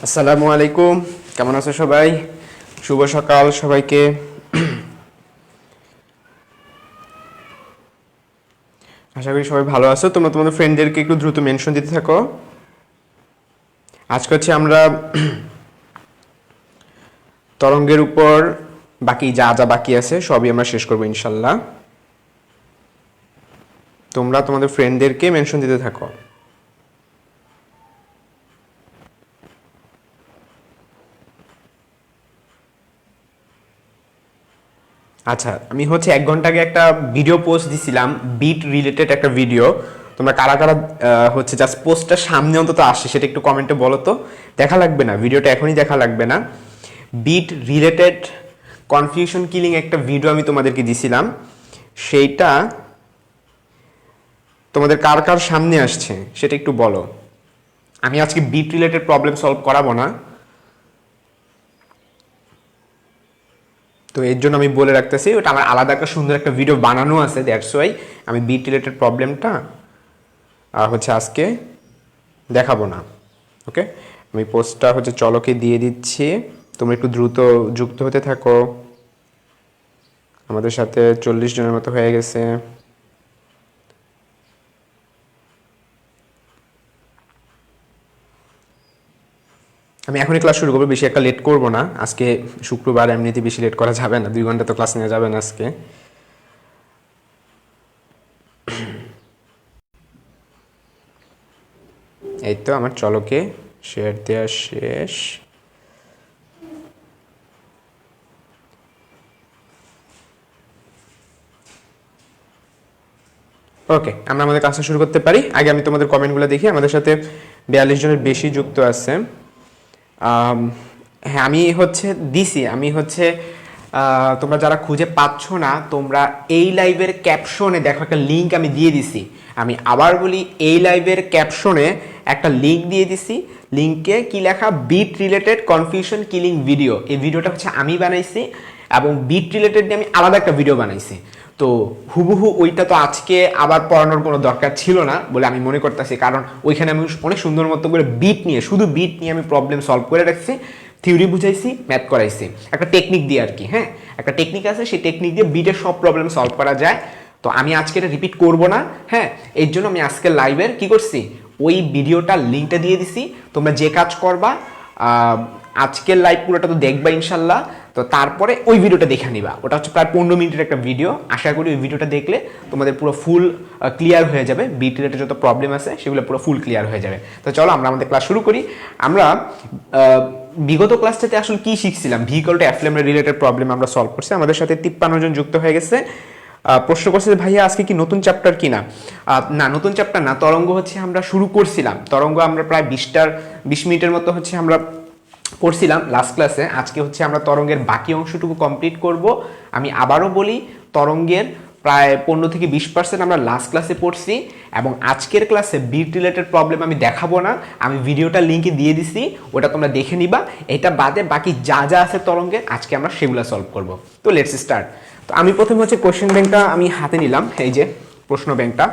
আসসালামু আলাইকুম, কেমন আছো সবাই? শুভ সকাল সবাইকে। আশা করি সবাই ভালো আছো। তোমরা তোমাদের ফ্রেন্ডদেরকে একটু দ্রুত মেনশন দিতে থাকো। আজকে হচ্ছে আমরা তরঙ্গের উপর বাকি যা যা বাকি আছে সবই আমরা শেষ করবো ইনশাল্লাহ। তোমরা তোমাদের ফ্রেন্ডদেরকে মেনশন দিতে থাকো। আচ্ছা, আমি হচ্ছে 1 ঘন্টা আগে একটা ভিডিও পোস্ট দিছিলাম, বিট রিলেটেড একটা ভিডিও। তোমরা কারা কারা হচ্ছে জাস্ট পোস্টটা সামনে অন্তত আসে সেটা একটু কমেন্টে বলো তো। দেখা লাগবে না, ভিডিওটা এখনই দেখা লাগবে না। বিট রিলেটেড কনফিউশন কিলিং একটা ভিডিও আমি তোমাদেরকে দিছিলাম, সেইটা তোমাদের কার কার সামনে আসছে সেটা একটু বলো। আমি আজকে বিট রিলেটেড প্রবলেম সলভ করাবো না, তো এর জন্য আমি বলে রাখতেছি ওটা আমার আলাদা একটা সুন্দর একটা ভিডিও বানানো আছে, দ্যাটস ওয়াই আমি বিট রিলেটেড প্রবলেমটা হচ্ছে আজকে দেখাবো না। ওকে, আমি পোস্টটা হচ্ছে চলকে দিয়ে দিচ্ছি, তোমরা একটু দ্রুত যুক্ত হতে থাকো। আমাদের সাথে 40 জনের মতো হয়ে গেছে। আমি এখনই ক্লাস শুরু করবো, বেশি একটা লেট করবো না আজকে। শুক্রবার এমনিতে বেশি লেট করা যাবে না, 2 ঘন্টা তো ক্লাস নেওয়া যাবে না আজকে। এই তো আমার চলকে শেয়ার দেওয়া শেষ। ওকে, আমরা আমাদের কাজটা শুরু করতে পারি। আগে আমি তোমাদের কমেন্টগুলো দেখি। আমাদের সাথে 42 জনের বেশি যুক্ত আছে। হ্যাঁ, আমি হচ্ছে দিছি, আমি হচ্ছে তোমরা যারা খুঁজে পাচ্ছ না, তোমরা এই লাইভের ক্যাপশনে দেখো একটা লিঙ্ক আমি দিয়ে দিছি। আমি আবার বলি, এই লাইভের ক্যাপশনে একটা লিঙ্ক দিয়ে দিছি। লিঙ্কে কি লেখা? Beat related confusion killing video. এই ভিডিওটা হচ্ছে আমি বানাইছি এবং বিট রিলেটেড নিয়ে আমি আলাদা একটা ভিডিও বানাইছি। তো হুবহু ওইটা তো আজকে আবার পড়ানোর কোনো দরকার ছিল না বলে আমি মনে করতেছি, কারণ ওইখানে আমি অনেক সুন্দর মতো করে বিট নিয়ে, শুধু বিট নিয়ে আমি প্রবলেম সলভ করে রাখছি, থিওরি বুঝাইছি, ম্যাথ করাইছি, একটা টেকনিক দিয়ে আর কি। হ্যাঁ, একটা টেকনিক আছে, সেই টেকনিক দিয়ে বিটের সব প্রবলেম সলভ করা যায়। তো আমি আজকে এটা রিপিট করবো না। হ্যাঁ, এর জন্য আমি আজকে লাইভের কি করছি, ওই ভিডিওটার লিঙ্কটা দিয়ে দিছি। তোমরা যে কাজ করবা, আজকের লাইভ পুরোটা তো দেখবা ইনশাল্লাহ, তো তারপরে ওই ভিডিওটা দেখে নিবা। ওটা হচ্ছে প্রায় 15 মিনিটের একটা ভিডিও। আশা করি ওই ভিডিওটা দেখলে তোমাদের পুরো ফুল ক্লিয়ার হয়ে যাবে, বিট রিলেটেড যত প্রবলেম আছে সেগুলো পুরো ফুল ক্লিয়ার হয়ে যাবে। তো চলো আমরা আমাদের ক্লাস শুরু করি। আমরা বিগত ক্লাসটাতে আসলে কি শিখছিলাম, V equal to F lambda related problem আমরা সলভ করছি। আমাদের সাথে 53 জন যুক্ত হয়ে গেছে। প্রশ্ন করছে যে ভাইয়া আজকে কি নতুন চ্যাপ্টার কিনা? না, নতুন চ্যাপ্টার না, তরঙ্গ হচ্ছে আমরা শুরু করছিলাম। তরঙ্গ আমরা প্রায় 20 মিনিটের মতো হচ্ছে আমরা পড়ছিলাম লাস্ট ক্লাসে। আজকে হচ্ছে আমরা তরঙ্গের বাকি অংশটুকু কমপ্লিট করব। আমি আবারও বলি, তরঙ্গের প্রায় 15-20% আমরা লাস্ট ক্লাসে পড়ছি, এবং আজকের ক্লাসে বিট রিলেটেড প্রবলেম আমি দেখাবো না, আমি ভিডিওটা লিঙ্কে দিয়ে দিছি, ওটা তোমরা দেখে নিবা। এটা বাদে বাকি যা যা আছে তরঙ্গে আজকে আমরা সেগুলো সলভ করব। তো লেটস স্টার্ট। তো আমি প্রথমে হচ্ছে কোশ্চেন ব্যাংকটা আমি হাতে নিলাম, এই যে প্রশ্ন ব্যাংকটা।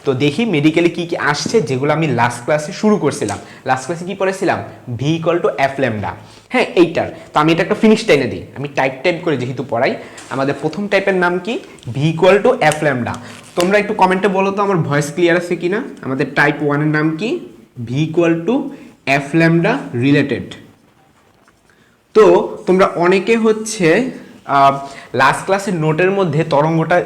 তো দেখি মেডিকেলে কি কি আসছে, যেগুলো আমি লাস্ট ক্লাসে শুরু করছিলাম। লাস্ট ক্লাসে কি পড়েছিলাম? V equal to F lambda, হ্যাঁ এইটার। তো আমি এটা একটা ফিনিশ টাইনে দিই, আমি টাইপ করে যেহেতু পড়াই। আমাদের প্রথম টাইপের নাম কি? V equal to F lambda. তোমরা একটু কমেন্টে বলো তো আমার ভয়েস ক্লিয়ার আছে কিনা। আমাদের টাইপ 1 এর নাম কি? V equal to F lambda related. তো তোমরা অনেকে হচ্ছে লাস্ট ক্লাসের নোটের মধ্যে তরঙ্গটা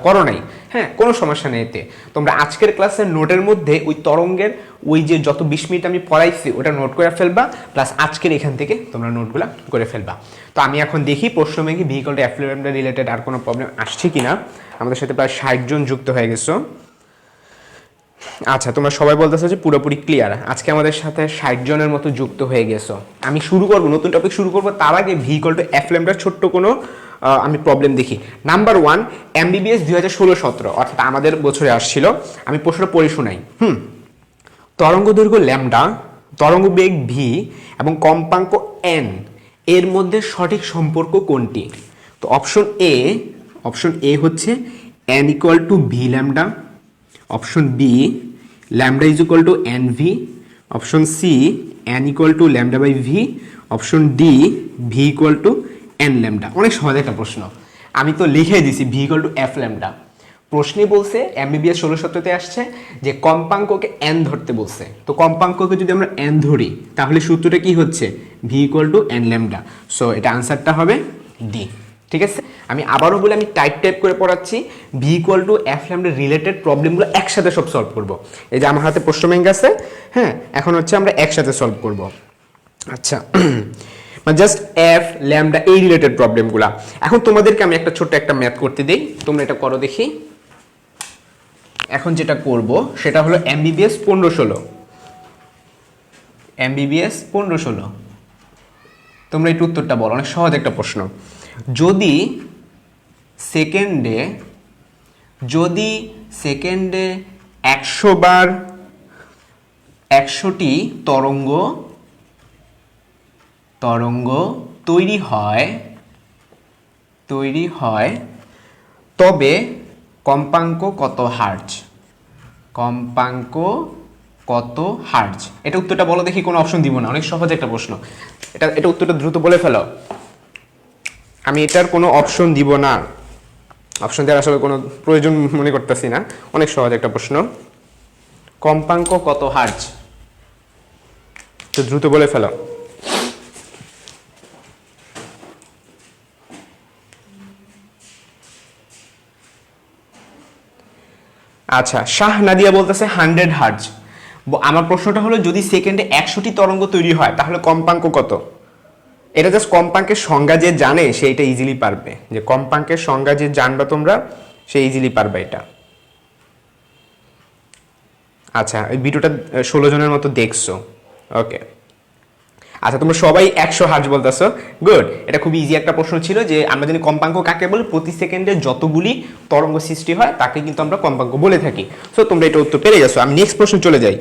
করো নাই, হ্যাঁ কোনো সমস্যা নেই এতে। তোমরা আজকের ক্লাসের নোটের মধ্যে ওই তরঙ্গের ওই যে যত 20 মিনিট আমি পড়াইছি ওটা নোট করে ফেলবা, প্লাস আজকের এখান থেকে তোমরা নোটগুলো করে ফেলবা। তো আমি এখন দেখি প্রশ্ন ব্যাংকে V equal to F lambda related আর কোনো প্রবলেম আসছে কিনা। আমাদের সাথে প্রায় 60 জন যুক্ত হয়ে গেছো। আচ্ছা, তোমরা সবাই বলতেছো যে পুরোপুরি ক্লিয়ার। আজকে আমাদের সাথে 60 জনের মতো যুক্ত হয়ে গেছো। আমি শুরু করব, নতুন টপিক শুরু করব, তার আগে ভি ইকুয়াল টু এফ ল্যামডার ছোট্ট কোনো আমি প্রবলেম দেখি। নাম্বার 1, এমবিবিএস 2016-17 অর্থাৎ আমাদের বছরে আসছিল। আমি প্রশ্নটা পড়ে শোনাই। তরঙ্গ দৈর্ঘ্য ল্যামডা, তরঙ্গ বেগ ভি এবং কম্পাঙ্ক এন এর মধ্যে সঠিক সম্পর্ক কোনটি? তো অপশন এ হচ্ছে N equal to V lambda, option B lambda is equal to N V, option C N equal to lambda by V, option D V equal to N lambda. অনেক সহজ একটা প্রশ্ন, আমি তো লিখে দিছি V equal to F lambda. প্রশ্নে বলছে এমবিবিএস 16-17 আসছে যে কম্পাঙ্ককে এন ধরতে বলছে। তো কম্পাঙ্ককে যদি আমরা এন ধরি তাহলে সূত্রটা কি হচ্ছে? V equal to N lambda. So এটা আনসারটা হবে ডি। ঠিক আছে, আমি আবারও বলে আমি টাইপ করে পড়াচ্ছি। V equal to F lambda related প্রবলেমগুলো একসাথে সব সলভ করব। এই যে আমার হাতে প্রশ্ন ব্যাংক আছে, হ্যাঁ এখন হচ্ছে আমরা একসাথে সলভ করব। আচ্ছা, জাস্ট এফ ল্যামডা এই রিলেটেড প্রবলেমগুলা। এখন তোমাদেরকে আমি একটা ছোট্ট একটা ম্যাথ করতে দেই, তোমরা এটা করো দেখি। এখন যেটা করব সেটা হলো এমবিবিএস 15-16, এমবিবিএস 15-16। তোমরা একটু উত্তরটা বলো, অনেক সহজ একটা প্রশ্ন। যদি সেকেন্ডে 100 বার 100টি তরঙ্গ তৈরি হয় তবে কম্পাঙ্ক কত হার্জ? কম্পাঙ্ক কত হার্জ? এটা উত্তরটা বলো দেখি, কোনো অপশন দিব না, অনেক সহজ একটা প্রশ্ন। এটা উত্তরটা দ্রুত বলে ফেলো। আমি এটার কোনো অপশন দিব না, অপশন দেওয়ার আসলে কোনো প্রয়োজন মনে করতেছি না, অনেক সহজ একটা প্রশ্ন। কম্পাঙ্ক কত হার্জ? তো দ্রুত বলে ফেলো। আচ্ছা, শাহ নাদিয়া বলতেছে 100 হার্জ। আমার প্রশ্নটা হলো যদি সেকেন্ডে 100টি তরঙ্গ তৈরি হয় তাহলে কম্পাঙ্ক কত? এটা জাস্ট কম্পাঙ্কের সংজ্ঞা যে জানে সেইটা ইজিলি পারবে, যে কম্পাঙ্কের সংজ্ঞা যে জানবা তোমরা সে ইজিলি পারবে এটা। আচ্ছা, এই ভিডিওটা 16 জনের মতো দেখছো, ওকে। আচ্ছা, তোমরা সবাই 100 হার্জ বলতেছো, গুড। এটা খুব ইজি একটা প্রশ্ন ছিল যে আমরা জানি কম্পাঙ্ক কাকে বলে, প্রতি সেকেন্ডে যতগুলি তরঙ্গ সৃষ্টি হয় তাকে কিন্তু আমরা কম্পাঙ্ক বলে থাকি। সো তোমরা এটা উত্তর পেরে গেছো। আমি নেক্সট প্রশ্ন চলে যাই,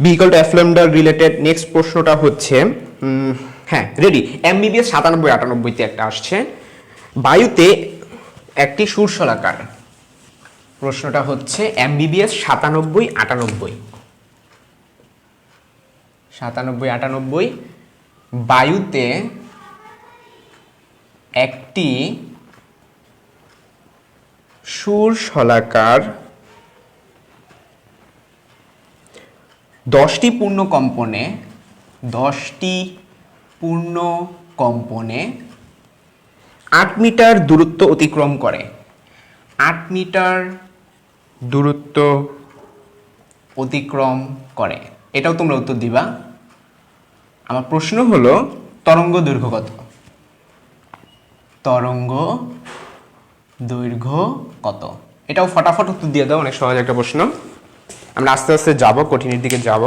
V equal to F lambda related. Next প্রশ্নটা হচ্ছে, হ্যাঁ রেডি, এমবিবিএস 97-98 একটা আসছে। বায়ুতে একটি সুরশলাকার, প্রশ্নটা হচ্ছে এমবিবিএস 97-98 বায়ুতে একটি সুরশলাকার 10টি পূর্ণ কম্পনে 8 মিটার দূরত্ব অতিক্রম করে। 8 মিটার দূরত্ব অতিক্রম করে, এটাও তোমরা উত্তর দিবা। আমার প্রশ্ন হলো তরঙ্গ দৈর্ঘ্য কত? তরঙ্গ দৈর্ঘ্য কত? এটাও ফটাফট উত্তর দিয়ে দাও, অনেক সহজ একটা প্রশ্ন। আমরা আস্তে আস্তে যাব, কঠিনের দিকে যাব।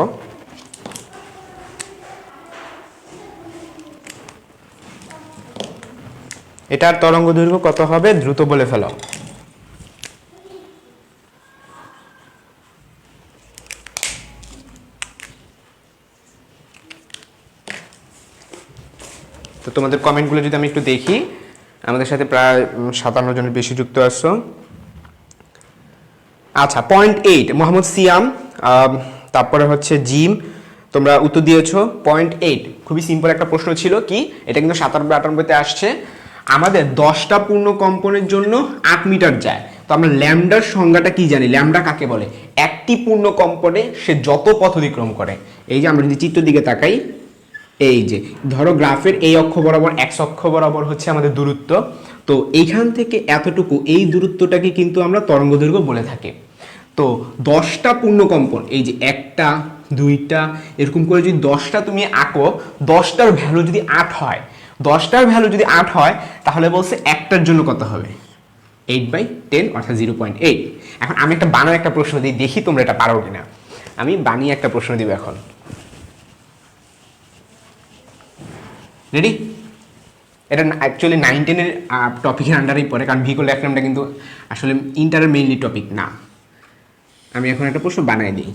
এটার তরঙ্গ দৈর্ঘ্য কত হবে? দ্রুত বলে ফেলো। তো তোমাদের কমেন্টগুলো যদি আমি একটু দেখি, আমাদের সাথে প্রায় 57 জনের বেশি যুক্ত আসছো। আচ্ছা, 0.8 মোহাম্মদ সিয়াম, তারপরে হচ্ছে জিম, তোমরা উত্তর দিয়েছো 0.8। খুবই সিম্পল একটা প্রশ্ন ছিল, কি এটা কিন্তু 97-98-তে আসছে। আমাদের 10টা পূর্ণ কম্পনের জন্য 8 মিটার যায়। তো আমরা ল্যামডার সংজ্ঞাটা কি জানি? ল্যামডা কাকে বলে? একটি পূর্ণ কম্পনে সে যত পথ অতিক্রম করে। এই যে আমরা যদি চিত্রের দিকে তাকাই, এই যে ধরো গ্রাফের এই অক্ষ বরাবর এক্স অক্ষ বরাবর হচ্ছে আমাদের দূরত্ব। তো এইখান থেকে এতটুকু, এই দূরত্বটাকে কিন্তু আমরা তরঙ্গদৈর্ঘ্য বলে থাকি। তো 10টা পূর্ণকম্পন, এই যে 1টা 2টা এরকম করে যদি 10টা তুমি আঁকো, 10টার ভ্যালু যদি 8 হয়, 10টার ভ্যালু যদি 8 হয়, তাহলে বলছে একটার জন্য কত হবে? 8/10 অর্থাৎ 0.8। এখন আমি একটা বানানো একটা প্রশ্ন দিই, দেখি তোমরা এটা পারো কিনা। আমি বানিয়ে একটা প্রশ্ন দিব এখন। রেডি? এটা অ্যাকচুয়ালি 9-10-এর টপিকের আন্ডারেই পড়ে, কারণ ভিকো ল্যাকনামটা কিন্তু আসলে ইন্টারের মেইনলি টপিক না। আমি এখন একটা প্রশ্ন বানাই দিই।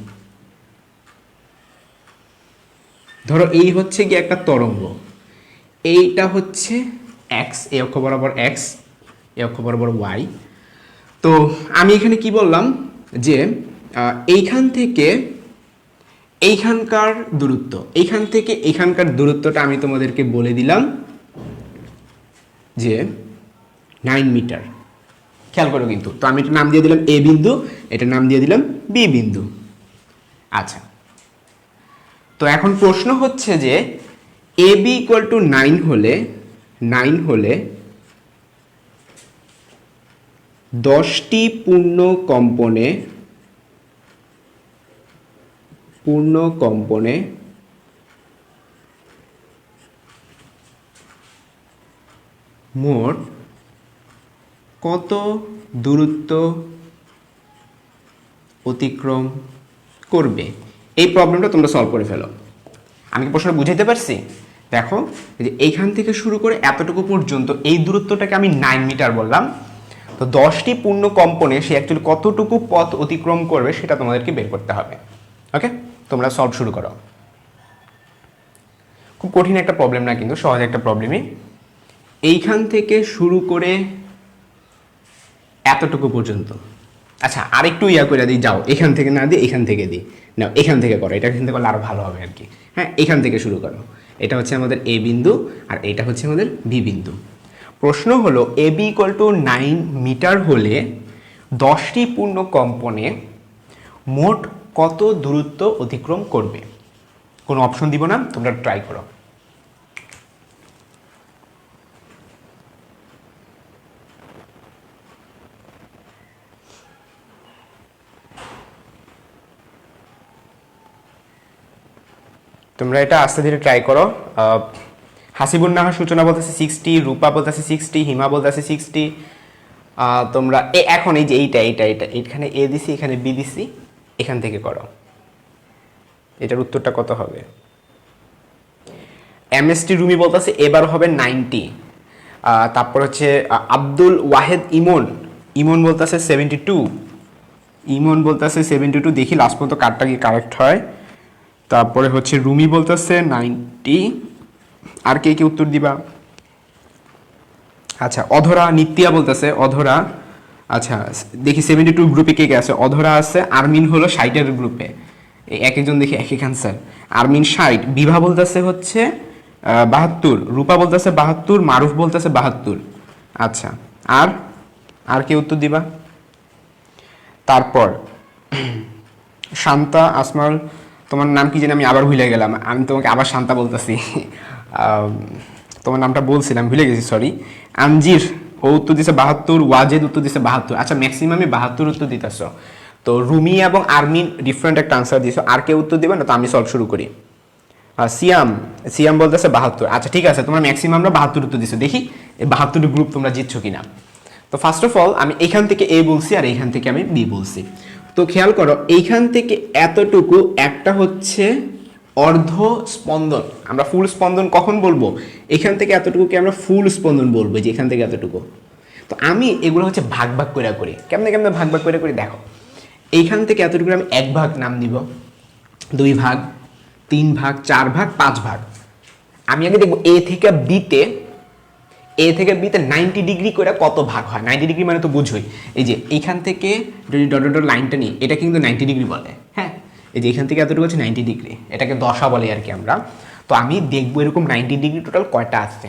ধরো এই হচ্ছে কি একটা তরঙ্গ, এইটা হচ্ছে এক্স, এই অক্ষ বরাবর এক্স, এই অক্ষ বরাবর ওয়াই। তো আমি এখানে কি বললাম যে এইখান থেকে এইখানকার দূরত্ব, এইখান থেকে এইখানকার দূরত্বটা আমি তোমাদেরকে বলে দিলাম যে 9 মিটার। খেয়াল করো কিন্তু, তো আমি এটা নাম দিয়ে দিলাম এ বিন্দু, এটা নাম দিয়ে দিলাম বি বিন্দু। আচ্ছা, তো এখন প্রশ্ন হচ্ছে যে এ বি ইকুয়াল টু 9 হলে 10টি পূর্ণ কম্পনে মোট কত দূরত্ব অতিক্রম করবে? এই প্রবলেমটা তোমরা সলভ করে ফেলো। আমি কি প্রশ্নটা বুঝাইতে পারছি? দেখো, যে এইখান থেকে শুরু করে এতটুকু পর্যন্ত এই দূরত্বটাকে আমি 9 মিটার বললাম। তো 10টি পূর্ণ কম্পনে সে অ্যাকচুয়ালি কতটুকু পথ অতিক্রম করবে সেটা তোমাদেরকে বের করতে হবে। ওকে, তোমরা সলভ শুরু করো। খুব কঠিন একটা প্রবলেম না, কিন্তু সহজ একটা প্রবলেমই। এইখান থেকে শুরু করে এতটুকু পর্যন্ত। আচ্ছা, আরেকটু ইয়া করে দিই, যাও এখান থেকে না দিই, এখান থেকে দিই, না এখান থেকে করো, এটা এখান থেকে করলে আরো ভালো হবে আর কি। হ্যাঁ, এখান থেকে শুরু করো। এটা হচ্ছে আমাদের এ বিন্দু আর এটা হচ্ছে আমাদের বি বিন্দু। প্রশ্ন হলো A B equal two 9 metre হলে 10টি পূর্ণ কম্পনে মোট কত দূরত্ব অতিক্রম করবে? কোনো অপশন দিব না, তোমরা ট্রাই করো। তোমরা এটা আস্তে ধীরে ট্রাই করো। হাসিবুন নাহার সূচনা বলতেছে 60, রূপা বলতেছে 60, হিমা বলতেছে 60। তোমরা এখন এই যে এইখানে এ দিছি, এখানে বি দিছি, এখান থেকে করো। এটার উত্তরটা কত হবে? এমএসটি রুমি বলতেছে এবার হবে 90। তারপর হচ্ছে আব্দুল ওয়াহেদ ইমন বলতেছে 72। ইমন বলতেছে 72। দেখি লাস্ট পর্যন্ত কারটা কি কারেক্ট হয়। তারপরে হচ্ছে রুমি বলতেছে 90। আর কে কি উত্তর দিবা? আচ্ছা, অধরা নিত্যা বলতেছে অধরা। আচ্ছা, দেখি 72 গ্রুপে কে কে আছে। অধরা আছে, আরমিন হলো 60-এর গ্রুপে। এক একজন দেখি এক এক অ্যান্সার। আরমিন 60, বিভা বলতেছে হচ্ছে 72, রূপা বলতেছে 72, মারুফ বলতেছে 72। আচ্ছা, আর কে উত্তর দিবা? তারপর শান্তা আসমাল, তোমার নাম কি জানি আমি আবার ভুলে গেলাম, আমি তোমাকে আবার শান্তা বলতেছি। তোমার নামটা বলছিলাম, ভুলে গেছি, সরি। আনজির, ও উত্তর দিছে 72, ওয়াজেদ উত্তর দিছে 72। আচ্ছা, ম্যাক্সিমামই 72 উত্তর দিতেছ। তো রুমি এবং আরমিন ডিফারেন্ট একটা আনসার দিছো। আর কেউ উত্তর দিবে না? তো আমি সলভ শুরু করি। সিয়াম বলতেছে 72। আচ্ছা, ঠিক আছে, তোমরা ম্যাক্সিমামরা 72 উত্তর দিছো। দেখি এই 72 গ্রুপ তোমরা জিতছো কিনা। তো ফার্স্ট অফ অল আমি এইখান থেকে এ বলছি আর এইখান থেকে আমি বি বলছি। তো খেয়াল করো, এইখান থেকে এতটুকু একটা হচ্ছে অর্ধ স্পন্দন। আমরা ফুল স্পন্দন কখন বলবো? এখান থেকে এতটুকুকে আমরা ফুল স্পন্দন বলবো, যে এখান থেকে এতটুকু। তো আমি এগুলো হচ্ছে ভাগ করে করি। কেমনে ভাগ করে করি দেখো। এইখান থেকে এতটুকু আমি 1 ভাগ নাম দিব, 2 ভাগ, 3 ভাগ, 4 ভাগ, 5 ভাগ। আমি আগে দেখবো এ থেকে বিতে 90 ডিগ্রি করে কত ভাগ হয়। 90 ডিগ্রি মানে তো বুঝোই, এই যে এইখান থেকে যদি ডট ডট লাইনটা নিই, এটা কিন্তু 90 ডিগ্রি বলে। হ্যাঁ, এই যে এখান থেকে এতটুকু হচ্ছে 90 ডিগ্রি, এটাকে দশা বলে আর কি আমরা। তো আমি দেখবো এরকম 90 ডিগ্রি টোটাল কয়টা আসছে,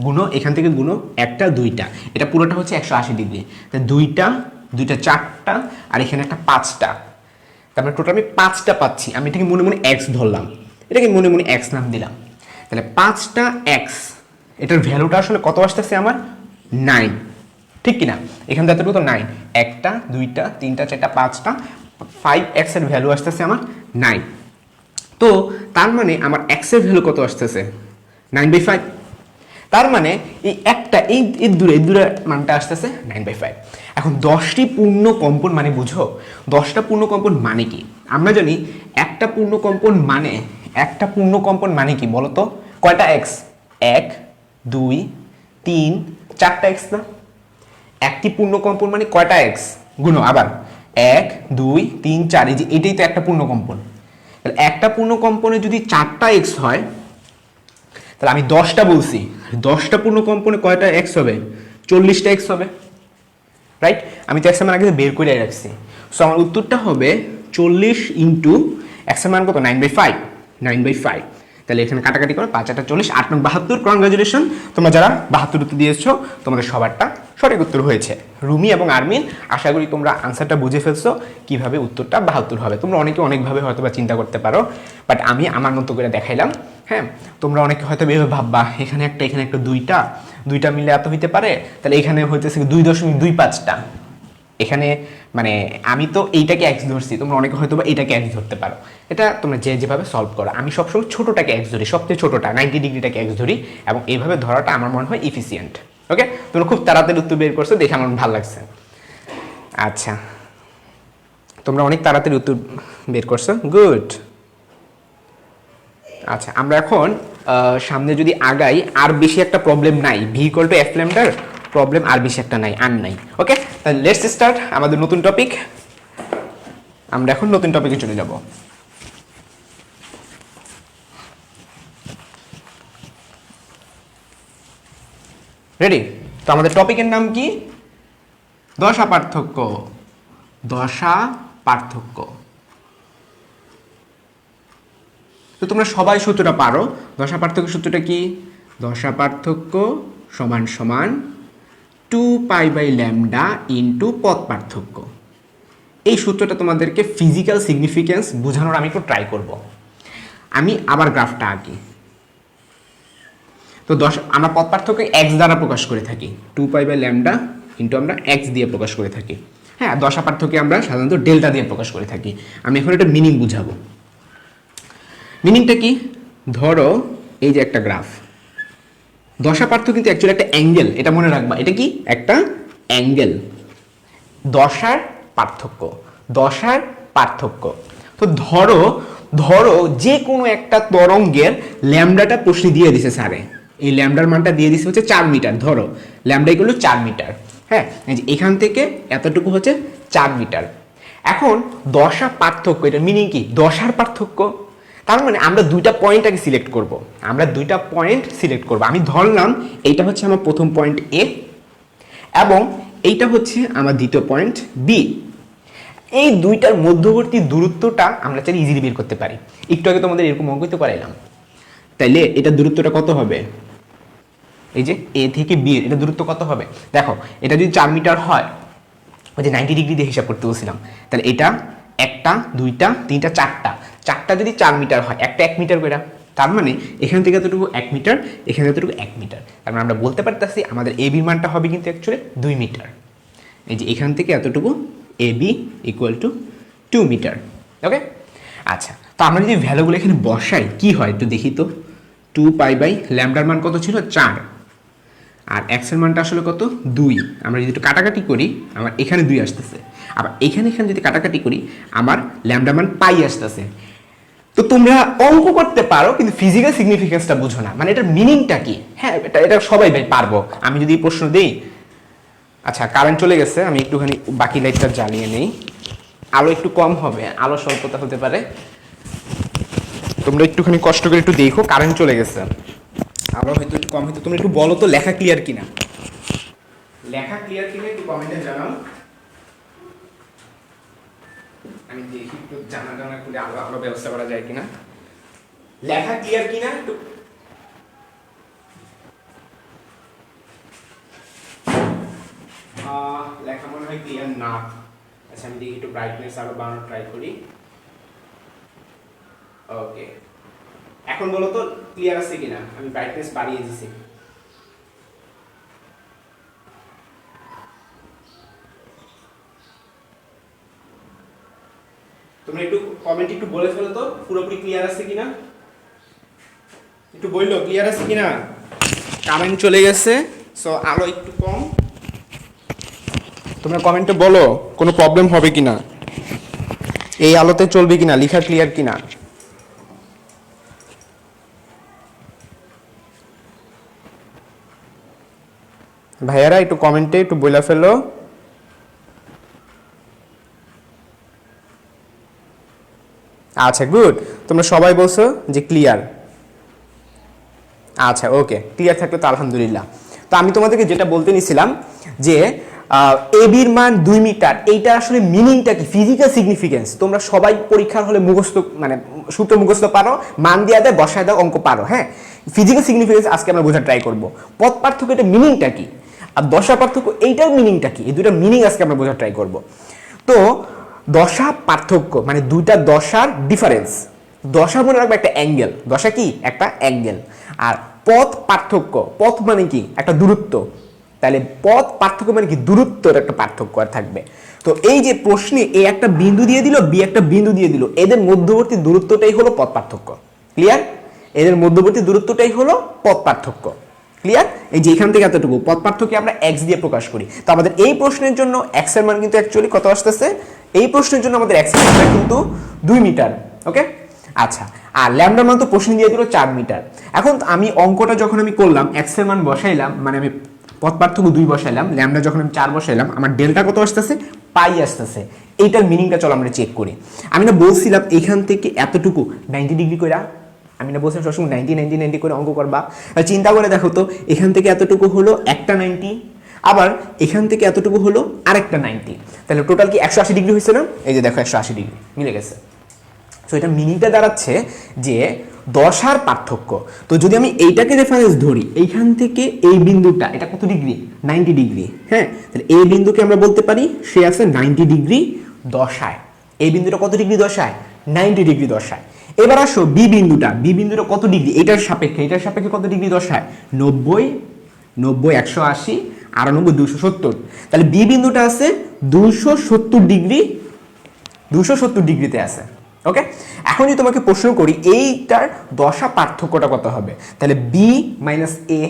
গুণো এখান থেকে গুণো একটা দুইটা, এটা পুরোটা হচ্ছে 180 ডিগ্রি। দুইটা চারটা আর এখানে একটা পাঁচটা, তারপরে টোটাল আমি 5টা পাচ্ছি। আমি এটাকে মনে মনে এক্স ধরলাম, এটাকে মনে মনে এক্স নাম দিলাম। তাহলে 5টা এক্স, এটার ভ্যালুটা আসলে কত আসতেছে আমার 9, ঠিক কিনা? এখান থেকে এতটুকু তো 9, একটা দুইটা তিনটা চারটা পাঁচটা, 5x এর ভ্যালু আসতেছে আমার 9। তো তার মানে আমার x এর ভ্যালু কত আসতেছে 9/5। তার মানে এই একটা এই দূরে মানটা আসতেছে 9/5। এখন 10টি পূর্ণ কম্পন মানে বুঝো, 10টা পূর্ণ কম্পন মানে কি? আমরা জানি একটা পূর্ণ কম্পন মানে কি বলো তো? কয়টা এক্স? 1 2 3 4টা এক্স না? একটি পূর্ণ কম্পন মানে কয়টা এক্স? গুণ আবার 1 2 3 4, এই যে এটাই তো একটা পূর্ণ কম্পন। তাহলে একটা পূর্ণ কম্পনে যদি 4টা এক্স হয়, তাহলে আমি 10টা বলছি, 10টা পূর্ণ কম্পনে কয়টা এক্স হবে? 40টা এক্স হবে, রাইট? আমি তো এক্স এর মান আগে বের করে রাখছি। সো আমার উত্তরটা হবে 40 ইন্টু এক্স এর মান কত? 9/5। তাহলে এখানে কাটাকাটি করো, 5 8 40, 8 9 72। কনগ্রাচুলেশন, তোমরা যারা 72 উত্তর দিয়েছো তোমাদের সবারটা সঠিক উত্তর হয়েছে। রুমি এবং আরমিন, আশা করি তোমরা আনসারটা বুঝে ফেলছো কিভাবে উত্তরটা 72 হবে। তোমরা অনেকে অনেকভাবে হয়তো বা চিন্তা করতে পারো, বাট আমি আমার মতো করে দেখাইলাম। হ্যাঁ, তোমরা অনেকে হয়তো এভাবে ভাববা এখানে একটা দুইটা মিলে এত হইতে পারে, তাহলে এখানে হইতেছে 2.25টা। এখানে মানে আমি তো এইটাকে এক্স ধরছি, তোমরা অনেকে হয়তো বা এইটাকে এক্স ধরতে পারো। এটা তোমরা যেভাবে সলভ করো, আমি সবসময় ছোটোটাকে এক্স ধরি, সবচেয়ে ছোটোটা 90 ডিগ্রিটাকে এক্স ধরি, এবং এইভাবে ধরাটা আমার মনে হয় ইফিসিয়েন্ট। ওকে, তোমরা খুব তাড়াতাড়ি উত্তর বের করছো, দেখে আমার ভালো লাগছে। আচ্ছা, তোমরা অনেক তাড়াতাড়ি উত্তর বের করছো, গুড। আচ্ছা, আমরা এখন সামনে যদি আগাই, আর বেশি একটা প্রবলেম নাই, ভি ইকুয়াল টু এফ ল্যামডার প্রবলেম আর বেশি একটা নাই। ওকে, তাহলে লেটস স্টার্ট আমাদের নতুন টপিক। আমরা এখন নতুন টপিকে চলে যাব। রেডি? তো আমাদের টপিকের নাম কি? দশা পার্থক্য। তো তোমরা সবাই সূত্রটা পারো। দশা পার্থক্য সূত্রটা কি? দশা পার্থক্য সমান সমান 2π/λ ইন্টু পথ পার্থক্য। এই সূত্রটা তোমাদেরকে ফিজিক্যাল সিগনিফিকেন্স বোঝানোর আমি একটু ট্রাই করব। আমি আবার গ্রাফটা আঁকি। তো আমরা পথ পার্থক্য এক্স দ্বারা প্রকাশ করে থাকি, 2π/λ ইন্টু আমরা এক্স দিয়ে প্রকাশ করে থাকি। হ্যাঁ, দশা পার্থক্যে আমরা সাধারণত ডেল্টা দিয়ে প্রকাশ করে থাকি। আমি এখন একটা মিনিং বুঝাবো। মিনিংটা কি? ধরো এই যে একটা গ্রাফ, দশা পার্থক্য কিন্তু অ্যাকচুয়ালি একটা অ্যাঙ্গেল, এটা মনে রাখবা। এটা কি? একটা অ্যাঙ্গেল। দশার পার্থক্য। তো ধরো যে কোনো একটা তরঙ্গের ল্যামডাটা প্রশ্নে দিয়ে দিছে স্যারে, এই ল্যামডার মানটা দিয়ে দিছে হচ্ছে 4 মিটার। ধরো ল্যামডা ইকুয়াল টু 4 মিটার। হ্যাঁ, এখান থেকে এতটুকু হচ্ছে 4 মিটার। এখন দশা পার্থক্য, এটার মিনিং কি? দশার পার্থক্য। তার মানে আমরা দুইটা পয়েন্টটাকে সিলেক্ট করব। আমি ধরলাম এইটা হচ্ছে আমার প্রথম পয়েন্ট এ, এবং এইটা হচ্ছে আমার দ্বিতীয় পয়েন্ট বি। এই দুইটার মধ্যবর্তী দূরত্বটা আমরা চাইলে ইজিলি বের করতে পারি। একটু আগে তোমাদের এরকম অঙ্কিত করাইলাম। তাইলে এটা দূরত্বটা কত হবে? এই যে এ থেকে বি, এটা দূরত্ব কত হবে? দেখো, এটা যদি 4 মিটার হয়, ওই যে 90 ডিগ্রি দিয়ে হিসাব করতে বলছিলাম, তাহলে এটা একটা দুইটা তিনটা চারটা যদি 4 মিটার হয়, একটা 1 মিটার করে। তার মানে এখান থেকে এতটুকু 1 মিটার, এখানে এতটুকু 1 মিটার। তার মানে আমরা বলতে পারতেছি আমাদের এ বির মানটা হবে কিন্তু অ্যাকচুয়ালি 2 মিটার। এই যে এখান থেকে এতটুকু A B equal two 2 metre. ওকে, আচ্ছা, তো আমরা যদি ভ্যালুগুলো এখানে বসাই কি হয় একটু দেখি তো। 2π/λ মান কত ছিল? 4, আর এক্স এর মানটা আসলে কত? 2। আমরা যদি একটু কাটাকাটি করি, আমার এখানে 2 আসতেছে, আবার এখানে যদি কাটাকাটি করি, আমার ল্যামডা মান পাই আসতেছে। তো তোমরা অঙ্ক করতে পারো, কিন্তু ফিজিক্যাল সিগনিফিকেন্সটা বুঝো না, মানে এটার মিনিংটা কি। হ্যাঁ, এটা সবাই পারবো। আমি যদি প্রশ্ন দিই, আচ্ছা কারেন্ট চলে গেছে, আমি একটুখানি বাকি লাইটটা জ্বালিয়ে নেই, আলো একটু কম হবে, আলো স্বল্পতা হতে পারে, তোমরা একটুখানি কষ্ট করে একটু দেখো। কারেন্ট চলে গেছে, আরও হয়তো একটু কম হয়তো। তোমরা একটু বলো তো লেখা ক্লিয়ার কিনা, লেখা ক্লিয়ার কিনা একটু কমেন্টে জানাও। আমি দেখি একটু জানা করে আরো ব্যবস্থা করা যায় কিনা, লেখা ক্লিয়ার কিনা একটু। লেখা মনে হয় ক্লিয়ার না। আচ্ছা আমি দেখি একটু ব্রাইটনেস আরো বাড়ানোর ট্রাই করি। ওকে, এখন বলো তো ক্লিয়ার আছে কিনা, আমি ব্রাইটনেস বাড়িয়ে দিছি। তোমরা একটু কমেন্ট একটু বলে ফেলো তো পুরোপুরি ক্লিয়ার আছে কিনা, একটু বললো ক্লিয়ার আছে কিনা। কারেন্ট চলে গেছে, সো আলো একটু কম। তোমরা কমেন্টে বলো কোনো প্রবলেম হবে কিনা, এই আলোতে চলবে কিনা, লেখা ক্লিয়ার কিনা। ভাইয়ারা একটু কমেন্টে একটু বলে ফেলো। আচ্ছা গুড, তোমরা সবাই বলছো যে ক্লিয়ার। আচ্ছা ওকে, ক্লিয়ার থাকলে তো আলহামদুলিল্লাহ। তো আমি তোমাদেরকে যেটা বলতে নিছিলাম যে এবির মান 2 মিটার, এইটা আসলে মিনিংটা কি, ফিজিক্যাল সিগনিফিকেন্স তোমরা সবাই পরীক্ষার হলে মুখস্থ, মানে সূত্র মুখস্থ পারো, মান দিয়ে দেয়, বসায় দাও, অঙ্ক পারো। হ্যাঁ, ফিজিক্যাল সিগনিফিকেন্স আজকে আমরা বোঝার ট্রাই করবো। পথ পার্থক্য এটা মিনিংটা কি, আর দশা পার্থক্য এইটার মিনিংটা কি, এই দুইটা মিনিং আজকে আমরা বোঝার ট্রাই করবো। তো দশা পার্থক্য মানে দুইটা দশার ডিফারেন্স। দশা মনে রাখবে একটা অ্যাঙ্গেল, দশা কি একটা অ্যাঙ্গেল। আর পথ পার্থক্য, পথ মানে কি একটা দূরত্ব, তাহলে পথ পার্থক্য মানে কি দূরত্বের একটা পার্থক্য আর থাকবে। তো এই যে প্রশ্নে এ একটা বিন্দু দিয়ে দিল, বি একটা বিন্দু দিয়ে দিল, এদের মধ্যবর্তী দূরত্বটাই হলো পথ পার্থক্য। ক্লিয়ার? এদের মধ্যবর্তী দূরত্বটাই হলো পথ পার্থক্য। ক্লিয়ার? এই যে এখান থেকে এতটুকু পথ পার্থক্য আমরা এক্স দিয়ে প্রকাশ করি। তো আমাদের এই প্রশ্নের জন্য এক্স এর মান কিন্তু অ্যাকচুয়ালি কত আসতেছে, এই প্রশ্নের জন্য আমাদের এক্স এর মান কিন্তু 2 মিটার। ওকে, আচ্ছা। আর ল্যামডার মান তো প্রশ্ন দিয়ে দিল 4 মিটার। এখন আমি অঙ্কটা যখন আমি করলাম, এক্স এর মান বসাইলাম, মানে আমি পথ পার্থক্য 2 বসাইলাম, ল্যামডা যখন আমি 4 বসাইলাম, আমার ডেল্টা কত আসতেছে, পাই আসতেছে। এইটার মিনিংটা চলো আমরা চেক করি। আমি না বলছিলাম এখান থেকে এতটুকু 90 ডিগ্রি কইরা, আমি না বলছিলাম সবসময় 90 90 90 করে অঙ্ক করবা। চিন্তা করে দেখো তো, এখান থেকে এতটুকু হলো একটা 90, আবার এখান থেকে এতটুকু হলো আরেকটা 90, তাহলে টোটাল কি 180 ডিগ্রি হয়েছে না? এই যে দেখো 180 ডিগ্রি মিলে গেছে। সো এটা মিনিংটা দাঁড়াচ্ছে যে দশার পার্থক্য। তো যদি আমি এইটাকে রেফারেন্স ধরি, এইখান থেকে এই বিন্দুটা, এটা কত ডিগ্রি, 90 ডিগ্রি। হ্যাঁ, তাহলে এই বিন্দুকে আমরা বলতে পারি সে আছে 90 ডিগ্রি দশায়। এই বিন্দুটা কত ডিগ্রি দশায়, 90 ডিগ্রি দশায়। এবার আসো বি বিন্দুটা, বি বিন্দুটা কত ডিগ্রি, এটার সাপেক্ষে, এটার সাপেক্ষে কত ডিগ্রি দশায়, 90 90 180 98 270। তাহলে বি বিন্দুটা আছে 270 ডিগ্রি, 270 ডিগ্রিতে আছে। ওকে, এখন যদি তোমাকে প্রশ্ন করি এইটার দশা পার্থক্যটা কত হবে, তাহলে বি মাইনাস এ,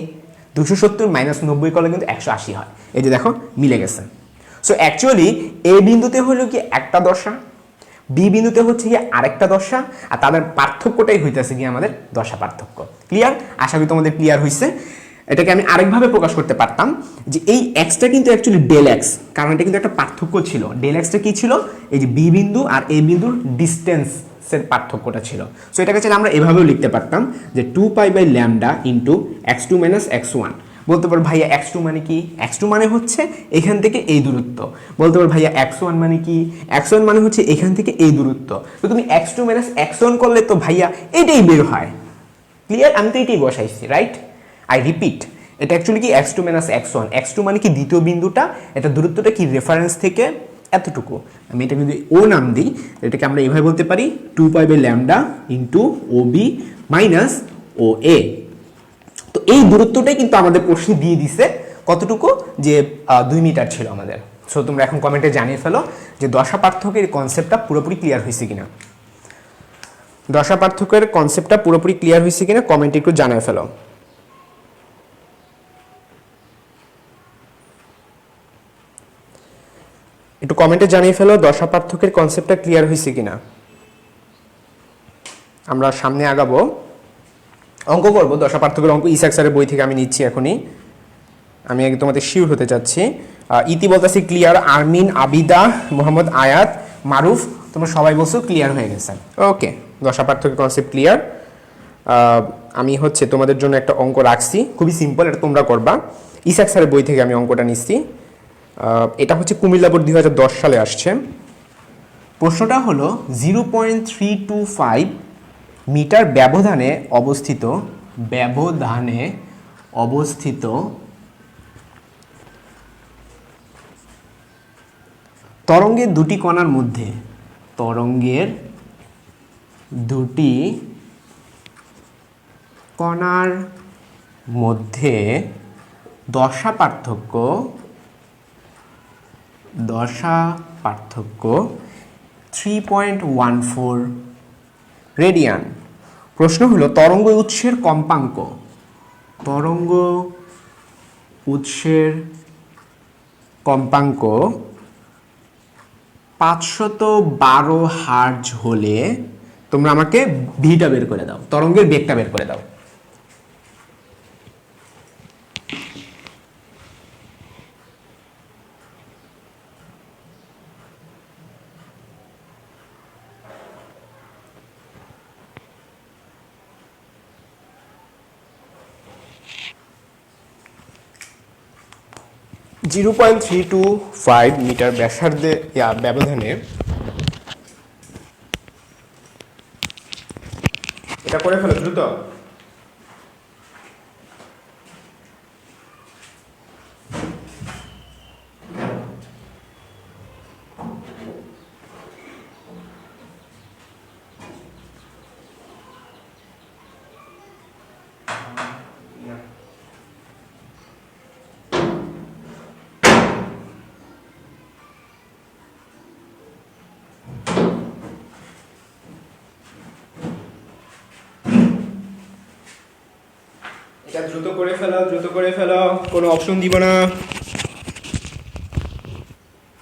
270 মাইনাস 90 করলে কিন্তু 180 হয়। এই যে দেখো মিলে গেছে। সো অ্যাকচুয়ালি এ বিন্দুতে হলো কি একটা দশা, বি বিন্দুতে হচ্ছে কি আরেকটা দশা, আর তাদের পার্থক্যটাই হইতেছে কি আমাদের দশা পার্থক্য। ক্লিয়ার? আশা করি তোমাদের ক্লিয়ার হয়েছে। এটাকে আমি আরেকভাবে প্রকাশ করতে পারতাম যে এই এক্সটা কিন্তু অ্যাকচুয়ালি ডেল এক্স, কারণ এটা কিন্তু একটা পার্থক্য ছিল। ডেল এক্সটা কি ছিল, এই যে বি বিন্দু আর এ বিন্দুর ডিস্টেন্সের পার্থক্যটা ছিল। সো এটাকে চাইলে আমরা এভাবেও লিখতে পারতাম যে 2π/λ ইন্টু x2 মাইনাস x1। বলতে পারো ভাইয়া x2 মানে কি, x2 মানে হচ্ছে এখান থেকে এই দূরত্ব। বলতে পারো ভাইয়া x1 মানে কি, x1 মানে হচ্ছে এখান থেকে এই দূরত্ব। তো তুমি x2 মাইনাস x1 করলে তো ভাইয়া এটাই বের হয়। ক্লিয়ার? আমি তো এটাই বসাইছি, রাইট? আই রিপিট, এটা অ্যাকচুয়ালি কি x2 মাইনাস x1, x2 মানে কি দ্বিতীয় বিন্দুটা, এটা দূরত্বটা কি রেফারেন্স থেকে এতটুকু। আমি এটা যদি ও নাম দিই, এটাকে আমরা এইভাবে বলতে পারি 2π/λ ইন্টু ও বি মাইনাস ও এ। তো এই দূরত্বটাই কিন্তু আমাদের প্রশ্নে দিয়ে দিছে কতটুকু, যে 2 মিটার ছিল আমাদের। সো তোমরা এখন কমেন্টে জানিয়ে ফেলো যে দশা পার্থক্যের কনসেপ্টটা পুরোপুরি ক্লিয়ার হয়েছে কিনা, দশা পার্থক্যের কনসেপ্টটা পুরোপুরি ক্লিয়ার হয়েছে কিনা কমেন্টে একটু জানিয়ে ফেলো। একটু কমেন্টে জানিয়ে ফেলো দশা পার্থক্যের কনসেপ্টটা ক্লিয়ার হয়েছে কিনা। আমরা সামনে আগাবো, অঙ্ক করবো, দশা পার্থক্যের অঙ্ক ইসাক স্যারের বই থেকে আমি নিচ্ছি এখনই। আমি আগে তোমাদের শিওর হতে চাচ্ছি। ইতি বলতেছি ক্লিয়ার, আরমিন, আবিদা, মোহাম্মদ আয়াত, মারুফ, তোমরা সবাই বলছো ক্লিয়ার হয়ে গেছে। ওকে, দশা পার্থক্যের কনসেপ্ট ক্লিয়ার। আমি হচ্ছে তোমাদের জন্য একটা অঙ্ক রাখছি, খুবই সিম্পল, এটা তোমরা করবা। ইসাক স্যারের বই থেকে আমি অঙ্কটা নিচ্ছি। এটা হচ্ছে কুমিল্লা বোর্ড 2010 সালে আসছে। প্রশ্নটা হলো 0.325 মিটার ব্যবধানে অবস্থিত তরঙ্গের দুটি কণার মধ্যে দশা পার্থক্য 3.14 রেডিয়ান। প্রশ্ন হলো তরঙ্গ উৎসের কম্পাঙ্ক 512 হার্জ হলে তোমরা আমাকে ভিটা বের করে দাও, তরঙ্গের বেগটা বের করে দাও। জিরো 0.325 মিটার ব্যাসার্ধে ব্যবধানে এটা করে ফেলো দ্রুত। এটা দ্রুত করে ফেলো, কোনো অপশন দিব না।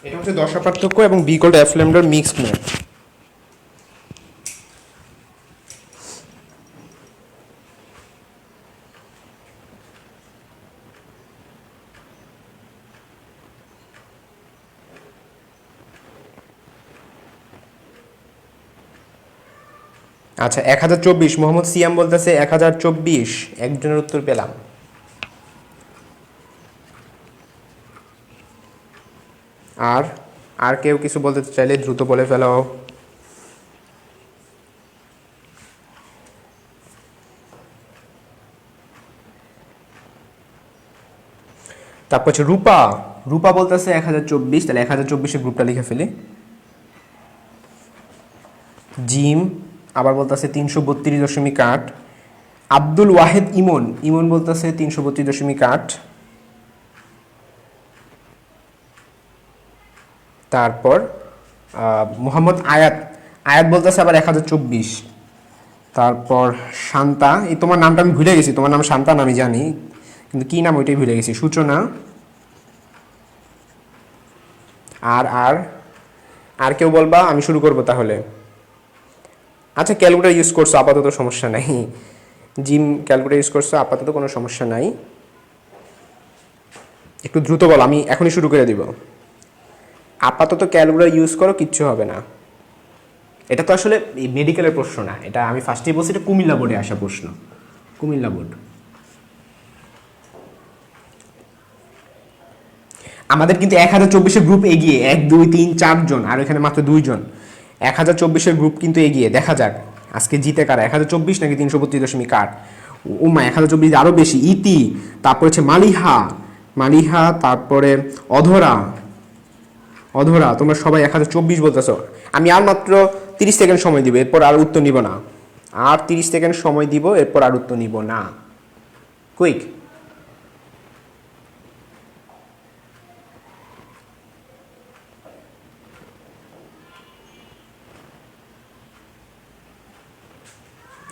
এটা হচ্ছে দশা পার্থক্য এবং বি ইকুয়াল টু এফ ল্যামডার মিক্সড ম্যাথ। আচ্ছা 1024, মোহাম্মদ সিয়াম বলতেছে 1024, একজনের উত্তর পেলাম। আর কেউ কিছু বলতে চাইলে দ্রুত বলে ফেলো। তারপর হচ্ছে রূপা বলতেছে 1024, তাহলে 1024-এর গ্রুপটা লিখে ফেলি। জিম আবার বলতেছে 332.8। আব্দুল ওয়াহেদ ইমন বলতেছে 332.8। তারপর মোহাম্মদ আয়াত বলতেছে আবার 1024। তারপর শান্তা, এই তোমার নামটা আমি ভুলে গেছি, তোমার নাম শান্তা না আমি জানি, কিন্তু কি নাম ওইটাই ভুলে গেছি। সূচনা আর কেউ বলবা, আমি শুরু করবো তাহলে। আচ্ছা ক্যালকুলেটর ইউজ করছো আপাতত, সমস্যা নাই। জিম ক্যালকুলেটর ইউজ করছো আপাতত, কোনো সমস্যা নাই। একটু দ্রুত বলো, আমি এখনই শুরু করে দিব। আপাতত ক্যালকুলেটর ইউজ করো, কিচ্ছু হবে না। এটা তো আসলে মেডিকেলের প্রশ্ন না, এটা আমি ফার্স্টেই বলছি, এটা কুমিল্লা বোর্ডে আসা প্রশ্ন, কুমিল্লা বোর্ড। আমাদের কিন্তু 1024-এর গ্রুপ এগিয়ে, 1 2 3 4 জন, আর এখানে মাত্র 2 জন। 1024-এর গ্রুপ কিন্তু এগিয়ে, দেখা যাক আজকে জিতে কারা, 1024 নাকি 332.8। ওমা 1024 আরও বেশি। ইতি, তারপর হচ্ছে মালিহা, তারপরে অধরা, তোমরা সবাই 1024 বলতেছো। আমি আর মাত্র 30 সেকেন্ড সময় দিব, এরপর আর উত্তর নিব না। আর 30 সেকেন্ড সময় দিব, এরপর আর উত্তর নিব না। কুইক।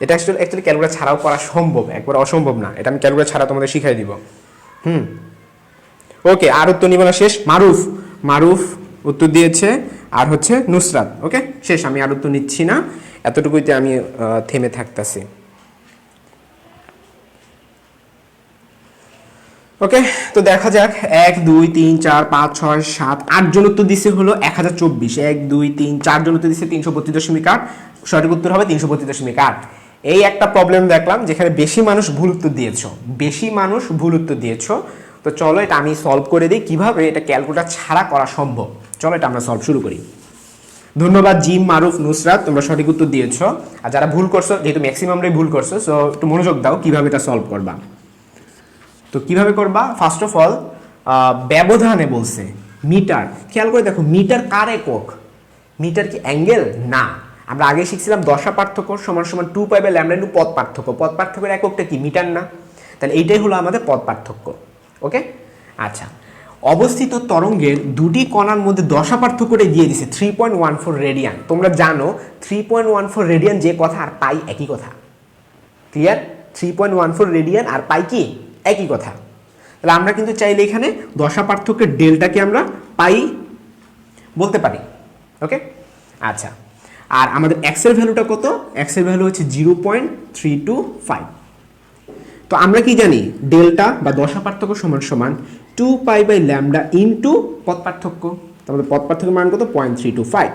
এটা অ্যাকচুয়ালি ক্যালকুলেটর ছাড়াও করা সম্ভব, একবার অসম্ভব না। এটা আমি ক্যালকুলেটর ছাড়া তোমাদের শিখাই দিব। ওকে, আর উত্তর নিব না, শেষ। মারুফ উত্তর দিয়েছে, আর হচ্ছে নুসরাত। ওকে শেষ, আমি আর উত্তর নিচ্ছি না, এতটুকুইতে আমি থেমে থাকতেছি। ওকে, তো দেখা যাক 1 2 3 4 5 6 7 8 জন উত্তর দিচ্ছে হলো 1024। 1 2 3 4 জন উত্তর দিচ্ছে 332.8, সঠিক উত্তর হবে 332.8। এই একটা প্রবলেম দেখলাম যেখানে বেশি মানুষ ভুল উত্তর দিয়েছো। তো চলো এটা আমি সলভ করে দিই কিভাবে এটা ক্যালকুলেটর ছাড়া করা সম্ভব। চলো এটা আমরা সলভ শুরু করি। ধন্যবাদ জিম, মারুফ, নুসরাত, তোমরা সঠিক উত্তর দিয়েছো। আর যারা ভুল করছো, যেহেতু ম্যাক্সিমামরাই ভুল করছো, সো একটু মনোযোগ দাও কিভাবে এটা সলভ করবা। তো কিভাবে করবা, ফার্স্ট অফ অল ব্যবধানে বলছে মিটার। খেয়াল করে দেখো মিটার কার একক? মিটার কি অ্যাঙ্গেল? না, আমরা আগে শিখছিলাম দশা পার্থক্য সমান সমান 2π/λ পথ পার্থক্য। পথ পার্থক্যের এককটা কি? মিটার না? তাহলে এইটাই হলো আমাদের পথ পার্থক্য। ওকে, আচ্ছা, অবস্থিত তরঙ্গের দুটি কণার মধ্যে দশা পার্থক্যটা দিয়ে দিছে 3.14 রেডিয়ান। তোমরা জানো 3.14 রেডিয়ান যে কথা আর পাই একই কথা। ক্লিয়ার? 3.14 রেডিয়ান আর পাই কি একই কথা। তাহলে আমরা কিন্তু চাইলে এখানে দশা পার্থক্যের ডেল্টাকে আমরা পাই বলতে পারি। ওকে, আচ্ছা, আর আমাদের এক্সের ভ্যালুটা কত? এক্সের ভ্যালু হচ্ছে 0.325। তো আমরা কি জানি ডেল্টা বা দশা পার্থক্য সমান সমান 2π/λ ইন্টু পথ পার্থক্য। তাহলে পথ পার্থক্যের মান কত? 0.325।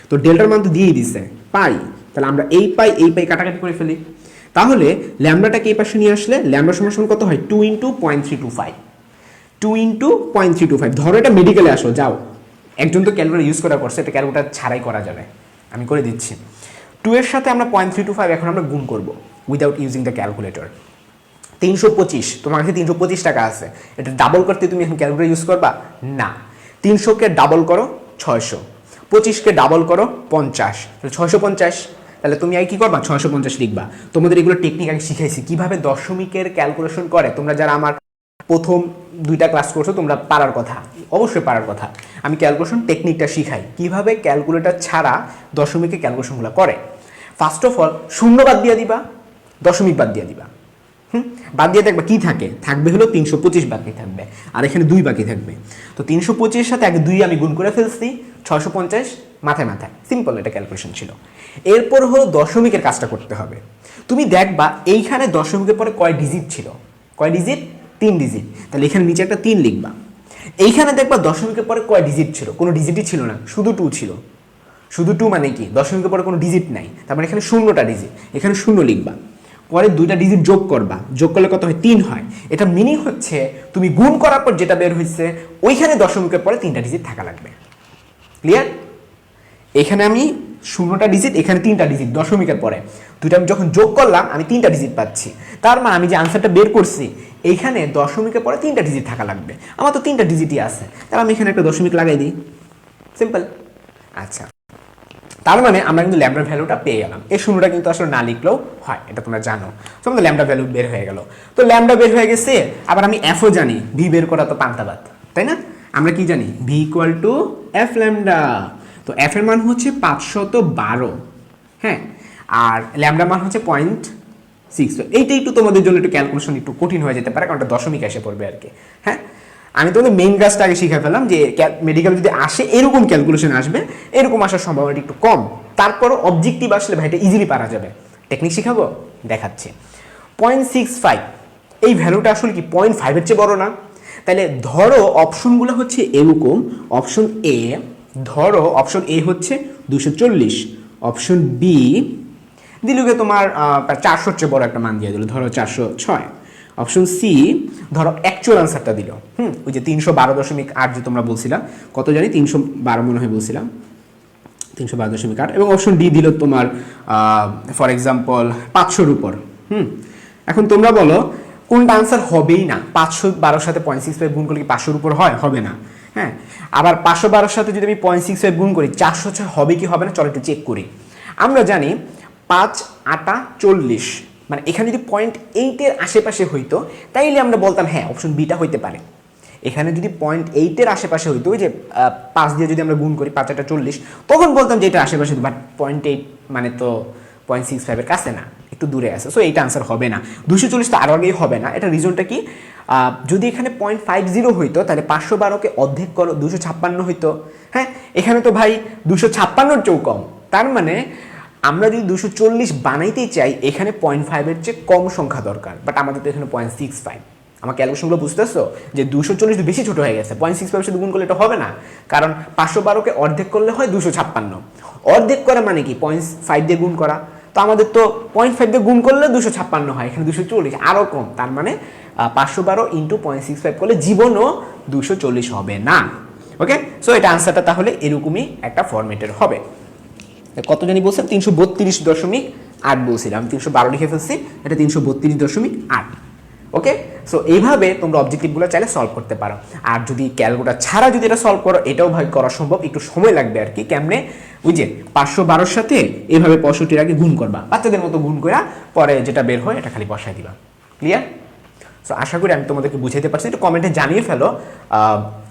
তো ডেল্টার মান তো দিয়েই দিছে পাই। তাহলে আমরা এই পাই কাটাকাটি করে ফেলি। তাহলে ল্যামডাটাকে এই পাশে নিয়ে আসলে ল্যামডা সমান সমান কত হয়? 2 ইন্টু 0.325। 2 ইন্টু 0.325। ধরো এটা মেডিকেলে আসো, যাও, একজন তো ক্যালকুলেটর ইউজ করা করছে, এটা ক্যালকুলেটর ছাড়াই করা যাবে, আমি করে দিচ্ছি। 2 এর সাথে আমরা 0.325 এখন আমরা গুণ করব উইদাউট ইউজিং দ্য ক্যালকুলেটর। 325, তোমার কাছে 325 টাকা আছে, এটা ডাবল করতে তুমি এখন ক্যালকুলেটর ইউজ করবা না। 300কে ডাবল করো 600, 25কে ডাবল করো 50, তাহলে 650। তাহলে তুমি আগে কি করবা? 650 লিখবা। তোমাদের এগুলো টেকনিক আগে শিখাইছি কিভাবে দশমিকের ক্যালকুলেশন করে। তোমরা যারা আমার প্রথম 2টা ক্লাস করছো তোমরা পারার কথা, অবশ্যই পারার কথা। আমি ক্যালকুলেশন টেকনিকটা শিখাই কিভাবে ক্যালকুলেটর ছাড়া দশমিকের ক্যালকুলেশনগুলো করে। ফার্স্ট অফ অল শূন্য বাদ দিয়ে দিবা, দশমিক বাদ দিয়ে দিবা। বাদ দিয়ে দেখবা কি থাকবে হলো 325 বাকি থাকবে, আর এখানে 2 বাকি থাকবে। তো 325 সাথে আগে 2 আমি গুণ করে ফেলছি, 650 মাথায় সিম্পল, এটা ক্যালকুলেশন ছিল। এরপর হলো দশমিকের কাজটা করতে হবে। তুমি দেখবা এইখানে দশমিকের পরে কয় ডিজিট ছিল? কয় ডিজিট? 3 ডিজিট। তাহলে এখানে নিচে একটা 3 লিখবা। এইখানে দেখবা দশমিকের পরে কয় ডিজিট ছিল? কোনো ডিজিটই ছিল না, শুধু 2 ছিল। শুধু 2 মানে কি? দশমিকের পরে কোনো ডিজিট নাই, তার মানে এখানে 0টা ডিজিট, এখানে 0 লিখবা। পরে 2টা ডিজিট যোগ করবা, যোগ করলে কত হয়? 3 হয়। এটা মিনিং হচ্ছে তুমি গুণ করার পর যেটা বের হয়েছে ওইখানে দশমিকের পরে 3টা ডিজিট থাকা লাগবে। ক্লিয়ার? এখানে আমি 0টা ডিজিট, এখানে 3টা ডিজিট দশমিকের পরে, দুইটা আমি যখন যোগ করলাম আমি 3টা ডিজিট পাচ্ছি। তার মানে আমি যে আনসারটা বের করছি এইখানে দশমিকের পরে 3টা ডিজিট থাকা লাগবে। আমার তো 3টা ডিজিটই আছে, তাহলে আমি এখানে একটা দশমিক লাগাই দিই, সিম্পল। আচ্ছা, তার মানে আমরা কিন্তু ল্যামডার ভ্যালুটা পেয়ে গেলাম। এই শূন্যটা কিন্তু আসলে না লিখলেও হয়, এটা তোমরা জানো। তো আমাদের ল্যামডা ভ্যালু বের হয়ে গেল। তো ল্যামডা বের হয়ে গেছে, আবার আমি এফও জানি, ভি বের করা তো পান্তাবাদ, তাই না? আমরা কি জানি? V equal to F lambda. তো এফ এর মান হচ্ছে 512, হ্যাঁ, আর ল্যামডা মান হচ্ছে 0.6। তো এইটা একটু তোমাদের জন্য একটু ক্যালকুলেশন একটু কঠিন হয়ে যেতে পারে, কারণ এটা দশমিক এসে পড়বে আর কি। হ্যাঁ, আমি তোমাদের মেইন কাজটা আগে শিখে ফেলাম যে মেডিকেল যদি আসে এরকম ক্যালকুলেশন আসবে, এরকম আসার সম্ভাবনাটা একটু কম। তারপরও অবজেক্টিভ আসলে ভাই এটা ইজিলি পারা যাবে। টেকনিক শিখাবো, দেখাচ্ছি। 0.65 এই ভ্যালুটা আসলে কি 0.5-এর চেয়ে বড় না? তাহলে ধরো অপশনগুলো হচ্ছে এরকম, অপশন এ, ধরো অপশন এ হচ্ছে 240, অপশন বি দিলুকে তোমার 400-এর চেয়ে বড় একটা মান দিয়ে দিল, ধরো 406, অপশন সি ধরো অ্যাকচুয়াল আনসারটা দিল, ওই যে 312.8 যে তোমরা বলছিলাম, কত জানি 312 মনে হয় বলছিলাম, 312.8। এবং অপশন ডি দিল তোমার ফর এক্সাম্পল 500-এর উপর। এখন তোমরা বলো কোনটা আনসার হবেই না? 512-এর সাথে 0.65 গুণ করলে কি 500-এর উপর হয়? হবে না। হ্যাঁ, আবার 512-এর সাথে যদি আমি 0.65 গুণ করি 406 হবে কি হবে না? চলো একটু চেক করি। আমরা জানি 5 8 40, মানে এখানে যদি 0.8-এর আশেপাশে হইতো তাইলে আমরা বলতাম হ্যাঁ অপশন বিটা হইতে পারে। এখানে যদি 0.8-এর আশেপাশে হইতো, ওই যে 5 দিয়ে যদি আমরা গুণ করি 5 8 40, তখন বলতাম যে এটা আশেপাশে, বাট 0.8 মানে তো 0.65-এর কাছে না, একটু দূরে আছে, সো এইটা আনসার হবে না। 240 তো আরও আগেই হবে না। এটা রিজনটা কি? যদি এখানে 0.50 হইতো তাহলে 512-কে অর্ধেক করো 256 হইতো। হ্যাঁ, এখানে তো ভাই 256-এর চেয়েও কম, তার মানে আমরা যদি 240 বানাইতেই চাই এখানে 0.5-এর চেয়ে কম সংখ্যা দরকার, বাট আমাদের তো এখানে 0.65। আমার ক্যালকুলেশনগুলো বুঝতেছো যে 240 বেশি ছোট হয়ে গেছে, 0.65-এর সাথে গুণ করলে এটা হবে না, কারণ 512-কে অর্ধেক করলে হয় 256। অর্ধেক করা মানে কি 0.5 দিয়ে গুণ করা, তো তো আমাদের তো 0.5 দিয়ে গুণ করলে 256 হয়, এখানে 240 আরও কম, তার মানে 512 ইন্টু 0.65 করলে জীবনও 240 হবে না। ওকে, সো এটা আনসারটা তাহলে এরকমই একটা ফরম্যাটের হবে। কত জানি বলছিলাম 332.8 বলছিলাম, 312 লিখে ফেলছি, এটা 332.8। ওকে, সো এইভাবে তোমরা অবজেক্টিভগুলো চাইলে সলভ করতে পারো। আর যদি ক্যালকুলেটর ছাড়া যদি এটা সলভ করো, এটাও ভাই করা সম্ভব, একটু সময় লাগবে আর কি। কেমনে, ওই যে 512-র সাথে এইভাবে 65-র আগে গুণ করবা, বাচ্চাদের মতো গুণ করা, পরে যেটা বের হয় এটা খালি বসায় দিবা। ক্লিয়ার? সো আশা করি আমি তোমাদেরকে বুঝাইতে পারছি, একটু কমেন্টে জানিয়ে ফেলো।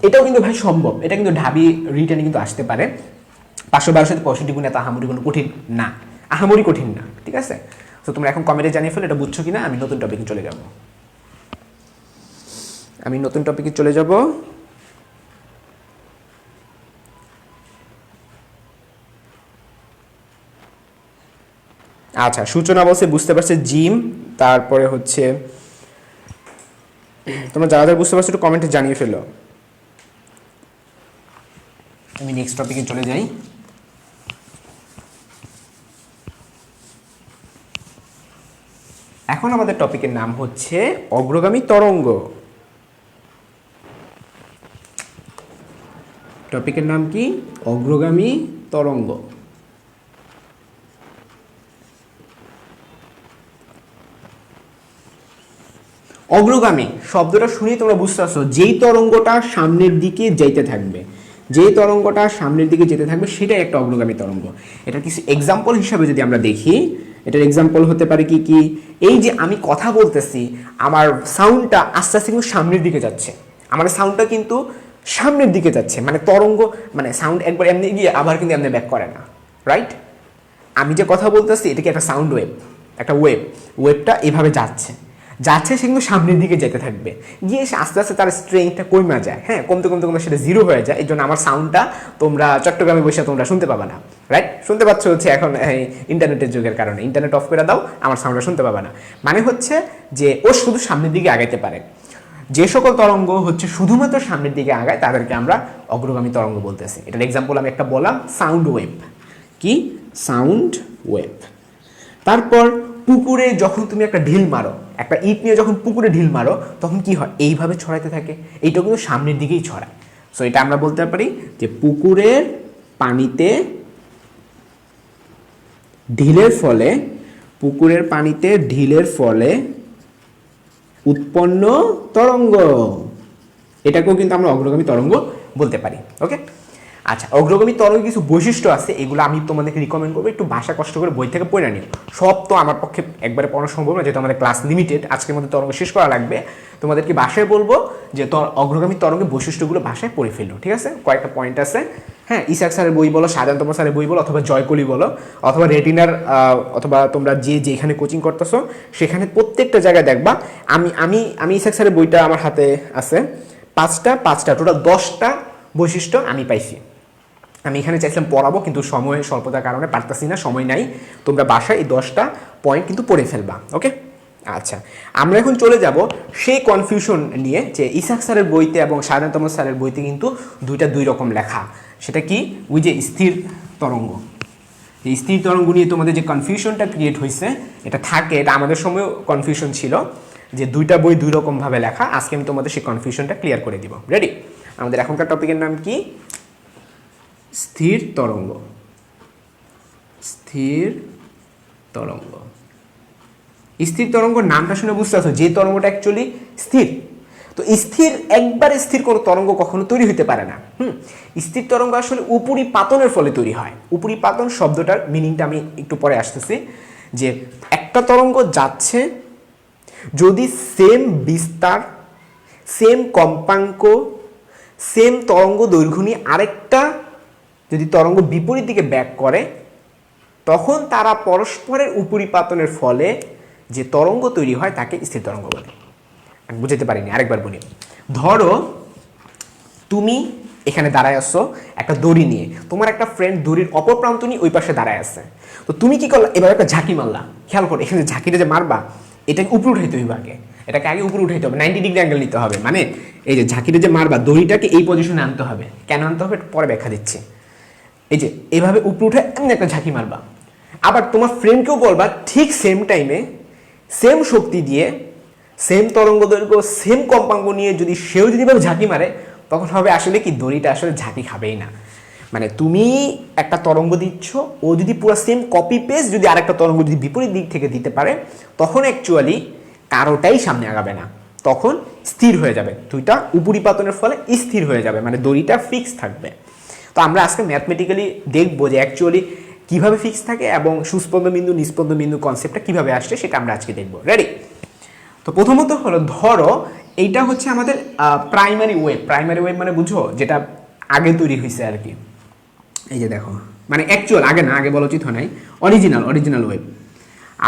এটাও কিন্তু ভাই সম্ভব, এটা কিন্তু ঢাবি রিটার্নে কিন্তু আসতে পারে। 512-র সাথে 65 গুণ এত আহামরি কোনো কঠিন না, আহামরি কঠিন না, ঠিক আছে? সো তোমরা এখন কমেন্টে জানিয়ে ফেলো এটা বুঝছো কিনা। আমি নতুন টপিকে চলে যাব। আচ্ছা, সূচনা বলছে বুঝতে পারছে জিম, তারপরে হচ্ছে তোমরা যারা যারা বুঝতে পারছো একটু কমেন্টে জানিয়ে ফেলো। আমি নেক্সট টপিকে চলে যাই। এখন আমাদের টপিকের নাম হচ্ছে অগ্রগামী তরঙ্গ। টপিকের নাম কি? অগ্রগামী তরঙ্গ। অগ্রগামী শব্দটা শুনি তোমরা বুঝতে পারছো, যেই তরঙ্গটা সামনের দিকে যেতে থাকবে, যেই তরঙ্গটা সামনের দিকে যেতে থাকবে সেটাই একটা অগ্রগামী তরঙ্গ। এটা কিছু এক্সাম্পল হিসাবে যদি আমরা দেখি, এটার এক্সাম্পল হতে পারে কি কি, এই যে আমি কথা বলতেছি, আমার সাউন্ডটা আস্তে আস্তে কিন্তু সামনের দিকে যাচ্ছে, আমার সাউন্ডটা কিন্তু সামনের দিকে যাচ্ছে, মানে তরঙ্গ, মানে সাউন্ড একবার এমনি গিয়ে আবার কিন্তু এমনি ব্যাক করে না, রাইট? আমি যে কথা বলতেছি এটা কি একটা সাউন্ড ওয়েভ, একটা ওয়েভটা এভাবে যাচ্ছে, সে কিন্তু সামনের দিকে যেতে থাকবে, গিয়ে সে আস্তে আস্তে তার স্ট্রেংথটা কমে যায়, হ্যাঁ, কমতে কমতে কমতে সেটা জিরো হয়ে যায়। এই জন্য আমার সাউন্ডটা তোমরা চট্টগ্রামে বসে তোমরা শুনতে পাবে না, রাইট? শুনতে পাচ্ছ হচ্ছে এখন ইন্টারনেটের যুগের কারণে, ইন্টারনেট অফ করে দাও, আমার সাউন্ডটা শুনতে পাবে না। মানে হচ্ছে যে ও শুধু সামনের দিকে আগাইতে পারে। যে সকল তরঙ্গ হচ্ছে শুধুমাত্র সামনের দিকে আগায় তাদেরকে আমরা অগ্রগামী তরঙ্গ বলতেছি। এটার এক্সাম্পল আমি একটা বললাম, সাউন্ড ওয়েভ। কি? Sound wave. তারপর পুকুরে যখন তুমি একটা ঢিল মারো, একটা ইট নিয়ে যখন পুকুরে ঢিল মারো, তখন কি হয়? এইভাবে ছড়াইতে থাকে, এইটা কিন্তু সামনের দিকেই ছড়ায়। সো এটা আমরা বলতে পারি যে পুকুরের পানিতে ঢিলের ফলে উৎপন্ন তরঙ্গ, এটাকেও কিন্তু আমরা অগ্রগামী তরঙ্গ বলতে পারি। ওকে, আচ্ছা, অগ্রগামী তরঙ্গের কিছু বৈশিষ্ট্য আছে, এগুলো আমি তোমাদেরকে রিকমেন্ড করবো একটু ভাষা কষ্ট করে বই থেকে পড়ে নিও। সব তো আমার পক্ষে একবারে পড়ানো সম্ভব না, যেহেতু আমাদের ক্লাস লিমিটেড, আজকের মধ্যে তরঙ্গ শেষ করা লাগবে। তোমাদেরকে ভাষায় বলবো যে অগ্রগামী তরঙ্গের বৈশিষ্ট্যগুলো ভাষায় পড়ে ফেললো, ঠিক আছে? কয়েকটা পয়েন্ট আছে, হ্যাঁ, ইসাক স্যারের বই বলো, শাহজাহান তোমার স্যারের বই বলো, অথবা জয়কলি বলো, অথবা রেটিনার, অথবা তোমরা যেখানে কোচিং করতেছো সেখানে প্রত্যেকটা জায়গায় দেখবা। আমি ইসাক স্যারের বইটা আমার হাতে আছে, পাঁচটা টোটাল 10টা বৈশিষ্ট্য আমি পাইছি। আমি এখানে চাইছিলাম পড়াবো, কিন্তু সময় স্বল্পতার কারণে পারতাছি না, সময় নাই। তোমরা বাসায় এই 10টা পয়েন্ট কিন্তু পড়ে ফেলবা। ওকে, আচ্ছা, আমরা এখন চলে যাব সেই কনফিউশন নিয়ে যে ইসাক স্যারের বইতে এবং শাহজাহান তমর স্যারের বইতে কিন্তু দুইটা দুই রকম লেখা। সেটা কি? ওই যে স্থির তরঙ্গ, এই স্থির তরঙ্গ নিয়ে তোমাদের যে কনফিউশনটা ক্রিয়েট হয়েছে, এটা থাকে, এটা আমাদের সময়ও কনফিউশন ছিল যে দুইটা বই দুই রকমভাবে লেখা। আজকে আমি তোমাদের সেই কনফিউশনটা ক্লিয়ার করে দিব। রেডি? আমাদের এখনকার টপিকের নাম কি? স্থির তরঙ্গ। স্থির তরঙ্গ। স্থির তরঙ্গ নামটা শুনে বুঝতে পারছো যে তরঙ্গটা অ্যাকচুয়ালি স্থির। তো স্থির, একবারে স্থির কোনো তরঙ্গ কখনো তৈরি হতে পারে না। স্থির তরঙ্গ আসলে উপরিপাতনের ফলে তৈরি হয়। উপরিপাতন শব্দটার মিনিংটা আমি একটু পরে আসতেছি, যে একটা তরঙ্গ যাচ্ছে, যদি সেম বিস্তার, সেম কম্পাঙ্ক, সেম তরঙ্গ দৈর্ঘ্য নিয়ে আরেকটা যদি তরঙ্গ বিপরীত দিকে ব্যাক করে, তখন তারা পরস্পরের উপরিপাতনের ফলে যে তরঙ্গ তৈরি হয় তাকে স্থির তরঙ্গ বলে। আমি বুঝাতে পারিনি, আরেকবার বলি। ধরো তুমি এখানে দাঁড়ায় আসছো একটা দড়ি নিয়ে, তোমার একটা ফ্রেন্ড দড়ির অপর প্রান্ত নিয়ে ওই পাশে দাঁড়ায় আছে। তো তুমি কি করলা? এবার একটা ঝাঁকি মারলা। খেয়াল করো, এখানে ঝাঁকিটা যে মারবা, এটাকে উপরে উঠাইতে হইবে আগে, এটাকে আগে উপরে উঠাইতে হবে, 90 ডিগ্রি অ্যাঙ্গেল নিতে হবে। মানে এই যে ঝাঁকিটা যে মারবা, দড়িটাকে এই পজিশনে আনতে হবে। কেন আনতে হবে পরে ব্যাখ্যা দিচ্ছি। এই যে এভাবে উপরে উঠে এমনি একটা ঝাঁকি মারবা। আবার তোমার ফ্রেন্ডকেও বলবা ঠিক সেম টাইমে সেম শক্তি দিয়ে সেম তরঙ্গ দৈর্ঘ্য সেম কম্পাঙ্ক নিয়ে যদি সেও যদি ভাবে ঝাঁকি মারে, তখন হবে আসলে কি দড়িটা আসলে ঝাঁকি খাবেই না। মানে তুমি একটা তরঙ্গ দিচ্ছ, ও যদি পুরো সেম কপি পেস্ট যদি আরেকটা তরঙ্গ যদি বিপরীত দিক থেকে দিতে পারে, তখন অ্যাকচুয়ালি কারোটাই সামনে আগাবে না, তখন স্থির হয়ে যাবে, দুইটা উপরিপাতনের ফলে স্থির হয়ে যাবে, মানে দড়িটা ফিক্স থাকবে। তো আমরা আজকে ম্যাথমেটিক্যালি দেখবো যে অ্যাকচুয়ালি কিভাবে ফিক্স থাকে এবং সুস্পন্দ বিন্দু নিস্পন্দ বিন্দু কনসেপ্টটা কিভাবে আসছে সেটা আমরা আজকে দেখবো। রেডি? তো প্রথমত হলো, ধরো এইটা হচ্ছে আমাদের প্রাইমারি ওয়েভ। প্রাইমারি ওয়েভ মানে বুঝো যেটা আগে তৈরি হয়েছে আর কি। এই যে দেখো, মানে অ্যাকচুয়াল আগে না, আগে বলা উচিত হয় নাই, অরিজিনাল ওয়েভ।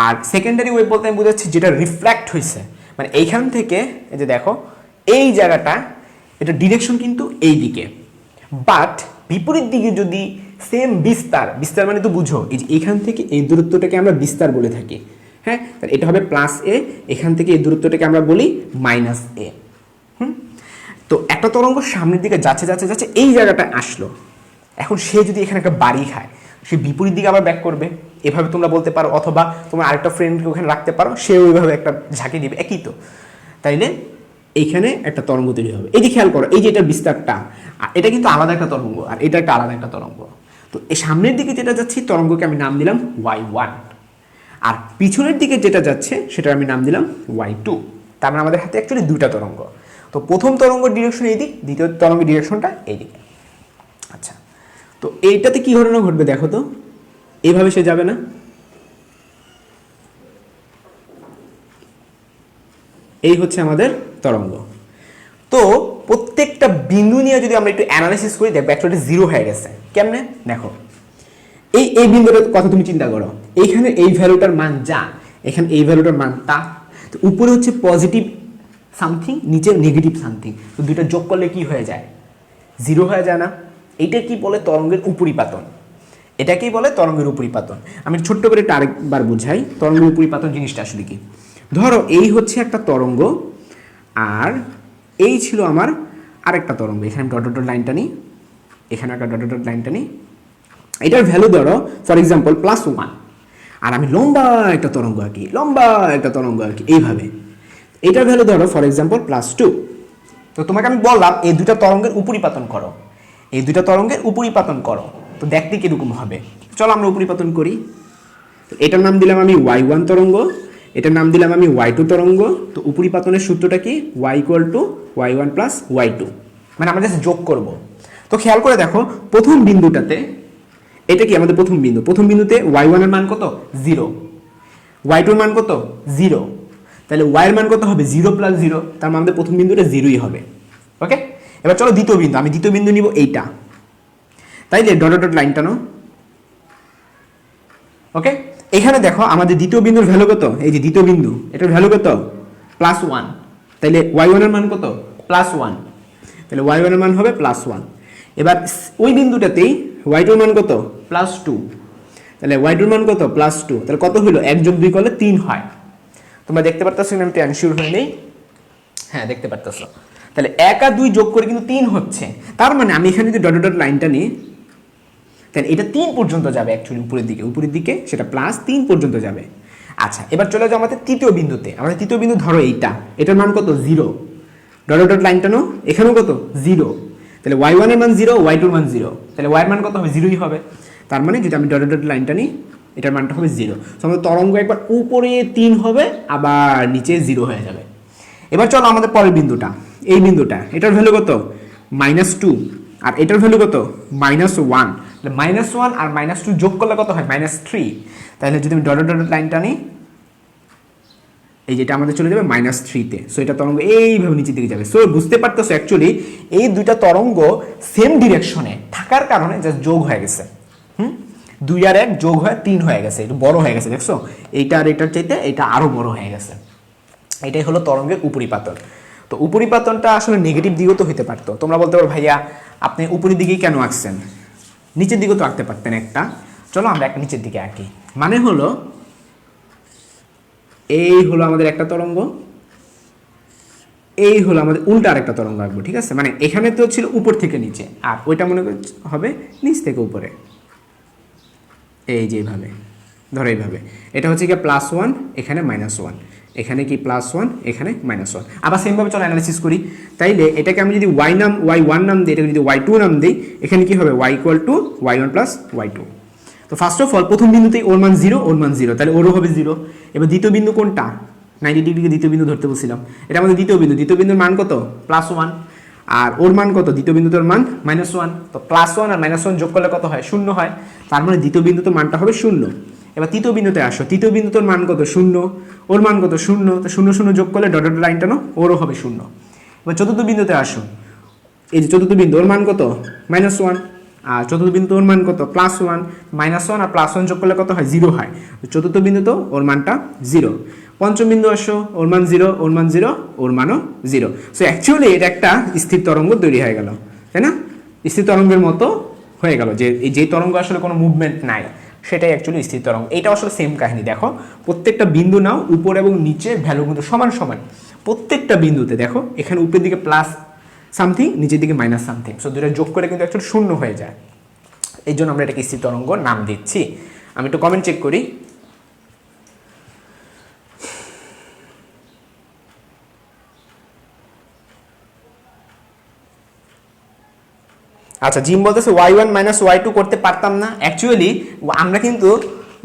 আর সেকেন্ডারি ওয়েভ বলতে আমি বুঝাচ্ছি যেটা রিফ্লেক্ট হয়েছে, মানে এইখান থেকে এই যে দেখো এই জায়গাটা, এটা ডিরেকশন কিন্তু এই দিকে, বাট বিপরীত দিকে যদি সেম বিস্তার মানে তো বুঝো, এই যে এখান থেকে এই দূরত্বটাকে আমরা বিস্তার বলে থাকি। হ্যাঁ, তাহলে এটা হবে প্লাস এ, এখান থেকে এই দূরত্বটাকে আমরা বলি মাইনাস এ। তো একটা তরঙ্গ সামনের দিকে যাচ্ছে এই জায়গাটা আসলো, এখন সে যদি এখানে একটা বাড়ি খায়, সে বিপরীত দিকে আবার ব্যাক করবে, এভাবে তোমরা বলতে পারো, অথবা তোমার আরেকটা ফ্রেন্ডকে ওখানে রাখতে পারো, সে ওইভাবে একটা ঝাঁকি দিবে, একই তো। তাইলে এইখানে একটা তরঙ্গ তৈরি হবে। এই যে খেয়াল করো, এই যে এটার বিস্তারটা, আর এটা কিন্তু আলাদা একটা তরঙ্গ, আর এটা একটা আলাদা একটা তরঙ্গ। তো এই সামনের দিকে যেটা যাচ্ছে তরঙ্গকে আমি নাম দিলাম y1, আর পিছনের দিকে যেটা যাচ্ছে সেটার আমি নাম দিলাম y2। তার মানে আমাদের হাতে অ্যাকচুয়ালি দুইটা তরঙ্গ। তো প্রথম তরঙ্গের ডিরেকশন এই দিক, দ্বিতীয় তরঙ্গের ডিরেকশনটা এই দিকে। আচ্ছা, তো এইটাতে কি ঘটনা ঘটবে দেখো তো, এইভাবে সে যাবে না, এই হচ্ছে আমাদের তরঙ্গ। তো প্রত্যেকটা বিন্দু নিয়ে যদি আমরা একটু অ্যানালাইসিস করি, দেখবো অ্যাকচুয়ালি জিরো হয়ে গেছে। কেমনে দেখো, এই বিন্দুটার কথা তুমি চিন্তা করো, এইখানে এই ভ্যালুটার মান যা, এখানে এই ভ্যালুটার মান তা, তো উপরে হচ্ছে পজিটিভ সামথিং, নিচে নেগেটিভ সামথিং, তো দুইটা যোগ করলে কি হয়ে যায়, জিরো হয়ে যায় না? এইটা কি বলে তরঙ্গের উপরিপাতন, এটাকেই বলে তরঙ্গের উপরিপাতন। আমি ছোট্ট করে এটা আরেকবার বুঝাই, তরঙ্গের উপরিপাতন জিনিসটা আসলে কি। ধরো এই হচ্ছে একটা তরঙ্গ, আর এই ছিল আমার আরেকটা তরঙ্গ, এখানে ডট ডট লাইনটা নিই, এখানে একটা ডট ডট লাইনটা নিই, এটার ভ্যালু ধরো ফর এক্সাম্পল +1, আর আমি লম্বা একটা তরঙ্গ আঁকি, এইভাবে। এটার ভ্যালু ধরো ফর এক্সাম্পল +2। তো তোমাকে আমি বললাম এই দুটা তরঙ্গের উপরিপাতন করো, তো দেখতে কিরকম হবে। চলো আমরা উপরিপাতন করি। তো এটার নাম দিলাম আমি y1 তরঙ্গ, এটার নাম দিলাম আমি y2 তরঙ্গ। তো উপরিপাতনের সূত্রটা কি, y = y1 + y2, মানে আমরা জাস্ট যোগ করব। তো খেয়াল করে দেখো, প্রথম বিন্দুটাতে এটা কি আমাদের প্রথম বিন্দুতে y1 এর মান কত, 0, y2 এর মান কত, 0, তাহলে y এর মান কত হবে, 0 + 0, তার মানে আমাদের প্রথম বিন্দুটা 0ই হবে। ওকে, এবার চলো দ্বিতীয় বিন্দু, আমি দ্বিতীয় বিন্দু নিব এইটা, তাইলে ডট ডট লাইন টানো। ওকে, এখানে দেখো আমাদের দ্বিতীয় বিন্দুর ভ্যালু কত, এই যে দ্বিতীয় বিন্দু, এটার ভ্যালু কত, +1, তাইলে y1 এর মান কত, +1, তাহলে y1 এর মান হবে +1। এবার ওই বিন্দুটাতেই y2 এর মান কত, +2, তাহলে y2 এর মান কত, +2, তাহলে কত হলো, 1 + 2 করলে 3 হয়। তোমরা দেখতে পারতেছো না, আমি ট্রান্সফার হয়ে নেই, হ্যাঁ দেখতে পারতেছো। তাহলে 1 আর 2 যোগ করে কিন্তু 3 হচ্ছে, তার মানে আমি এখানে যদি ডট ডট লাইনটা নিই, তাহলে এটা 3 পর্যন্ত যাবে অ্যাকচুয়ালি, উপরের দিকে সেটা +3 পর্যন্ত যাবে। আচ্ছা, এবার চলে যাও আমাদের তৃতীয় বিন্দুতে। আমাদের তৃতীয় বিন্দু ধরো এইটা, এটার মান কত, 0, ডট ডট লাইনটা নো, এখানেও কত, 0, তাহলে y1 এর মান 0, y2 এর মান 0, তাহলে y এর মান কত হবে, 0ই হবে। তার মানে যদি আমি ডট ডট লাইনটা নিই, এটার মানটা হবে 0। সো আমাদের তরঙ্গ একবার উপরে 3 হবে, আবার নিচে 0 হয়ে যাবে। এবার চলো আমাদের পরের বিন্দুটা, এই বিন্দুটা, এটার ভ্যালু কত, -2, আর এটার ভ্যালু কত, -1, তাহলে -1 আর -2 যোগ করলে কত হয়, -3, তাহলে যদি আমি ডট ডট লাইনটা নিই, এই যেটা আমাদের চলে যাবে -3-তে। সো এটা তরঙ্গ এইভাবে নিচের দিকে যাবে। সো বুঝতে পারতেছো অ্যাকচুয়ালি এই দুইটা তরঙ্গ সেম ডিরেকশনে থাকার কারণে জাস্ট যোগ হয়ে গেছে। 2 আর 1 যোগ হয়ে 3 হয়ে গেছে, একটু বড় হয়ে গেছে, দেখছো, এইটা আর এটার চাইতে এটা আরো বড় হয়ে গেছে। এটাই হলো তরঙ্গের উপরিপাতন। তো উপরিপাতনটা আসলে নেগেটিভ দিকেও তো হতে পারতো। তোমরা বলতে পারো ভাইয়া আপনি উপরের দিকেই কেন আঁকছেন, নিচের দিকেও তো আঁকতে পারতেন একটা। চলো আমরা একটা নিচের দিকে আঁকি। মানে হলো এই হলো আমাদের একটা তরঙ্গ, এই হলো আমাদের উল্টা আরেকটা তরঙ্গ আঁকবো, ঠিক আছে। মানে এখানে তো ছিল উপর থেকে নিচে, আর ওইটা মনে হবে নিচ থেকে উপরে, এই যে এইভাবে। ধরো এইভাবে, এটা হচ্ছে কি +1, এখানে -1, এখানে কি +1, এখানে -1। আবার সেমভাবে চলো অ্যানালাইসিস করি। তাইলে এটাকে আমি যদি y1 নাম দিই, এটাকে যদি y2 নাম দিই, এখানে কি হবে y = y1 + y2। তো ফার্স্ট অফ অল প্রথম বিন্দুতেই ওর মান 0, ওর মান 0, তাহলে ওরও হবে 0। এবার দ্বিতীয় বিন্দু কোনটা, 90 ডিগ্রিকে দ্বিতীয় বিন্দু ধরতে বলছিলাম, এটা আমাদের দ্বিতীয় বিন্দু, দ্বিতীয় বিন্দুর মান কত +1, আর ওর মান কত, দ্বিতীয় বিন্দুটার মান -1। তো +1 আর -1 যোগ করলে কত হয়, 0 হয়, তার মানে দ্বিতীয় বিন্দুতে মানটা হবে 0। এবার তৃতীয় বিন্দুতে আসো, তৃতীয় বিন্দুতে মান কত 0, ওর মান কত 0, তো 0 0 যোগ করলে ডটেড লাইন টানো, ওরও হবে 0। এবার চতুর্থ বিন্দুতে আসো, এই যে চতুর্থ বিন্দু, ওর মান কত -1, আর চতুর্থ বিন্দু ওর মান কত +1, -1 আর +1 যোগ করলে কত হয় 0 হয়, চতুর্থ বিন্দুতেও ওর মানটা 0। পঞ্চম বিন্দু আসো, ওর মান 0, ওর মান 0, ওর মানও 0। সো অ্যাকচুয়ালি এটা একটা স্থির তরঙ্গ তৈরি হয়ে গেল, তাই না, স্থির তরঙ্গের মতো হয়ে গেল, যে এই যে তরঙ্গ আসলে কোনো মুভমেন্ট নাই সেটাই অ্যাকচুয়ালি স্থির তরঙ্গ। এটা আসলে সেম কাহিনী, দেখো প্রত্যেকটা বিন্দু নাও, উপর এবং নিচে ভ্যালু কিন্তু সমান সমান প্রত্যেকটা বিন্দুতে। দেখো এখানে উপরের দিকে প্লাস সামথিং, নিচের দিকে মাইনাস সামথিং, সো দুটো যোগ করে কিন্তু অ্যাকচুয়ালি 0 হয়ে যায়। এই জন্য আমরা এটাকে স্থির তরঙ্গ নাম দিচ্ছি। আমি একটু কমেন্ট চেক করি। আচ্ছা, জিম বলতেছে y1 - y2 করতে পারতাম না। অ্যাকচুয়ালি আমরা কিন্তু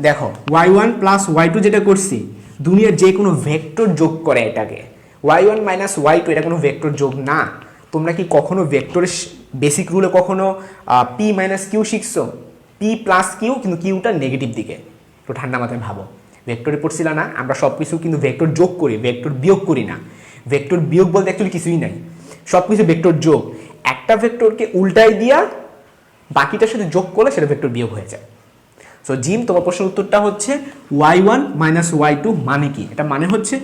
দেখো y1 + y2 যেটা করছি, দুনিয়ার যে কোনো ভেক্টর যোগ করে এটাকে, y1 - y2 এটা কোনো ভেক্টর যোগ না। তোমরা কি কখনো ভেক্টরের বেসিক রুলে কখনো p - q শিখছো? p + q, কিন্তু কিউটা নেগেটিভ দিকে, একটু ঠান্ডা মাথায় ভাবো। ভেক্টরে পড়ছিল না, আমরা সব কিছু কিন্তু ভেক্টর যোগ করি, ভেক্টর বিয়োগ করি না। ভেক্টর বিয়োগ বলতে অ্যাকচুয়ালি কিছুই নাই, সব কিছু ভেক্টর যোগ। একটা ভেক্টরকে উল্টাই দিয়া বাকিটার সাথে যোগ করলে সেটা ভেক্টর বিয়োগ হয়ে যায়। সো জিম, তোমার প্রশ্নের উত্তরটা হচ্ছে y1 - y2 মানে কি? এটা মানে হচ্ছে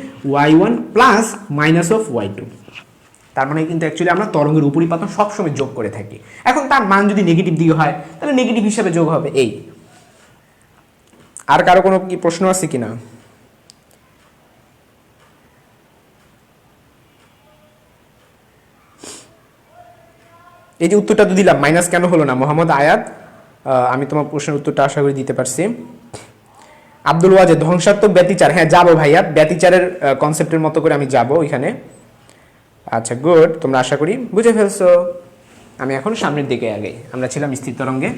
y1 + -y2। তার মানে কিন্তু অ্যাকচুয়ালি আমরা তরঙ্গের উপরিপাতন সবসময় যোগ করে থাকি। এখন তার মান যদি নেগেটিভ দিকে হয় তাহলে নেগেটিভ হিসাবে যোগ হবে। এই, আর কারো কোনো কি প্রশ্ন আছে কিনা? এই যে উত্তরটা তো দিলাম, মাইনাস কেন হলো না মোহাম্মদ আয়াত? আমি তোমার প্রশ্নের উত্তরটা আশা করি দিতে পারছি। আব্দুল ওয়াজেদ, ধ্বংসাত্মক ব্যতিচার, হ্যাঁ যাবো ভাইয়া, ব্যতিচারের কনসেপ্টের মতো করে আমি যাব ওইখানে। আচ্ছা গুড, তোমরা আশা করি বুঝে ফেলছো। আমি এখন সামনের দিকে আগে, আমরা ছিলাম স্থির তরঙ্গে,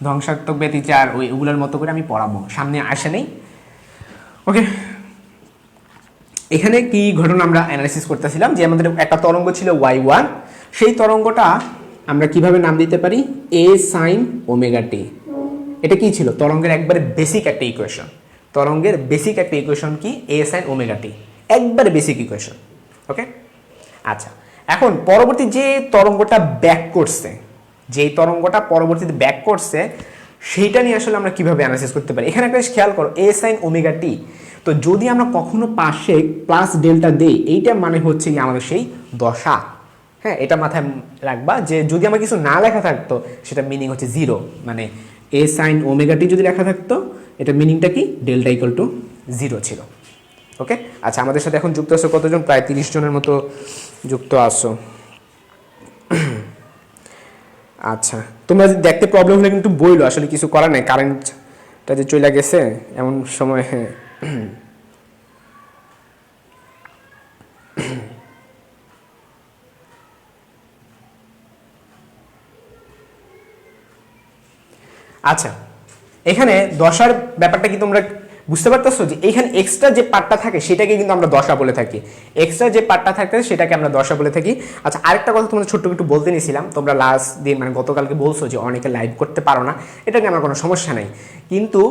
ধ্বংসাত্মক ব্যতিচার ওইগুলোর মতো করে আমি পড়াবো, সামনে আসে নেই। ওকে, এখানে কি ঘটনা আমরা অ্যানালাইসিস করতেছিলাম, যে আমাদের একটা তরঙ্গ ছিল y1, সেই তরঙ্গটা আমরা কিভাবে নাম দিতে পারি, a sin ωt। এটা কি ছিল, তরঙ্গের একবারে বেসিক একটা ইকুয়েশন। তরঙ্গের বেসিক একটা ইকুয়েশন কি, a sin ωt, একবারে বেসিক ইকুয়েশন। ওকে, আচ্ছা এখন পরবর্তী যে তরঙ্গটা ব্যাক করছে, যেই তরঙ্গটা পরবর্তীতে ব্যাক করছে, সেইটা নিয়ে আসলে আমরা কিভাবে অ্যানালাইসিস করতে পারি। এখানে একটা খেয়াল করো, a sin ωt, তো যদি আমরা কখনো পাশে প্লাস ডেল্টা দেই, এইটা মানে হচ্ছে কি আমাদের সেই দশা। হ্যাঁ, এটা মাথায় রাখবা, যে যদি আমার কিছু না লেখা থাকতো সেটা মিনিং হচ্ছে 0, মানে a sin ωt যদি লেখা থাকতো, এটা মিনিংটা কি, ডেল্টা = 0 ছিল। ওকে, আচ্ছা আমাদের সাথে এখন যুক্ত আছো কতজন, প্রায় 30 জনের মতো যুক্ত আছো। আচ্ছা, তোমরা যদি দেখতে প্রবলেম হলে কিন্তু বইলো, আসলে কিছু করার নাই, কারেন্টটা যে চলে গেছে এমন সময়। হ্যাঁ আচ্ছা, এখানে দশার ব্যাপারটা কি তোমরা বুঝতে পারতেছো, যে এইখানে এক্সট্রা যে পার্টটা থাকে সেটাকে কিন্তু আমরা দশা বলে থাকি, এক্সট্রা যে পার্টটা থাকে সেটাকে আমরা দশা বলে থাকি। আচ্ছা, আরেকটা কথা তোমাদের ছোট্ট একটু বলতে নিয়েছিলাম, তোমরা লাস্ট দিন মানে গতকালকে বলছো যে অনেকে লাইভ করতে পারো না, এটাকে আমার কোনো সমস্যা নেই, কিন্তু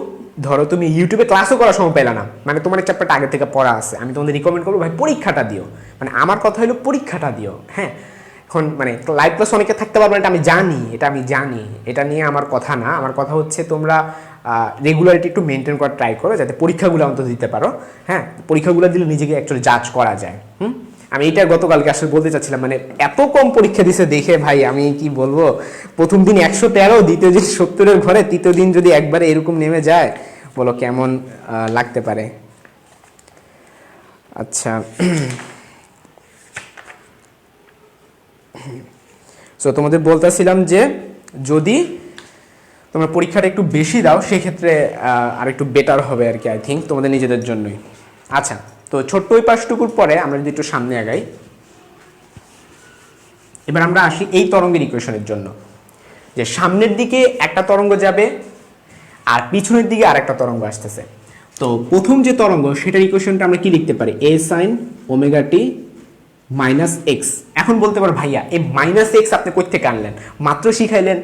ধরো তুমি ইউটিউবে ক্লাসও করার সময় পেলে না, মানে তোমার এই চ্যাপ্টারটা আগে থেকে পড়া আছে, আমি তোমাদের রিকমেন্ড করবো ভাই পরীক্ষাটা দিও, মানে আমার কথা হলো পরীক্ষাটা দিও। হ্যাঁ, এখন মানে লাইভ ক্লাস অনেকে থাকতে পারবে, এটা আমি জানি, এটা নিয়ে আমার কথা না, আমার কথা হচ্ছে তোমরা রেগুলারিটি একটু মেনটেন করার ট্রাই করো, যাতে পরীক্ষাগুলো অন্তত দিতে পারো। হ্যাঁ, পরীক্ষাগুলো দিলে নিজেকে অ্যাকচুয়ালি জাজ করা যায়। আমি এইটা গতকালকে আসলে বলতে চাচ্ছিলাম, মানে এত কম পরীক্ষা দিছে দেখে ভাই আমি কি বলবো, প্রথম দিন 113, দ্বিতীয় দিন 70-এর ঘরে, তৃতীয় দিন যদি একবারে এরকম নেমে যায়, বলো কেমন লাগতে পারে। আচ্ছা, সো তোমাদের বলতেছিলাম যে যদি তোমরা পরীক্ষাটা একটু বেশি দাও, সেক্ষেত্রে আর একটু বেটার হবে আর কি, আই থিঙ্ক তোমাদের নিজেদের জন্যই। আচ্ছা, তো ছোট্ট ওই পাশটুকুর পরে আমরা যদি একটু সামনে আগাই, এবার আমরা আসি এই তরঙ্গের ইকুয়েশনের জন্য, যে সামনের দিকে একটা তরঙ্গ যাবে আর পিছনের দিকে আরেকটা তরঙ্গ আসতেছে। তো প্রথম যে তরঙ্গ সেটার ইকুয়েশনটা আমরা কি লিখতে পারি, এ সাইন ওমেগা টি মাইনাস এক্স। এখন বলতে পারো ভাইয়া এই মাইনাস এক্স আপনি কই থেকে আনলেন, মাত্র শিখাইলেন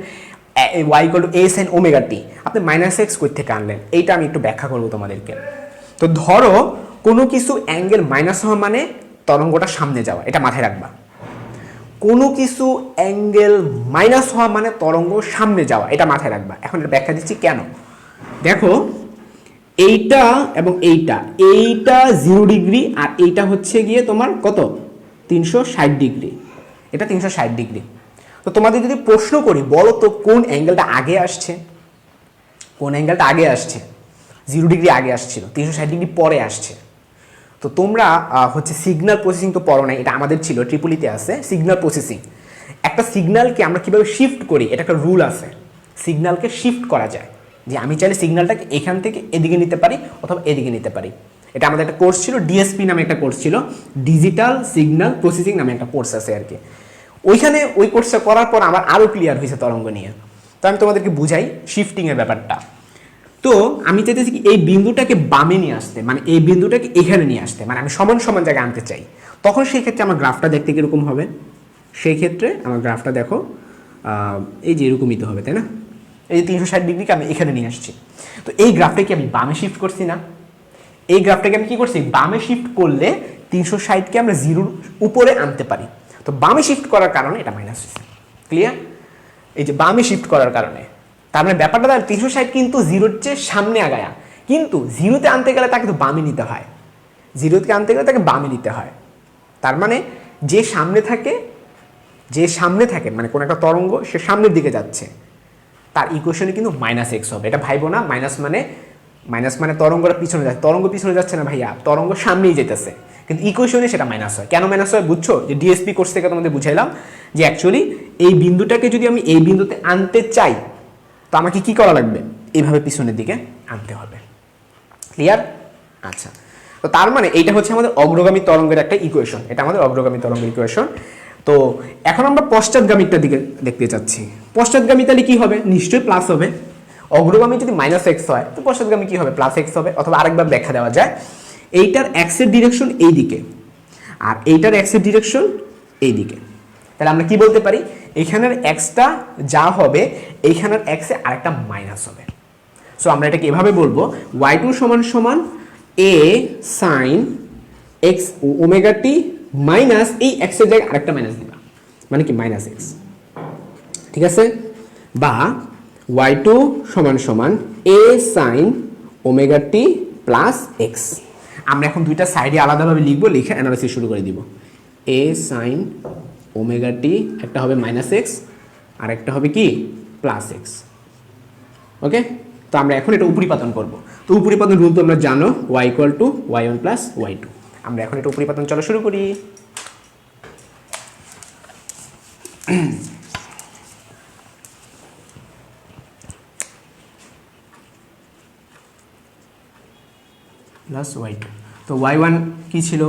Y equal to A sine omega T, আপনি মাইনাস এক্স কই থেকে আনলেন, এইটা আমি একটু ব্যাখ্যা করবো তোমাদেরকে। তো ধরো কোনো কিছু অ্যাঙ্গেল মাইনাস হওয়া মানে তরঙ্গটা সামনে যাওয়া, এটা মাথায় রাখবা। কোনো কিছু অ্যাঙ্গেল মাইনাস হওয়া মানে তরঙ্গ সামনে যাওয়া, এটা মাথায় রাখবা। এখন এটা ব্যাখ্যা দিচ্ছি কেন। দেখো এইটা এবং এইটা, এইটা 0 ডিগ্রি আর এইটা হচ্ছে গিয়ে তোমার কত 360 ডিগ্রি, এটা 360 ডিগ্রি। তো তোমাদের যদি প্রশ্ন করি বলো তো কোন অ্যাঙ্গেলটা আগে আসছে, কোন অ্যাঙ্গেলটা আগে আসছে, 0 ডিগ্রি আগে আসছিল, 360 ডিগ্রি পরে আসছে। তো তোমরা হচ্ছে সিগন্যাল প্রসেসিং তো পড়ো নাই, এটা আমাদের ছিল ট্রিপলিতে আছে সিগন্যাল প্রসেসিং। একটা সিগন্যালকে আমরা কিভাবে শিফট করি, এটা একটা রুল আছে, সিগন্যালকে শিফট করা যায়, যে আমি চাইলে সিগন্যালটাকে এখান থেকে এদিকে নিতে পারি অথবা এদিকে নিতে পারি। এটা আমাদের একটা কোর্স ছিল, ডিএসপি নামে একটা কোর্স ছিল, ডিজিটাল সিগন্যাল প্রসেসিং নামে একটা কোর্স আছে আর কি। ওইখানে ওই কোর্সটা করার পর আমার আরও ক্লিয়ার হয়েছে তরঙ্গ নিয়ে। তো আমি তোমাদেরকে বুঝাই শিফটিংয়ের ব্যাপারটা। তো আমি চাইতেছি কি এই বিন্দুটাকে বামে নিয়ে আসতে, মানে এই বিন্দুটাকে এখানে নিয়ে আসতে, মানে আমি সমান সমান জায়গায় আনতে চাই। তখন সেই ক্ষেত্রে আমার গ্রাফটা দেখতে কীরকম হবে, সেই ক্ষেত্রে আমার গ্রাফটা দেখো এই যে এরকমই তো হবে, তাই না। এই যে 360 ডিগ্রিকে আমি এখানে নিয়ে আসছি, তো এই গ্রাফটাকে আমি বামে শিফট করছি না, এই গ্রাফটাকে আমি কী করছি বামে শিফট করলে 360কে আমরা 0-র উপরে আনতে পারি। তো বামে শিফট করার কারণে এটা মাইনাস হয়েছে, ক্লিয়ার। এই যে বামে শিফট করার কারণে, তার মানে ব্যাপারটা 360 কিন্তু 0-র চেয়ে সামনে আগায়া, কিন্তু 0-তে আনতে গেলে তাকে তো বামে নিতে হয়, 0-তে আনতে গেলে তাকে বামে নিতে হয়। তার মানে যে সামনে থাকে, যে সামনে থাকে মানে কোনো একটা তরঙ্গ সে সামনের দিকে যাচ্ছে, তার ইকুয়েশনে কিন্তু মাইনাস এক্স হবে। এটা ভাইবো না, মাইনাস মানে তরঙ্গটা পিছনে যাচ্ছে, তরঙ্গ পিছনে যাচ্ছে না ভাইয়া, তরঙ্গ সামনেই যেতেছে, কিন্তু ইকুয়েশনে সেটা মাইনাস হয়। কেন মাইনাস হয় বুঝছো, যে ডিএসপি কোর্স থেকে তোমাদের বুঝাইলাম যে অ্যাকচুয়ালি এই বিন্দুটাকে যদি আমি এই বিন্দুতে আনতে চাই তো আমাকে কি করা লাগবে, এইভাবে পিছনের দিকে আনতে হবে, ক্লিয়ার। আচ্ছা, তো তার মানে এইটা হচ্ছে আমাদের অগ্রগামী তরঙ্গের একটা ইকুয়েশন, এটা আমাদের অগ্রগামী তরঙ্গের ইকুয়েশন। তো এখন আমরা পশ্চাৎগামীটার দিকে দেখতে চাচ্ছি। পশ্চাৎগামী তাহলে কি হবে, নিশ্চয়ই প্লাস হবে। অগ্রগামী যদি মাইনাস এক্স হয় তো পশ্চাৎগামী কি হবে, প্লাস এক্স হবে। অথবা আরেকবার ব্যাখ্যা দেওয়া যায়, এইটার এক্সের ডিরেকশন এই দিকে আর এইটার এক্সের ডিরেকশন এই দিকে। তাহলে আমরা কি বলতে পারি, এইখানের এক্সটা যা হবে এইখানের এক্সে আরেকটা মাইনাস হবে। সো আমরা এটাকে এভাবে বলবো, y2 সমান সমান a sin x omega t minus এই এক্স এর জায়গায় আরেকটা মাইনাস দিবা, মানে কি মাইনাস এক্স, ঠিক আছে। বা y2 সমান সমান a sin omega t plus x. আমরা এখন দুইটা সাইডে আলাদাভাবে লিখবো, লিখে অ্যানালাইসিস শুরু করে দিব। a sin ওমেগা টি একটা হবে মাইনাস এক্স আর একটা হবে কি প্লাস এক্স, ওকে। তো আমরা এখন এটা উপরিপাতন করব। তো উপরিপাতন রুল তো আমরা জানো, y equal to y1 plus y2। আমরা এখন এটা উপরিপাতন চলো শুরু করি। প্লাস y2, তো y1 কি ছিল,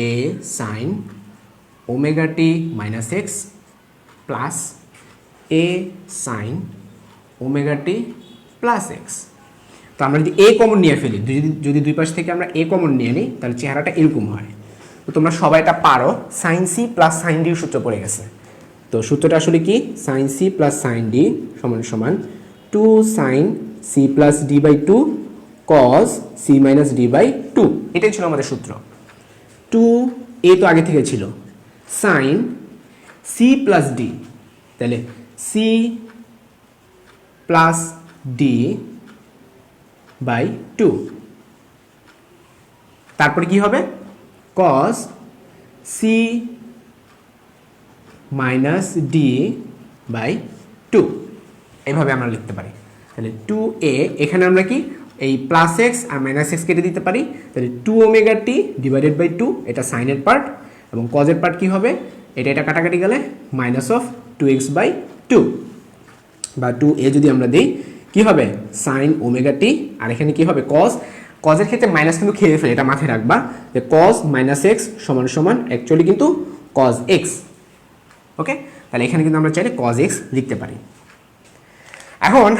a sin omega t minus x plus a sin omega t plus x. তো আমরা যদি এ কমন নিয়ে ফেলি, যদি দুই পাশ থেকে আমরা এ কমন নিয়ে নিই তাহলে চেহারাটা এরকম হয়। তো তোমরা সবাই এটা পারো, সাইন সি প্লাস সাইন ডির সূত্র পড়ে গেছে। তো সূত্রটা আসলে কি, sine C plus sine D সমান সমান 2 sine C plus D by 2 cos C minus D by 2, এটাই ছিল আমাদের সূত্র। 2 এ তো আগে থেকে ছিল, সাইন সি প্লাস ডি, তাহলে সি প্লাস ডি বাই 2, তারপরে কি হবে cos C minus D by 2, এইভাবে আমরা লিখতে পারি। তাহলে 2a, এখানে আমরা কি এই প্লাস এক্স আর মাইনাস এক্স কেটে দিতে পারি, তাহলে 2 ওমেগা টি ডিভাইডেড বাই 2, এটা সাইনের পার্ট, এবং কজের পার্ট কি হবে, এটা কাটাকাটি গেলে মাইনাস অফ 2x বাই 2, বা 2a যদি আমরা দিই কি হবে সাইন ওমেগা টি, আর এখানে কি হবে কজ। কজের ক্ষেত্রে মাইনাস কিন্তু খেয়ে ফেলে, এটা মাথায় রাখবা যে কজ মাইনাস এক্স সমান সমান অ্যাকচুয়ালি কিন্তু কজ এক্স। ওকে, তাহলে এখানে কিন্তু আমরা চাইলে কজ এক্স লিখতে পারি। এখন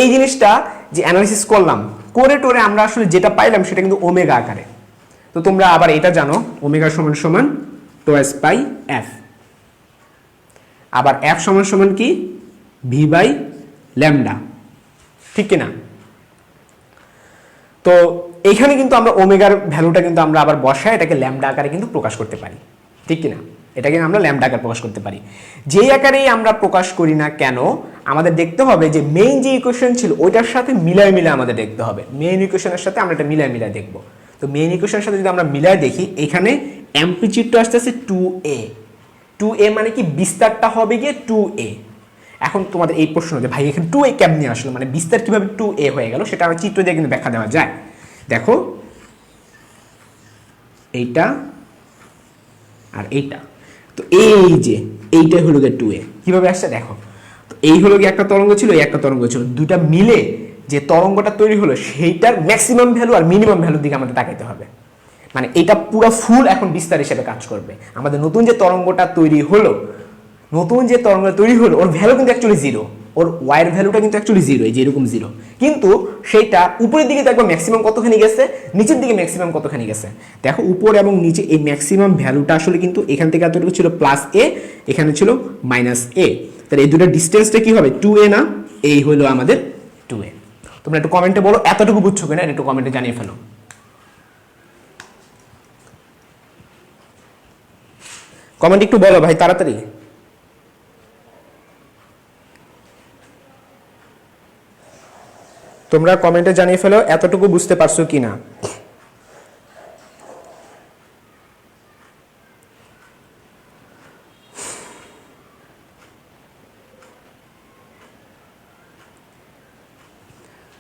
এই জিনিসটা যে অ্যানালিসিস করলাম, করে টোরে আমরা আসলে যেটা পাইলাম সেটা কিন্তু ওমেগা আকারে। তো তোমরা আবার এটা জানো ওমেগা সমান সমান টোয়াইস পাই এফ, আবার এফ সমান সমান কি ভি বাই ল্যামডা, ঠিক কিনা? তো এইখানে কিন্তু আমরা ওমেগার ভ্যালুটা কিন্তু আমরা আবার বসায় এটাকে ল্যামডা আকারে কিন্তু প্রকাশ করতে পারি, ঠিক কিনা? এটাকে আমরা ল্যামডা আকারে প্রকাশ করতে পারি। যেই আকারেই আমরা প্রকাশ করি না কেন, আমাদের দেখতে হবে যে মেইন যে ইকুয়েশন ছিল ওইটার সাথে মিলায় আমাদের দেখতে হবে। মেইন ইকুয়েশনের সাথে আমরা এটা মিলায় দেখব। তো মেইন ইকুয়েশনের সাথে যদি আমরা মিলায় দেখি, এখানে অ্যাম্পলিটিউডটা আসতেছে 2a। 2a মানে কি বিস্তারটা হবে গিয়ে 2a। এখন তোমাদের এই প্রশ্ন যে ভাই এখানে 2a কেমনে আসলো, মানে বিস্তার কিভাবে 2a হয়ে গেল, সেটা আমরা চিত্র দিয়ে কিন্তু ব্যাখ্যা দেওয়া যায়। দেখো এইটা আর এইটা, তো এই যে এইটাই হলো গিয়ে 2a, কিভাবে আসছে দেখো। তো এই হলো গিয়ে একটা তরঙ্গ ছিল, এই একটা তরঙ্গ ছিল, দুইটা মিলে যে তরঙ্গটা তৈরি হলো সেইটার ম্যাক্সিমাম ভ্যালু আর মিনিমাম ভ্যালুর দিকে আমাদের তাকাইতে হবে। মানে এটা পুরো ফুল এখন বিস্তার হিসেবে কাজ করবে। আমাদের নতুন যে তরঙ্গটা তৈরি হলো, ওর ভ্যালু কিন্তু অ্যাকচুয়ালি জিরো, ওর ওয়াইয়ের ভ্যালুটা কিন্তু অ্যাকচুয়ালি জিরো, এই যে এরকম জিরো, কিন্তু সেইটা উপরের দিকে দেখবো ম্যাক্সিমাম কতখানি গেছে, নিচের দিকে ম্যাক্সিমাম কতখানি গেছে। দেখো উপর এবং নিচে এই ম্যাক্সিমাম ভ্যালুটা আসলে কিন্তু এখান থেকে এতটুকু ছিল প্লাস এ, এখানে ছিল মাইনাস এ। তাহলে এই দুটোর ডিস্টেন্সটা কি হবে 2a না, এই হলো আমাদের 2a। তোমরা একটু কমেন্টে বলো এতটুকু বুঝছো কিনা, একটু কমেন্টে জানিয়ে ফেলো। কমেন্ট একটু বলো ভাই তাড়াতাড়ি। তোমরা কমেন্টে জানিয়ে ফেলো এতটুকু বুঝতে পারছো কিনা।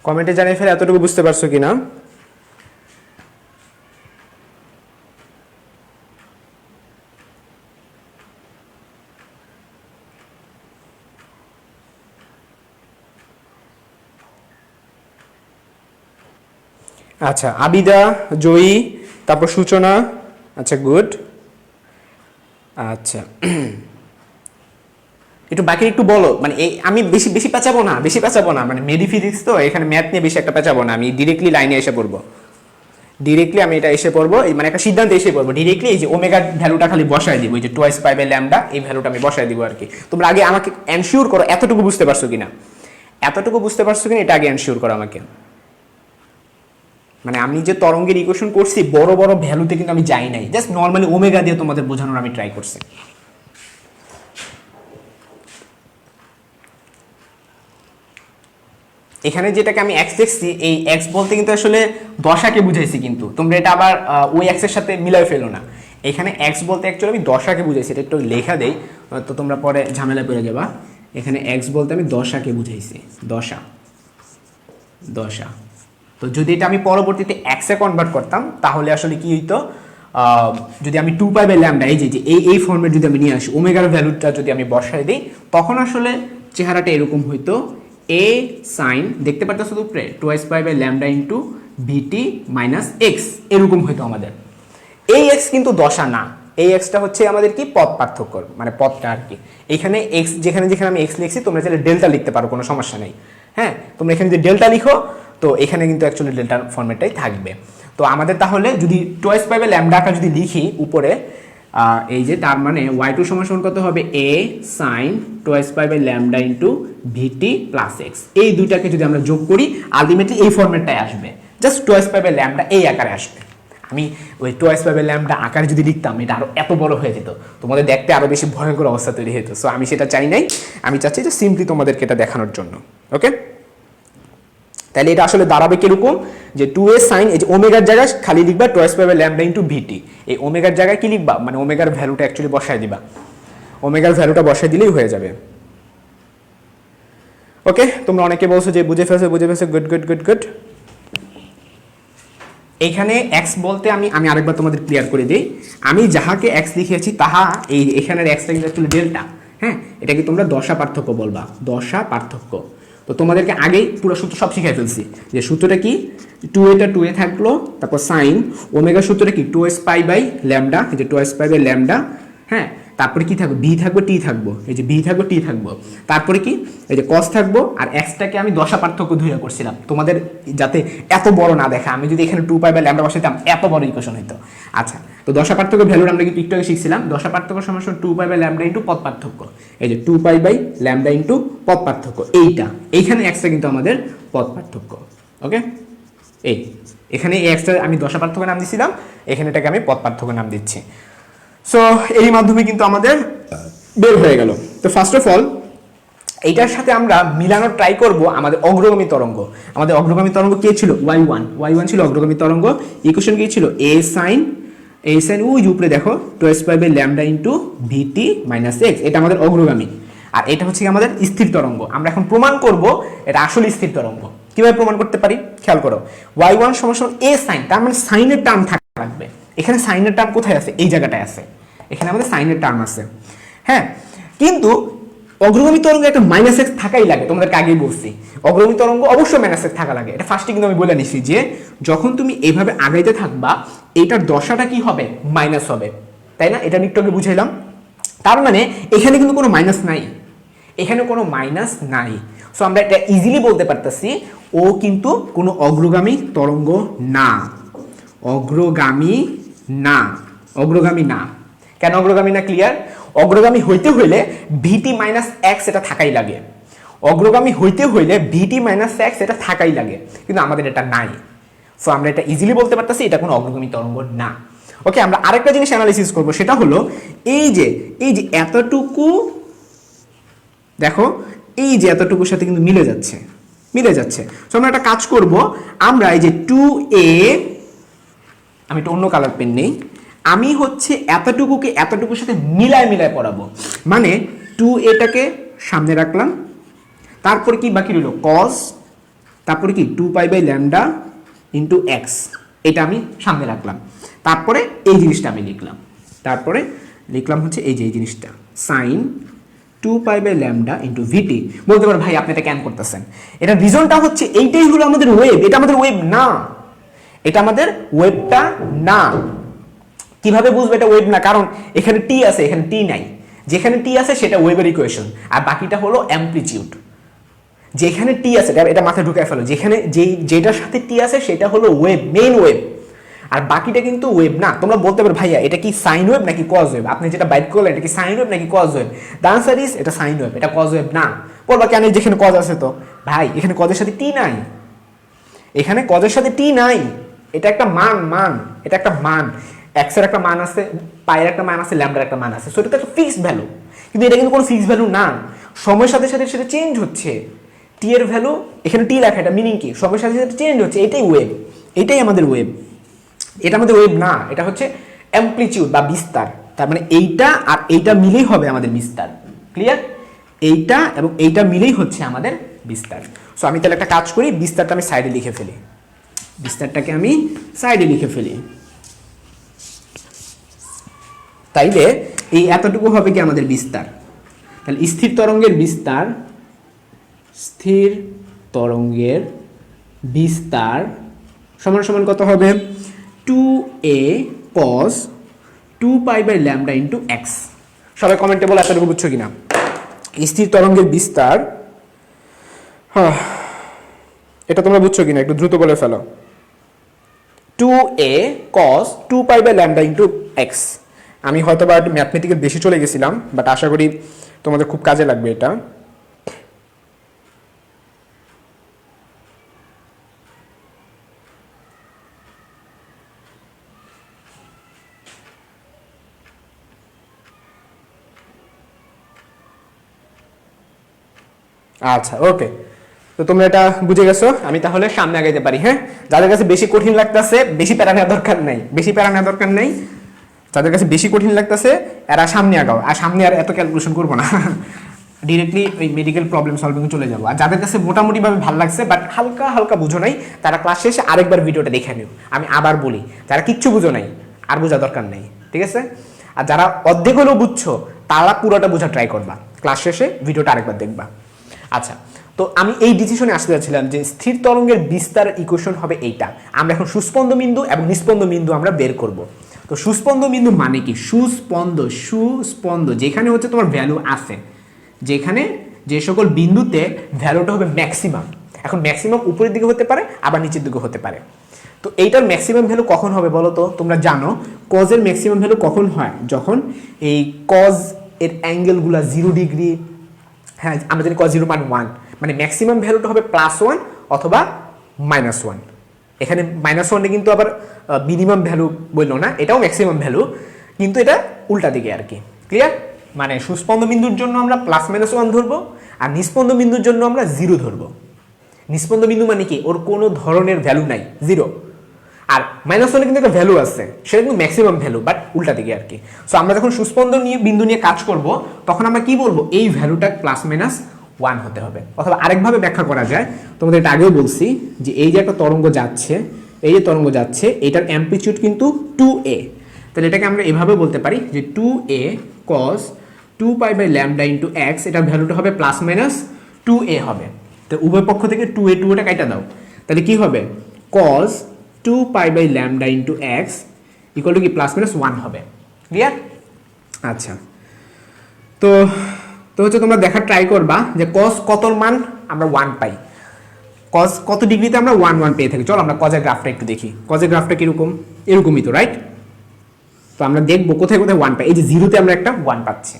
কমেন্টে জানিয়ে ফেলো এতটুকু বুঝতে পারছো কিনা। আচ্ছা আবিদা, জয়ী, তারপর সূচনা, আচ্ছা গুড। আচ্ছা একটু বাকি একটু বলো, মানে আমি বেশি বেশি পেঁচাবো না, মানে মেডি ফিজিক্স তো এখানে ম্যাথ নিয়ে বেশি একটা পেঁচাবো না, আমি ডিরেক্টলি লাইনে এসে পড়বো। ডিরেক্টলি আমি এটা এসে পড়বো, মানে একটা সিদ্ধান্তে এসে পড়বো ডিরেক্টলি। এই যে ওমেগার ভ্যালুটা খালি বসায় দিব, এই যে টোয়াইস পাই বাই ল্যামডা, এই ভ্যালুটা আমি বসায় দিব আর কি। তোমরা আগে আমাকে এনশিওর করো এতটুকু বুঝতে পারছো কিনা, এটা আগে এনশিওর করো আমাকে। মানে আমি যে তরঙ্গের ইকুয়েশন করছি বড় বড় ভ্যালুতে কিন্তু আমি যাই নাই, জাস্ট নর্মালি ওমেগা দিয়ে তোমাদের বোঝানোর আমি ট্রাই করছি। এখানে যেটাকে আমি এক্স দেখছি, এই এক্স বলতে কিন্তু আসলে দশাকে বুঝাইছি, কিন্তু তোমরা এটা আবার ওই এক্সের সাথে মিলাই ফেলো না। এখানে এক্স বলতে অ্যাকচুয়ালি আমি দশাকে বুঝাইছি, এটা একটু লেখা দেই তো তোমরা পরে ঝামেলা পড়ে যাবা। এখানে এক্স বলতে আমি দশাকে বুঝাইছি, দশা। তো যদি এটা আমি পরবর্তীতে এক্সে কনভার্ট করতাম তাহলে আসলে কি হইতো, যদি আমি 2 পাই বাই ল্যামডা এই যে এই ফর্মেট যদি আমি নিয়ে আসি, ওমেগার ভ্যালুটা যদি আমি বসাই দিই, তখন আসলে চেহারাটা এরকম হইতো, এ সাইন দেখতে পারতো শুধু উপরে twice pi by lambda into VT minus X, এরকম হইতো আমাদের। এই এক্স কিন্তু দশা না, এই এক্সটা হচ্ছে আমাদের কি পদ পার্থক্য, মানে পদটা আর কি। এখানে এক্স যেখানে আমি এক্স লিখছি, তোমরা চাইলে ডেল্টা লিখতে পারো, কোনো সমস্যা নেই। হ্যাঁ, তোমরা এখানে যদি ডেল্টা লিখো তো এখানে কিন্তু অ্যাকচুয়ালি ডেল্টার ফর্মেটটাই থাকবে। তো আমাদের তাহলে যদি টোয়াইস পাই বাই ল্যামডা আকার যদি লিখি উপরে, এই যে তার মানে y2 সমান সমান কত হবে, a sin twice pi by lambda into VT plus X. এই দুইটাকে যদি আমরা যোগ করি আলটিমেটলি এই ফর্মেটটাই আসবে, just twice pi by lambda এই আকারে আসবে। আমি ওই টোয়াইস পাই বাই ল্যামডা আকারে যদি লিখতাম এটা আরো এত বড় হয়ে যেত, তোমাদের দেখতে আরো বেশি ভয়ঙ্কর অবস্থা তৈরি হতো। সো আমি সেটা চাই নাই, আমি চাচ্ছি যে সিম্পলি তোমাদেরকে এটা দেখানোর জন্য। ওকে, তাহলে এটা আসলে দাঁড়াবে কিরকম, যে 2a সাইন, এই যে ওমেগার জায়গায় খালি লিখবা twice pi by lambda into VT, এই ওমেগার জায়গায় কি লিখবা, মানে ওমেগার ভ্যালুটা অ্যাকচুয়ালি বসায় দিবা, ওমেগার ভ্যালুটা বসায় দিলেই হয়ে যাবে। ওকে, তোমরা অনেকে বলছো যে বুঝে ফেলছো, গুড গুড গুড গুড। এইখানে এক্স বলতে আমি আরেকবার তোমাদের ক্লিয়ার করে দিই, আমি যাহাকে এক্স লিখেছি তাহা এখানের এক্সটা কিন্তু অ্যাকচুয়ালি ডেল্টা। হ্যাঁ, এটাকে তোমরা দশা পার্থক্য বলবা, দশা পার্থক্য। তো তোমাদেরকে আগেই পুরো সূত্র সব শিখাই ফেলছি যে সূত্রটা কি 2a টা 2a থাকলো, তারপর সাইন ওমেগা সূত্রটা কি 2s পাই বাই ল্যামডা, এই যে 2s পাই বাই ল্যামডা, হ্যাঁ, তারপরে কি থাকবে, বি থাকবো টি থাকবো, এই যে বি থাকবো টি থাকবো, তারপরে কি এই যে কস থাকবো, আর এক্সটাকে আমি দশা পার্থক্য ধরে করছিলাম তোমাদের যাতে এত বড় না দেখা, আমি যদি এখানে 2 পাই বাই ল্যামডা বসাইতাম এত বড় ইকুয়েশন হইতো। আচ্ছা, তো দশা পার্থক্য ভ্যালুর আমরা কিন্তু একটু আগে শিখছিলাম, দশা পার্থক্য সমান 2 পাই বাই ল্যামডা ইন্টু পদ পার্থক্য, এই যে 2 পাই বাই ল্যামডা ইন্টু পদ পার্থক্য, এইখানে এক্সটা কিন্তু আমাদের পদ পার্থক্য। ওকে, এখানে এই এক্সটা আমি দশা পার্থক্য নাম দিছিলাম, এখানে এটাকে আমি পদ পার্থক্য নাম দিচ্ছি। সো এই মাধ্যমে কিন্তু আমাদের বের হয়ে গেল। তো ফার্স্ট অফ অল এইটার সাথে আমরা মিলানোর ট্রাই করব আমাদের অগ্রগামী তরঙ্গ। আমাদের অগ্রগামী তরঙ্গ কে ছিল, y1 ছিল অগ্রগামী তরঙ্গ। ইকুয়েশন কি ছিল, a sin ওই উপরে দেখো 2s pi by lambda into vt minus x, এটা আমাদের অগ্রগামী। আর এটা হচ্ছে আমাদের স্থির তরঙ্গ। আমরা এখন প্রমাণ করব এটা আসলে স্থির তরঙ্গ। কিভাবে প্রমাণ করতে পারি খেয়াল করো, y1 সমান a sin, তার মানে সাইনের টার্ম থাকা লাগবে। এখানে সাইনের টার্ম কোথায় আছে, এই জায়গাটায় আছে, এখানে আমাদের সাইনের টার্ম আছে, হ্যাঁ। কিন্তু অগ্রগামী তরঙ্গ একটা মাইনাস এক্স থাকাই লাগে, তোমাদেরকে আগেই বলছি অগ্রগামী তরঙ্গ অবশ্যই মাইনাস এক্স থাকা লাগে। এটা ফার্স্টে কিন্তু আমি বলে নিছি যে যখন তুমি এইভাবে আগাইতে থাকবা এটার দশাটা কি হবে, মাইনাস হবে, তাই না? এটা একটু আগে বুঝাইলাম। তার মানে এখানে কিন্তু কোনো মাইনাস নাই, এখানে কোনো মাইনাস নাই। সো আমরা এটা ইজিলি বলতে পারতেছি ও কিন্তু কোনো অগ্রগামী তরঙ্গ না, অগ্রগামী না, অগ্রগামী না। কেন অগ্রগামী না, ক্লিয়ার? অগ্রগামী হইতে হইলে ভিটি মাইনাস এক্স এটা থাকাই লাগে, অগ্রগামী হইতে হইলে ভিটি মাইনাস এক্স এটা থাকাই লাগে, কিন্তু আমাদের এটা নাই। সো আমরা এটা ইজিলি বলতে পারতেছি এটা কোনো অগ্রগামী তরঙ্গ না। ওকে, আমরা আরেকটা জিনিস অ্যানালাইসিস করব, সেটা হলো এই যে এতটুকু দেখো, এই যে এতটুকুর সাথে কিন্তু মিলে যাচ্ছে। সো আমরা একটা কাজ করব, আমরা এই যে 2a, আমি একটু অন্য কালার পেন নেই, আমি হচ্ছে এতটুকুকে এতটুকুর সাথে মিলায় পড়াবো। মানে 2aটাকে সামনে রাখলাম, তারপরে কি বাকি রইল cos, তারপরে কি 2 pi by lambda into X, এটা আমি সামনে রাখলাম। তারপরে এই জিনিসটা আমি লিখলাম হচ্ছে এই যে এই জিনিসটা sine 2 pi by lambda into VT. বলতে পারো ভাই আপনি এটা কেন করতেছেন, এটা রিজনটা হচ্ছে এইটাই হলো আমাদের ওয়েভ, এটা আমাদের ওয়েভ না, এটা আমাদের ওয়েভটা না। কিভাবে বুঝবে এটা ওয়েভ না, কারণ এখানে টি আছে, এখানে টি নাই, যেখানে টি আছে সেটা ওয়েভের ইকুয়েশন, আর বাকিটা হলো অ্যামপ্লিটিউড। যেখানে টি আছে এটা মাথায় ঢুকায় ফেলো, যেখানে যেটার সাথে টি আছে সেটা হলো ওয়েভ, মেইন ওয়েভ, আর বাকিটা কিন্তু ওয়েভ না। তোমরা বলতে পারো ভাইয়া এটা কি সাইন ওয়েভ নাকি কজ ওয়েভ, আপনি যেটা বাইট করলেন এটা কি সাইন ওয়েভ নাকি cos wave? The answer is এটা সাইন ওয়েভ, এটা কজ ওয়েভ না। বলবা কেন, যেখানে কজ আছে তো ভাই, এখানে কজের সাথে টি নাই, এখানে কজের সাথে টি নাই, এটা একটা মান, এটা একটা মান, এক্স এর একটা মান আছে, পায়ের একটা মান আছে, ল্যামডার একটা মান আছে, সো এটা তো একটা ফিক্সড ভ্যালু। কিন্তু এটা কিন্তু কোনো ফিক্সড ভ্যালু না, সময়ের সাথে সাথে সেটা চেঞ্জ হচ্ছে। টি এর ভ্যালু এখানে টি লেখা, এটা মিনিং কি, সময়ের সাথে সাথে চেঞ্জ হচ্ছে, এটাই ওয়েভ, এটাই আমাদের ওয়েভ। এটা আমাদের ওয়েভ না, এটা হচ্ছে অ্যামপ্লিটিউড বা বিস্তার। তার মানে এইটা আর এইটা মিলেই হবে আমাদের বিস্তার, ক্লিয়ার? এইটা এবং এইটা মিলেই হচ্ছে আমাদের বিস্তার। সো আমি তাহলে একটা কাজ করি, বিস্তারটা আমি সাইডে লিখে ফেলি, বিস্তারটাকে আমি সাইডে লিখে ফেলি। তাইলে এই এতটুকু হবে কি আমাদের বিস্তার। তাহলে স্থির তরঙ্গের বিস্তার সমান সমান কত হবে, 2a cos 2 pi by lambda into X. সবাই কমেন্টে বলো এতটুকু বুঝছো কিনা। স্থির তরঙ্গের বিস্তার, এটা তোমরা বুঝছো কিনা একটু দ্রুত বলে ফেলো। 2a cos 2 pi by lambda into X. আমি হয়তো বা ম্যাথমেটিক্যাল বেশি চলে গেছিলাম, বাট আশা করি তোমাদের খুব কাজে লাগবে এটা। আচ্ছা, ওকে, তো তোমরা এটা বুঝে গেছো। আমি তাহলে সামনে আগাইতে পারি। হ্যাঁ, যাদের কাছে বেশি কঠিন লাগতেছে বেশি প্যারা নেওয়ার দরকার নেই, যাদের কাছে বেশি কঠিন লাগতেছে এরা সামনে আগাও, আর সামনে আর এত ক্যালকুলেশন করবো না, ডিরেক্টলি ওই মেডিকেল প্রবলেম সলভিং চলে যাবো। আর যাদের কাছে মোটামুটিভাবে ভালো লাগছে বাট হালকা হালকা বুঝো নাই, তারা ক্লাস শেষে আরেকবার ভিডিওটা দেখে নিও। আমি আবার বলি, যারা কিচ্ছু বুঝো নাই আর বোঝা দরকার নেই, ঠিক আছে? আর যারা অর্ধেক হলেও বুঝছো তারা পুরোটা বোঝা ট্রাই করবা, ক্লাস শেষে ভিডিওটা আরেকবার দেখবা। আচ্ছা, তো আমি এই ডিসিশনে আসতে যাচ্ছিলাম যে স্থির তরঙ্গের বিস্তার ইকুয়েশন হবে এইটা। আমরা এখন সুস্পন্দ বিন্দু এবং নিস্পন্দ বিন্দু আমরা বের করব। তো সুস্পন্দ বিন্দু মানে কি? সুস্পন্দ যেখানে হচ্ছে তোমার ভ্যালু আছে, যেখানে যে সকল বিন্দুতে ভ্যালুটা হবে ম্যাক্সিমাম। এখন ম্যাক্সিমাম উপরের দিকে হতে পারে, আবার নিচের দিকে হতে পারে। তো এইটার ম্যাক্সিমাম ভ্যালু কখন হবে বলো তো? তোমরা জানো কজের ম্যাক্সিমাম ভ্যালু কখন হয়? যখন এই কজ এর অ্যাঙ্গেলগুলো 0 ডিগ্রি, হ্যাঁ আমরা জানি কজ 0 মান 1, মানে ম্যাক্সিমাম ভ্যালুটা হবে +1 অথবা -1। এখানে -1 কিন্তু আবার মিনিমাম ভ্যালু বললো না, এটাও ম্যাক্সিমাম ভ্যালু, কিন্তু এটা উল্টা দিকে আর কি। ক্লিয়ার? মানে সুস্পন্দ বিন্দুর জন্য আমরা +-1 ধরবো, আর নিস্পন্দ বিন্দুর জন্য আমরা 0 ধরবো। নিস্পন্দ বিন্দু মানে কি? ওর কোনো ধরনের ভ্যালু নাই, 0। আর -1 কিন্তু একটা ভ্যালু আছে, সেটা কিন্তু ম্যাক্সিমাম ভ্যালু, বাট উল্টা দিকে আর কি। সো আমরা যখন সুস্পন্দ নিয়ে বিন্দু নিয়ে কাজ করব, তখন আমরা কি বলবো? এই ভ্যালুটা +-1 হতে হবে। অথবা আরেকভাবে ব্যাখ্যা করা যায়, তোমাদের এটা আগেও বলছি যে এই যে একটা তরঙ্গ যাচ্ছে, এই যে তরঙ্গ যাচ্ছে, এটার অ্যাম্পলিটিউড কিন্তু 2a। তাহলে এটাকে আমরা এভাবে বলতে পারি যে 2a cos 2π/λ × x, এটার ভ্যালুটা হবে +-2a হবে। তো উভয় পক্ষ থেকে 2a কাটা দাও, তাহলে কি হবে? cos 2π/λ × x ইকুয়াল টু কি +-1 হবে। ক্লিয়ার? আচ্ছা, তো হচ্ছে তোমরা দেখার ট্রাই করবা যে cos কতর মান আমরা 1 পাই, cos কত ডিগ্রিতে আমরা 1 পেয়ে থাকি। চলো আমরা cos এর গ্রাফটা একটু দেখি। cos এর গ্রাফটা কিরকম? এরকমই তো, রাইট? তো আমরা দেখবো কোথায় কোথায় 1 পাই। এই যে 0তে আমরা একটা 1 পাচ্ছি।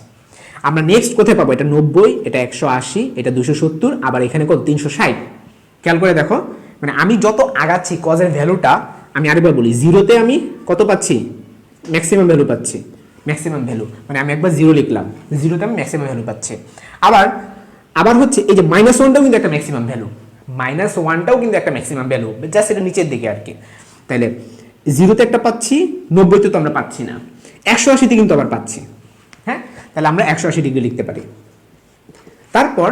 আমরা নেক্সট কোথায় পাবো? এটা 90, এটা 180, এটা 270, আবার এখানে কত? 360। খেয়াল করে দেখো, মানে আমি যত আগাচ্ছি cos এর ভ্যালুটা, আমি আরেকবার বলি, 0তে আমি কত পাচ্ছি? ম্যাক্সিমাম ভ্যালু পাচ্ছি। ম্যাক্সিমাম ভ্যালু মানে আমি একবার 0 লিখলাম, 0তে আমি ম্যাক্সিমাম ভ্যালু পাচ্ছি। আবার হচ্ছে এই যে -1টাও কিন্তু একটা ম্যাক্সিমাম ভ্যালু, -1টাও কিন্তু একটা ম্যাক্সিমাম ভ্যালু, জাস্ট এটা নিচের দিকে আর কি। তাইলে 0তে একটা পাচ্ছি, 90তে তো আমরা পাচ্ছি না, 180তে কিন্তু আবার পাচ্ছি। হ্যাঁ, তাহলে আমরা 180 ডিগ্রি লিখতে পারি। তারপর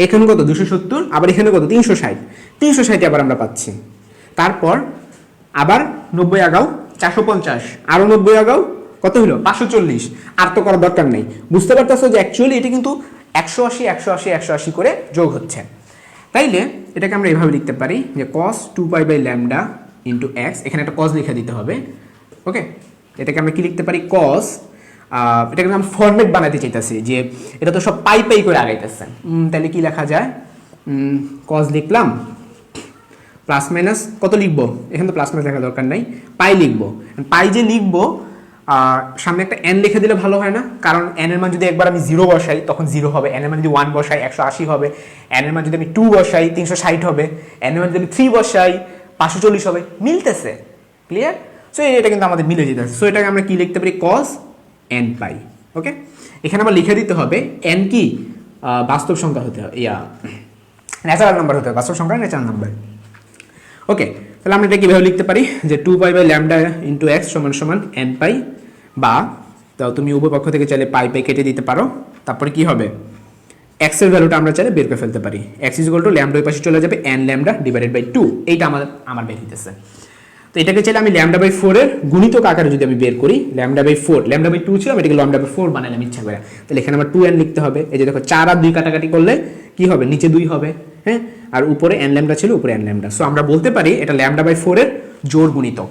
এখানে কত? 270, আবার এখানে কত? 360, 360 আবার আমরা পাচ্ছি। তারপর আবার 90 আগাও 450, আরো 90 আগাও কত হলো? 540। আর তো করার দরকার নেই। বুঝতে পারতেছো যে অ্যাকচুয়ালি এটা কিন্তু 180 180 180 করে যোগ হচ্ছে। তাইলে এটাকে আমরা এভাবে লিখতে পারি যে cos 2π/λ × x, এখানে একটা cos লিখে দিতে হবে। ওকে, এটাকে আমরা কি লিখতে পারি? cos, এটাকে আমি ফরম্যাট বানাতে চাইতেছি যে এটা তো সব পাই করে আগাইতেছে। তাহলে কি লেখা যায়? cos লিখলাম, প্লাস কত লিখবো? এখানে তো +- লেখা দরকার নাই, পাই লিখবো। পাই যে লিখবো, সামনে একটা n লিখে দিলে ভালো হয় না? কারণ n এর মান যদি একবার আমি 0 বসাই তখন 0 হবে, n এর মান যদি 1 বসাই 180 হবে, n এর মান যদি আমি 2 বসাই 360 হবে, n এর মান যদি আমি 3 বসাই 540 হবে। মিলতেছে? ক্লিয়ার? সো এটা কিন্তু আমাদের মিলে যেতেছে। সো এটাকে আমরা কি লিখতে পারি? cos n পাই। ওকে, এখানে আমরা লিখে দিতে হবে n কি বাস্তব সংখ্যা হতে হবে, ন্যাচারাল নাম্বার হতে হবে, বাস্তব সংখ্যা ন্যাচারাল নাম্বার। ওকে, তাহলে আমরা এটা কিভাবে লিখতে পারি যে 2π/λ × x = n পাই, বা তাও তুমি উভয় পক্ষ থেকে চাইলে পাই কেটে দিতে পারো। তারপরে কি হবে? x এর ভ্যালুটা আমরা চাইলে বের করে ফেলতে পারি। x = λ ওই পাশে চলে যাবে, n λ / 2। এইটা আমার বের হইতেছে। তো এটাকে চাইলে আমি λ/4 এর গুণিতক আকারে যদি আমি বের করি, λ/4, λ/2 ছিল, আমি এটাকে λ/4 বানাইলাম ইচ্ছা করে। তাহলে এখানে আমার 2n লিখতে হবে। এই যে দেখো 4 আর 2 কাটাকাটি করলে কি হবে? নিচে 2 হবে, হ্যাঁ, আর উপরে n λ ছিল, উপরে n λ। সো আমরা বলতে পারি এটা λ/4 এর জোড় গুণিতক।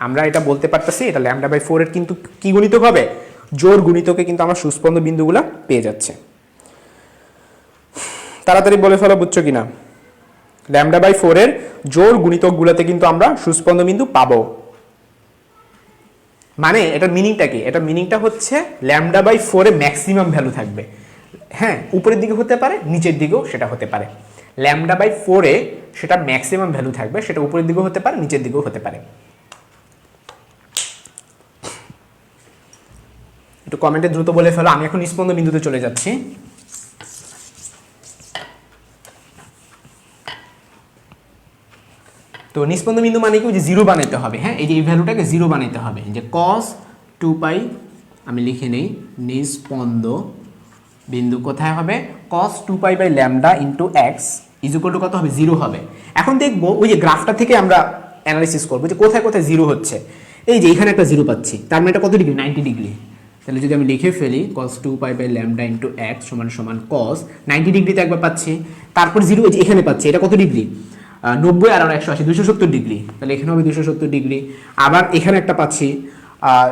আমরা এটা বলতে পারতেছি এটা λ/4 এর কিন্তু কি গুণিতক হবে? জোড় গুণিতকে কিন্তু আমরা সুস্পন্দ বিন্দুগুলা পেয়ে যাচ্ছে। তাড়াতাড়ি বলে ফেলো, বুঝছো কিনা? λ/4 এর জোড় গুণিতকগুলোতে কিন্তু আমরা সুস্পন্দ বিন্দু পাবো। মানে এটার মিনিংটা কি? এটার মিনিংটা হচ্ছে λ/4 এ ম্যাক্সিমাম ভ্যালু থাকবে। হ্যাঁ, উপরের দিকে হতে পারে, নিচের দিকেও সেটা হতে পারে। λ/4 এ সেটা ম্যাক্সিমাম ভ্যালু থাকবে, সেটা উপরের দিকেও হতে পারে, নিচের দিকেও হতে পারে। একটু কমেন্টে দ্রুত বলে ফেলো। আমি এখন নিস্পন্দ বিন্দুতে চলে যাচ্ছি। তো নিস্পন্দ বিন্দু মানে কি? যে 0 বানাইতে হবে। হ্যাঁ, এই যে এই ভ্যালুটাকে 0 বানাইতে হবে। যে cos 2π আমি লিখে নেই, নিস্পন্দ বিন্দু কোথায় হবে? cos 2π/λ × x = কত হবে? 0 হবে। এখন দেখবো ওই যে গ্রাফটা থেকে আমরা অ্যানালাইসিস করবো যে কোথায় কোথায় 0 হচ্ছে। এই যে এখানে একটা 0 পাচ্ছি, তার মানে এটা কত ডিগ্রি? 90 ডিগ্রি। তাহলে যদি আমি লিখে ফেলি cos 2 pi by lambda into x সমান সমান cos 90 ডিগ্রিতে একবার পাচ্ছি, তারপর 0 এখানে পাচ্ছি, এটা কত ডিগ্রি 90 আর 180 270 ডিগ্রি, তাহলে এখানে হবে 270 ডিগ্রি। আবার এখানে একটা পাচ্ছি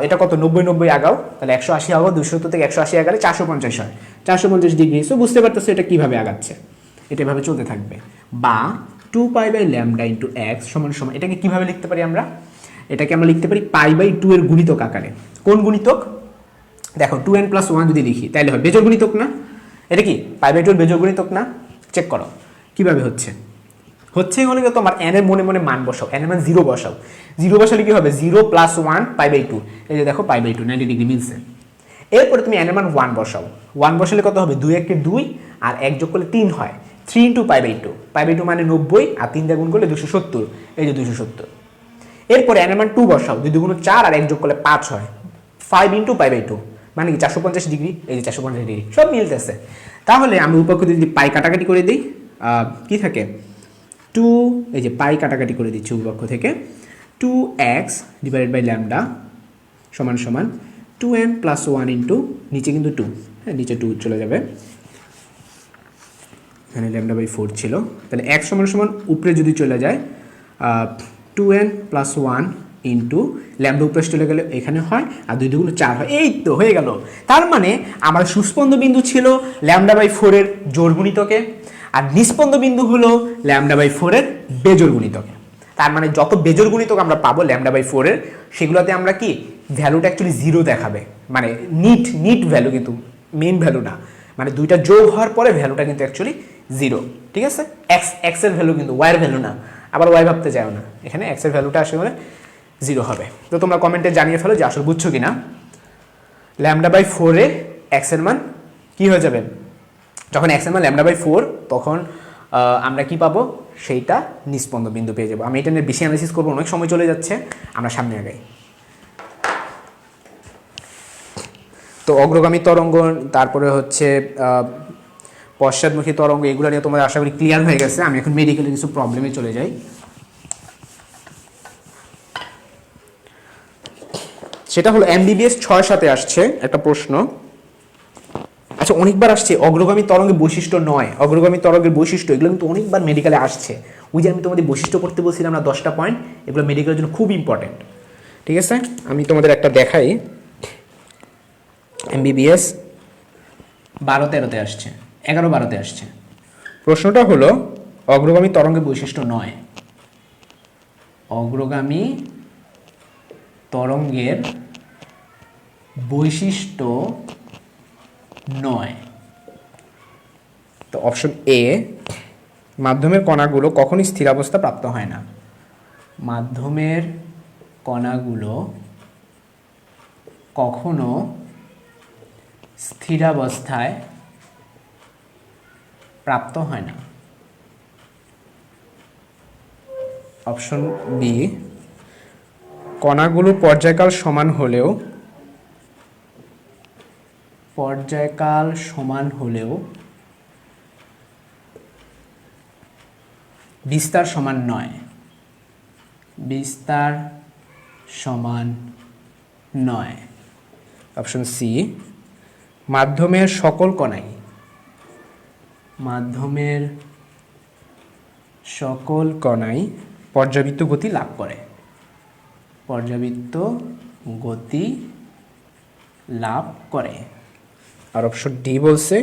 এটা কত 90 90 আগাও, তাহলে 180 আগাও, 270 থেকে 180 আগালে 450 হয়, 450 ডিগ্রি। সো বুঝতে পারতেছো এটা কিভাবে আগাচ্ছে, এটা এভাবে চলতে থাকবে। বা 2 pi by lambda into x সমান সমান, এটাকে কিভাবে লিখতে পারি আমরা, এটাকে আমরা লিখতে পারি পাই বাই 2 এর গুণিতক আকারে। কোন গুণিতক, দেখো 2n + 1 যদি লিখি তাহলে হয় বেজোড় গুণিতক না, এটা কি পাই বাই 2 এর বেজোড় গুণিতক না, চেক করো কিভাবে হচ্ছে। হচ্ছে হলে তোমার n এর মনে মনে মান বসাও, n এর মান 0 বসাও, 0 বসালে কি হবে 0 + 1 পাই বাই 2, এই যে দেখো পাই বাই 2 90 ডিগ্রি মিলছে। এরপরে তুমি n এর মান 1 বসাও, 1 বসালে কত হবে 2 একে 2 আর 1 যোগ করলে 3 হয়, 3 × পাই বাই 2, পাই বাই 2 মানে 90 আর 3 দিয়ে গুণ করলে 270, এই যে 270। এরপরে n এর মান 2 বসাও, 2 2 গুণ 4 আর 1 যোগ করলে 5 হয়, 5 × পাই বাই 2 মানে কি 450 ডিগ্রি, এই যে 450 ডিগ্রি সব মিলতেছে। তাহলে আমি উপপক্ষ যদি পাই কাটাকাটি করে দিই কি থাকে 2, এই যে পাই কাটাকাটি করে দিচ্ছি উপপক্ষ থেকে, 2x ডিভাইডেড বাই ল্যামডা সমান সমান 2n + 1 ইন্টু নিচে কিন্তু 2, হ্যাঁ নিচে 2 চলে যাবে, এখানে ল্যামডা বাই 4 ছিল, তাহলে x সমান সমান উপরে যদি চলে যায় 2n + 1 ইন্টু ল্যামডা উপরে চলে গেলে এখানে হয়, আর 2 2 গুণ 4 হয়, এই তো হয়ে গেল। তার মানে আমার সুস্পন্দ বিন্দু ছিল ল্যামডা বাই 4 এর জোড় গুণিতকে, আর নিস্পন্দ বিন্দু হলো ল্যামডা বাই 4 এর বেজোড় গুণিতকে। তার মানে যত বেজোড় গুণিতক আমরা পাবো ল্যামডা বাই 4 এর, সেগুলোতে আমরা কি ভ্যালুটা অ্যাকচুয়ালি 0 দেখাবে, মানে নিট ভ্যালু, কিন্তু মেইন ভ্যালু না, মানে দুইটা যোগ হওয়ার পরে ভ্যালুটা কিন্তু অ্যাকচুয়ালি 0, ঠিক আছে। এক্স এর ভ্যালু কিন্তু ওয়াই এর ভ্যালু না, আবার ওয়াই ভাবতে যাও না, এখানে এক্স এর ভ্যালুটা আসলে 0 হবে। তো তোমরা কমেন্টে জানিয়ে ফেলো যে আসলে বুঝছো কিনা। ল্যামডা বাই 4 এ এক্স এর মান কি হয়ে যাবে, যখন এক্স এর মান ল্যামডা বাই 4 তখন আমরা কি পাবো, সেইটা নিস্পন্দ বিন্দু পেয়ে যাবো। আমি এটা নিয়ে বেশি অ্যানালিসিস করবো, অনেক সময় চলে যাচ্ছে, আমরা সামনে আগাই। তো অগ্রগামী তরঙ্গ, তারপরে হচ্ছে পশ্চাৎমুখী তরঙ্গ, এগুলো নিয়ে তোমাদের আশা করি ক্লিয়ার হয়ে গেছে। আমি এখন মেডিকেলের কিছু প্রবলেমে চলে যাই। সেটা হলো MBBS 6-7 আসছে একটা প্রশ্ন, আচ্ছা অনেকবার আসছে, অগ্রগামী তরঙ্গের বৈশিষ্ট্য নয়, অগ্রগামী তরঙ্গের বৈশিষ্ট্য, এগুলো কিন্তু অনেকবার মেডিকেলে আসছে। ওই যে আমি তোমাদের বৈশিষ্ট্য করতে বলছিলাম না 10টা পয়েন্ট, এগুলো মেডিকেলের জন্য খুব ইম্পর্টেন্ট, ঠিক আছে। আমি তোমাদের একটা দেখাই, MBBS 12-13-তে আসছে, 11-12-তে আসছে। প্রশ্নটা হলো অগ্রগামী তরঙ্গের বৈশিষ্ট্য নয়, অগ্রগামী তরঙ্গের বৈশিষ্ট্য নয়। তো অপশন এ, মাধ্যমের কণাগুলো কখনই স্থিরাবস্থা প্রাপ্ত হয় না, মাধ্যমের কণাগুলো কখনো স্থিরাবস্থায় প্রাপ্ত হয় না। অপশন বি, কণাগুলো পর্যায়কাল সমান হলেও বিস্তার সমান নয়, বিস্তার সমান নয়। অপশন সি, মাধ্যমের সকল কণাই পর্যাবৃত্ত গতি লাভ করে, পর্যাবৃত্ত গতি লাভ করে। আর অপশন ডি বলছে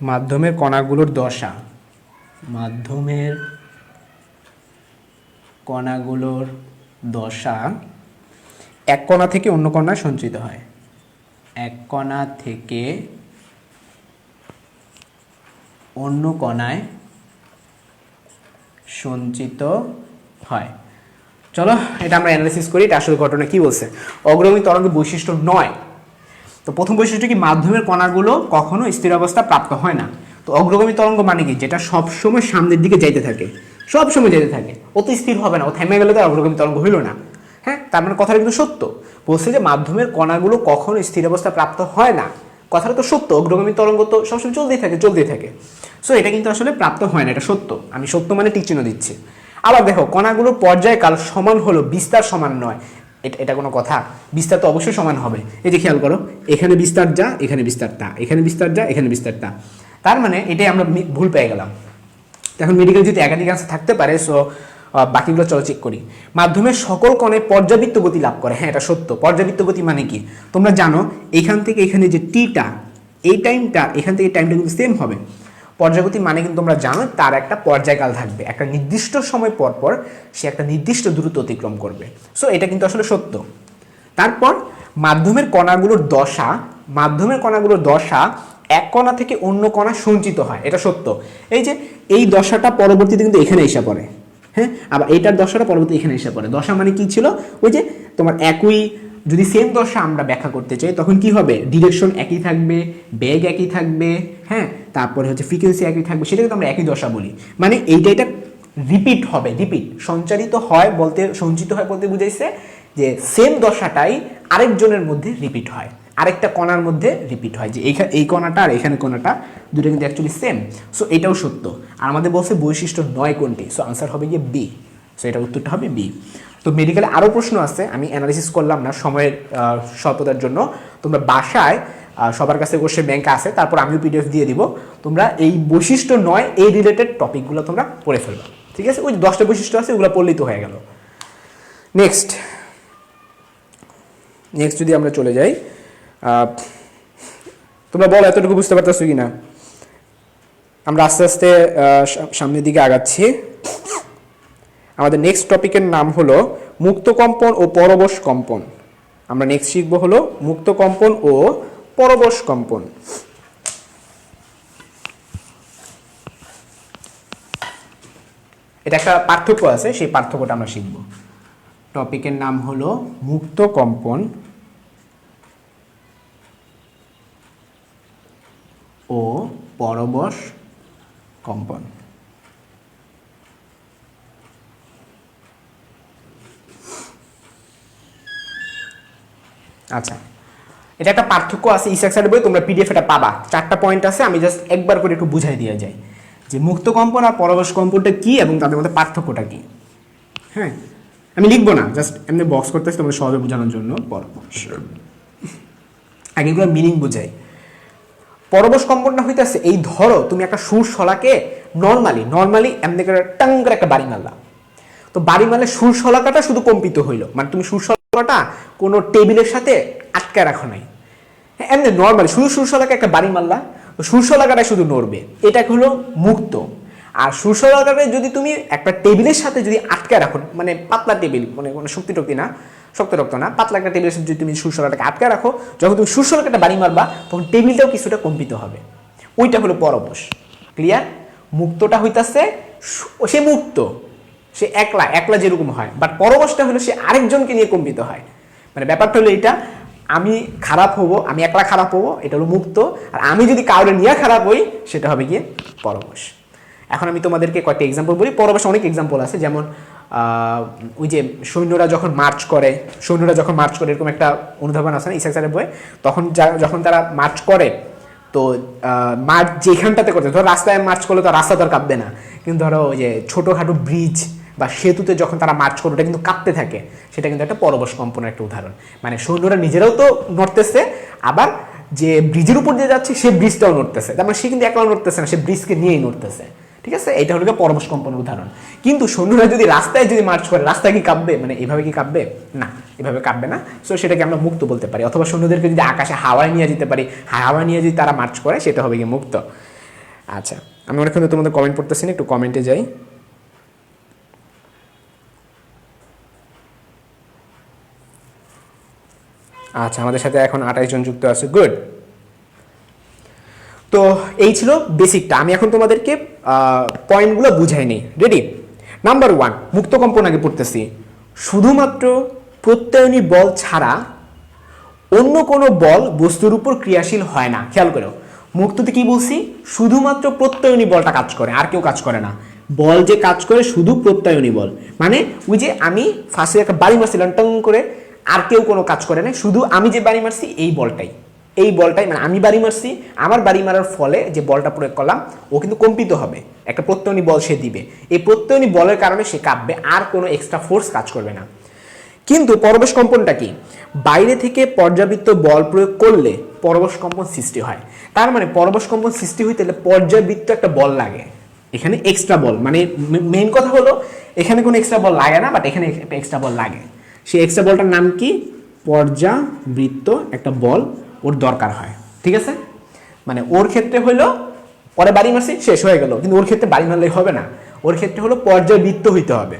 মাধ্যমের কণাগুলোর দশা, মাধ্যমের কণাগুলোর দশা এক কণা থেকে অন্য কণায় সঞ্চিত হয়, এক কণা থেকে অন্য কণায় সঞ্চিত হয়। চলো এটা আমরা অ্যানালিসিস করি, এটা আসল ঘটনা কি বলছে। অগ্রগামী তরঙ্গের বৈশিষ্ট্য নয়, তো প্রথম বৈশিষ্ট্য কি, মাধ্যমের কণাগুলো কখনো স্থির অবস্থা প্রাপ্ত হয় না। তো অগ্রগামী তরঙ্গ মানে কি, যেটা সবসময় সামনের দিকে যাইতে থাকে, সবসময় যেতে থাকে, ও তো স্থির হবে না, ও থেমে গেলে তো অগ্রগামী তরঙ্গ হইল না। হ্যাঁ, তার মানে কথাটা কিন্তু সত্য, বলছে যে মাধ্যমের কণাগুলো কখনো স্থির অবস্থা প্রাপ্ত হয় না, কথাটা তো সত্য, অগ্রগামী তরঙ্গ তো সবসময় চলতেই থাকে। সো এটা কিন্তু আসলে প্রাপ্ত হয় না, এটা সত্য, আমি সত্য মানে টিক চিহ্ন দিচ্ছি। আবার দেখো, কণাগুলোর পর্যায়কাল সমান হলো বিস্তার সমান নয়, এটা কোনো কথা? বিস্তার তো অবশ্যই সমান হবে। এই যে খেয়াল করো, এখানে বিস্তার যা, এখানে বিস্তার তা, এখানে বিস্তার যা, এখানে বিস্তার তা। তার মানে এটাই আমরা ভুল পেয়ে গেলাম। এখন মেডিকেল যদি একাধিক আনসার থাকতে পারে, সো বাকিগুলো চলো চেক করি। মাধ্যমের সকল কণে পর্যাবৃত্ত গতি লাভ করে। হ্যাঁ, এটা সত্য। পর্যাবৃত্ত গতি মানে কি? তোমরা জানো এখান থেকে এখানে যে টিটা, এই টাইমটা এখান থেকে টাইমটা কিন্তু সেম হবে। পর্যায়গতি মানে কিন্তু তোমরা জানো তার একটা পর্যায়কাল থাকবে, একটা নির্দিষ্ট সময় পর পর সে একটা নির্দিষ্ট দূরত্ব অতিক্রম করবে। সো এটা কিন্তু আসলে সত্য। তারপর মাধ্যমের কণাগুলোর দশা এক কণা থেকে অন্য কণা সঞ্চিত হয়, এটা সত্য। এই যে এই দশাটা পরবর্তীতে কিন্তু এখানে এসে পড়ে, হ্যাঁ, আবার এইটার দশাটা পরবর্তী এখানে এসে পড়ে। দশা মানে কি ছিল? ওই যে তোমার একই, যদি সেম দশা আমরা ব্যাখ্যা করতে চাই তখন কি হবে? ডিরেকশন একই থাকবে, বেগ একই থাকবে, হ্যাঁ, তারপরে হচ্ছে ফ্রিকোয়েন্সি একই থাকবে, সেটা কিন্তু আমরা একই দশা বলি। মানে এটা রিপিট হবে, সঞ্চিত হয় বলতে বুঝাইছে যে সেম দশাটাই আরেকজনের মধ্যে রিপিট হয়, আরেকটা কণার মধ্যে রিপিট হয়, যে এই কণাটা আর এখানে কণাটা দুটো কিন্তু অ্যাকচুয়ালি সেম। সো এটাও সত্য। আর আমাদের বলছে বৈশিষ্ট্য 9 কোনটি? সো আনসার হবে গিয়ে বি। সো এটার উত্তরটা হবে বি। তো মেডিকেলে আরও প্রশ্ন আছে, আমি অ্যানালিসিস করলাম না সময়ের স্বল্পতার জন্য। তোমরা বাসায় সবার কাছে কোশ্চেন ব্যাংক আছে, তারপর আমিও পিডিএফ দিয়ে দিব। তোমরা এই বৈশিষ্ট্য 9 এই রিলেটেড টপিকগুলো তোমরা পড়ে ফেলবা, ঠিক আছে? ওই 10টা বৈশিষ্ট্য আছে, ওগুলো পড়লেই তো হয়ে গেল। নেক্সট যদি আমরা চলে যাই, তোমরা বলো এতটুকু বুঝতে পারতেছো কি না? আমরা আস্তে আস্তে সামনের দিকে আগাচ্ছি। আমাদের নেক্সট টপিকের নাম হলো মুক্ত কম্পন ও পরবশ কম্পন। আমরা নেক্সট শিখবো হলো মুক্ত কম্পন ও পরবশ কম্পন। এটা একটা পার্থক্য আছে, সেই পার্থক্যটা আমরা শিখব। টপিকের নাম হলো মুক্ত কম্পন ও পরবশ কম্পন। আচ্ছা, এটা একটা পার্থক্য আছে ইসাক স্যারের বই, তোমরা পিডিএফ এটা পাবা। 4টা পয়েন্ট আছে, আমি জাস্ট একবার করে একটু বুঝাই দিয়ে যাই যে মুক্ত কম্পন আর পরবশ কম্পনটা কি এবং তাদের মধ্যে পার্থক্যটা কি। হ্যাঁ, আমি লিখবো না, জাস্ট এমনি বক্স করতেছি তোমাদের সহজে বোঝানোর জন্য। আগে এগুলো মিনিং বোঝাই। পরবশ কম্পনটা হইতেছে, এই ধরো তুমি একটা সুর শলাকে নর্মালি এমনি করে টাং করে একটা বাড়ি মারলা। তো বাড়ি মারলে সুর শলাকাটা শুধু কম্পিত হইলো, মানে তুমি সুর শলাকাটা কোনো টেবিলের সাথে আটকে রাখো নাই, এমনি নর্মালি শুধু সুর শলাকা একটা বাড়ি মারলা, সুর শলাকাটা শুধু নড়বে, এটা হলো মুক্ত। আর সুর শলাকাটা যদি তুমি একটা টেবিলের সাথে যদি আটকে রাখো, মানে পাতলা টেবিল, মানে কোনো শক্ত রক্ত না, পাতলা একটা টেবিলের সাথে যদি তুমি সুর শলাকাটাকে আটকে রাখো, যখন তুমি সুর শলাকাটা বাড়ি মারবা তখন টেবিলটাও কিছুটা কম্পিত হবে, ওইটা হলো পরবশ। ক্লিয়ার? মুক্তটা হইতাছে সে মুক্ত, সে একলা যেরকম হয়, বাট পরবশটা হলো সে আরেকজনকে নিয়ে কম্পিত হয়। মানে ব্যাপারটা হলো এইটা, আমি একলা খারাপ হবো, এটা হলো মুক্ত। আর আমি যদি কাউরে নিয়ে খারাপ হই, সেটা হবে গিয়ে পরবশ। এখন আমি তোমাদেরকে কয়েকটা এক্সাম্পল বলি। পরবশ অনেক এক্সাম্পল আছে, যেমন ওই যে সৈন্যরা যখন মার্চ করে এরকম একটা অনুধাবন আছে না ইসাক স্যারের বই। যখন তারা মার্চ করে, তো মার্চ যেখানটাতে করতে, ধরো রাস্তায় মার্চ করলে তো রাস্তা তো আর কাঁপবে না, কিন্তু ধরো ওই যে ছোটোখাটো ব্রিজ বা সেতুতে যখন তারা মার্চ করে, ওটা কিন্তু কাঁপতে থাকে, সেটা কিন্তু একটা পরবশ কম্পনের একটা উদাহরণ। মানে সৈন্যরা নিজেরাও তো নড়তেছে, আবার যে ব্রিজের উপর দিয়ে যাচ্ছে সে ব্রিজটাও নড়তেছে, তার মানে সে কিন্তু একলা নড়তেছে না, সে ব্রিজকে নিয়েই নড়তেছে, ঠিক আছে? এটা হলো পরবশ কম্পনের উদাহরণ। কিন্তু সৈন্যরা যদি রাস্তায় মার্চ করে, রাস্তায় কি কাঁপবে? মানে এভাবে কি কাঁপবে? না, এভাবে কাঁপবে না। সো সেটাকে আমরা মুক্ত বলতে পারি। অথবা সৈন্যদেরকে যদি আকাশে হাওয়ায় নিয়ে যেতে পারি, হাওয়ায় নিয়ে যদি তারা মার্চ করে, সেটা হবে কি মুক্ত। আচ্ছা, আমি অনেকক্ষণ তোমাদের কমেন্ট পড়তেছি না, একটু কমেন্টে যাই। আচ্ছা, আমাদের সাথে এখন 28 জন যুক্ত আছে, গুড। তো এই ছিল বেসিকটা। আমি এখন তোমাদেরকে পয়েন্টগুলো বুঝাই নিই। রেডি? নাম্বার 1, মুক্ত কম্পন আগে পড়তেছি। শুধুমাত্র প্রত্যয়নী বল ছাড়া অন্য কোনো বল বস্তুর উপর ক্রিয়াশীল হয় না। খেয়াল করো, মুক্ততে কি বলছি? শুধুমাত্র প্রত্যয়নী বলটা কাজ করে, আর কেউ কাজ করে না। বল যে কাজ করে শুধু প্রত্যয়নী বল, মানে ওই যে আমি ফার্স্টে একটা বাড়ি মারছিলাম টং করে, আর কেউ কোনো কাজ করে না, শুধু আমি যে বাড়ি মারছি এই বলটাই, মানে আমি বাড়ি মারছি, আমার বাড়ি মারার ফলে যে বলটা প্রয়োগ করলাম ও কিন্তু কম্পিত হবে, একটা প্রত্যয়নী বল সে দিবে, এই প্রত্যয়নী বলের কারণে সে কাঁপবে, আর কোনো এক্সট্রা ফোর্স কাজ করবে না। কিন্তু পরবেশ কম্পনটা কি, বাইরে থেকে পর্যাবৃত্ত বল প্রয়োগ করলে পরবেশ কম্পন সৃষ্টি হয়। তার মানে পরবেশ কম্পন সৃষ্টি হইতে হলে পর্যাবৃত্ত একটা বল লাগে, এখানে এক্সট্রা বল, মানে মেইন কথা হলো এখানে কোনো এক্সট্রা বল লাগে না, বাট এখানে একটা এক্সট্রা বল লাগে। সেই এক্সট্রা বলটার নাম কি, পর্যাবৃত্ত একটা বল ওর দরকার হয়, ঠিক আছে। মানে ওর ক্ষেত্রে হলো পরে বাড়ি মারছি শেষ হয়ে গেল, কিন্তু ওর ক্ষেত্রে বাড়ি মারলেই হবে না, ওর ক্ষেত্রে হলো পর্যাবৃত্ত হইতে হবে।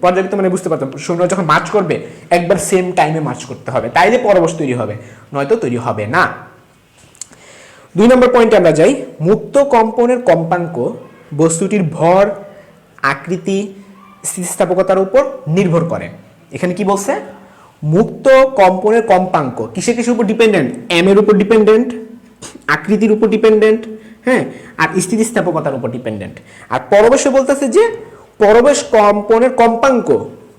পর্যাবৃত্ত মানে বুঝতে পারতাম, সৈন্য যখন মার্চ করবে একবার সেম টাইমে মার্চ করতে হবে, তাইলে পরবশ তৈরি হবে, নয়তো তৈরি হবে না। 2 নম্বর পয়েন্টে আমরা যাই, মুক্ত কম্পনের কম্পাঙ্ক বস্তুটির ভর, আকৃতি, স্থিতিস্থাপকতার উপর নির্ভর করে। এখানে কি বলছে, মুক্ত কম্পনের কম্পাঙ্ক কিসের কিসের উপর ডিপেন্ডেন্ট, এম এর উপর ডিপেন্ডেন্ট, আকৃতির উপর ডিপেন্ডেন্ট, হ্যাঁ, আর স্থিতিস্থাপকতার উপর ডিপেন্ডেন্ট। আর পরবেশে বলতেছে যে পরবেশ কম্পনের কম্পাঙ্ক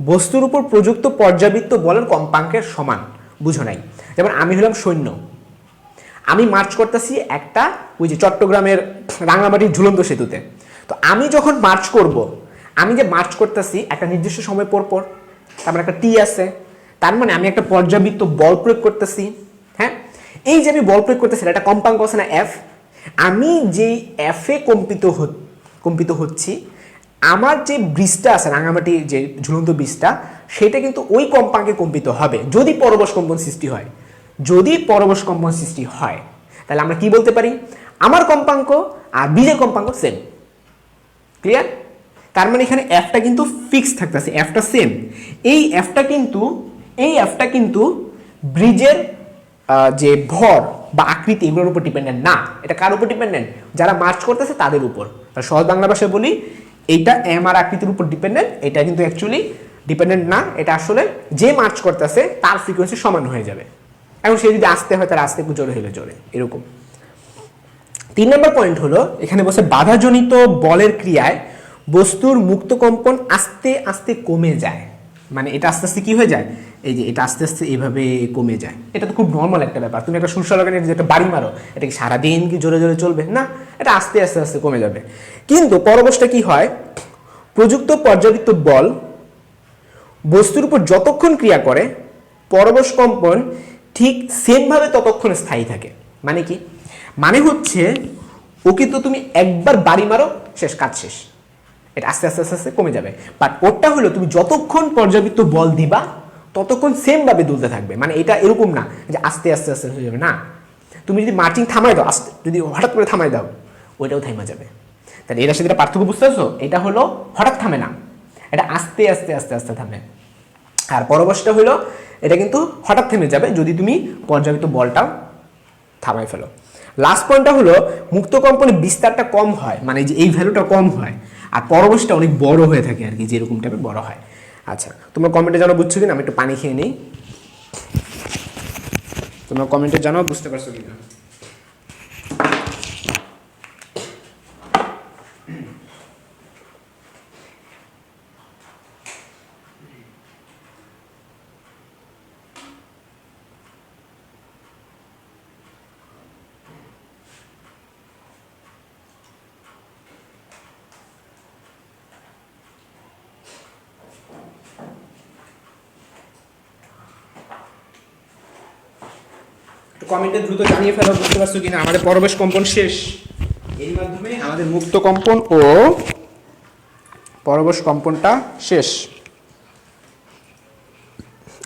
বস্তুর উপর প্রযুক্ত পর্যাবৃত্ত বলের কম্পাঙ্কের সমান। বুঝো নাই, যেমন আমি হলাম সৈন্য, আমি মার্চ করতেছি একটা ওই যে চট্টগ্রামের রাঙামাটির ঝুলন্ত সেতুতে, তো আমি যখন মার্চ করব, আমি যে মার্চ করতেছি একটা নির্দিষ্ট সময় পর পর, তারপর একটা টি আছে, তার মানে আমি একটা পর্যাবৃত্ত বল প্রয়োগ করতেছি। হ্যাঁ, এই যে আমি বল প্রয়োগ করতেছি এটা কম্পাঙ্ক আছে না এফ, আমি যেই এফে কম্পিত হচ্ছি, আমার যে ব্রিজটা আছে রাঙামাটি যে ঝুলন্ত ব্রিজটা, সেটা কিন্তু ওই কম্পাঙ্কে কম্পিত হবে যদি পরবেশ কম্পন সৃষ্টি হয়। যদি পরবেশ কম্পন সৃষ্টি হয় তাহলে আমরা কি বলতে পারি, আমার কম্পাঙ্ক আর ব্রিজের কম্পাঙ্ক সেম। ক্লিয়ার? তার মানে এখানে এফটা কিন্তু ফিক্স থাকতেছে, এফটা সেম। এই এফটা কিন্তু ব্রিজের যে ভর বা আকৃতি এগুলোর উপর ডিপেন্ডেন্ট না, এটা কার উপর ডিপেন্ডেন্ট, যারা মার্চ করতেছে তাদের উপর। সহজ বাংলা ভাষায় বলি, এইটা এম আর আকৃতির উপর ডিপেন্ডেন্ট, এটা কিন্তু অ্যাকচুয়ালি ডিপেন্ডেন্ট না, এটা আসলে যে মার্চ করতেছে তার ফ্রিকোয়েন্সি সমান হয়ে যাবে। এখন সে যদি আসতে হয় তার আসতে, জোরে হলে জোরে, এরকম। 3 নম্বর পয়েন্ট হলো, এখানে বসে বাধাজনিত বলের ক্রিয়ায় বস্তুর মুক্ত কম্পন আস্তে আস্তে কমে যায়। মানে এটা আস্তে আস্তে কি হয়ে যায়, এই যে এটা আস্তে আস্তে এইভাবে কমে যায়। এটা তো খুব নর্মাল একটা ব্যাপার, তুমি একটা সুরসা লাগানে যে একটা বাড়ি মারো, এটা কি সারাদিন কি জোরে জোরে চলবে না, এটা আস্তে আস্তে আস্তে কমে যাবে। কিন্তু পরবশটা কি হয়, প্রযুক্ত পর্যাবৃত্ত বল বস্তুর উপর যতক্ষণ ক্রিয়া করে পরবশ কম্পন ঠিক সেমভাবে ততক্ষণ স্থায়ী থাকে। মানে কি, মানে হচ্ছে ওকে তো তুমি একবার বাড়ি মারো শেষ, কাজ শেষ, এটা আস্তে আস্তে আস্তে আস্তে কমে যাবে। বাট ওটা হলো তুমি যতক্ষণ পর্যাবৃত্ত বল দিবা ততক্ষণ সেম ভাবে দুলতে থাকবে। মানে এটা এরকম না যে আস্তে আস্তে আস্তে হয়ে যাবে, না, তুমি যদি মার্চিং থামাই দাও, আস্তে যদি হঠাৎ করে থামাই দাও ওইটাও থামা যাবে। তাহলে এটার সাথে পার্থক্য বুঝতে পারছো, এটা হলো হঠাৎ থামে না, এটা আস্তে আস্তে আস্তে আস্তে থামে। আর পরবশটা হলো এটা কিন্তু হঠাৎ থেমে যাবে যদি তুমি পর্যাবৃত্ত বলটাও থামাই ফেলো। লাস্ট পয়েন্টটা হলো মুক্ত কম্পনের বিস্তারটা কম হয়, মানে যে এই ভ্যালুটা কম হয়, আর পরবশটা অনেক বড় হয়ে থাকে আর কি, যেরকম টাইপের বড় হয়। আচ্ছা, তোমরা কমেন্টে জানো বুঝছো কিনা, আমি একটু পানি খেয়ে নিই। তোমরা কমেন্টে জানাও বুঝতে পারছো কিনা। কমেন্টে দ্রুত জানিয়ে ফেলো বুঝতে পারছো কিনা। আমাদের পরবেশ কম্পন শেষ, এর মাধ্যমে আমাদের মুক্ত কম্পন ও পরবেশ কম্পনটা শেষ।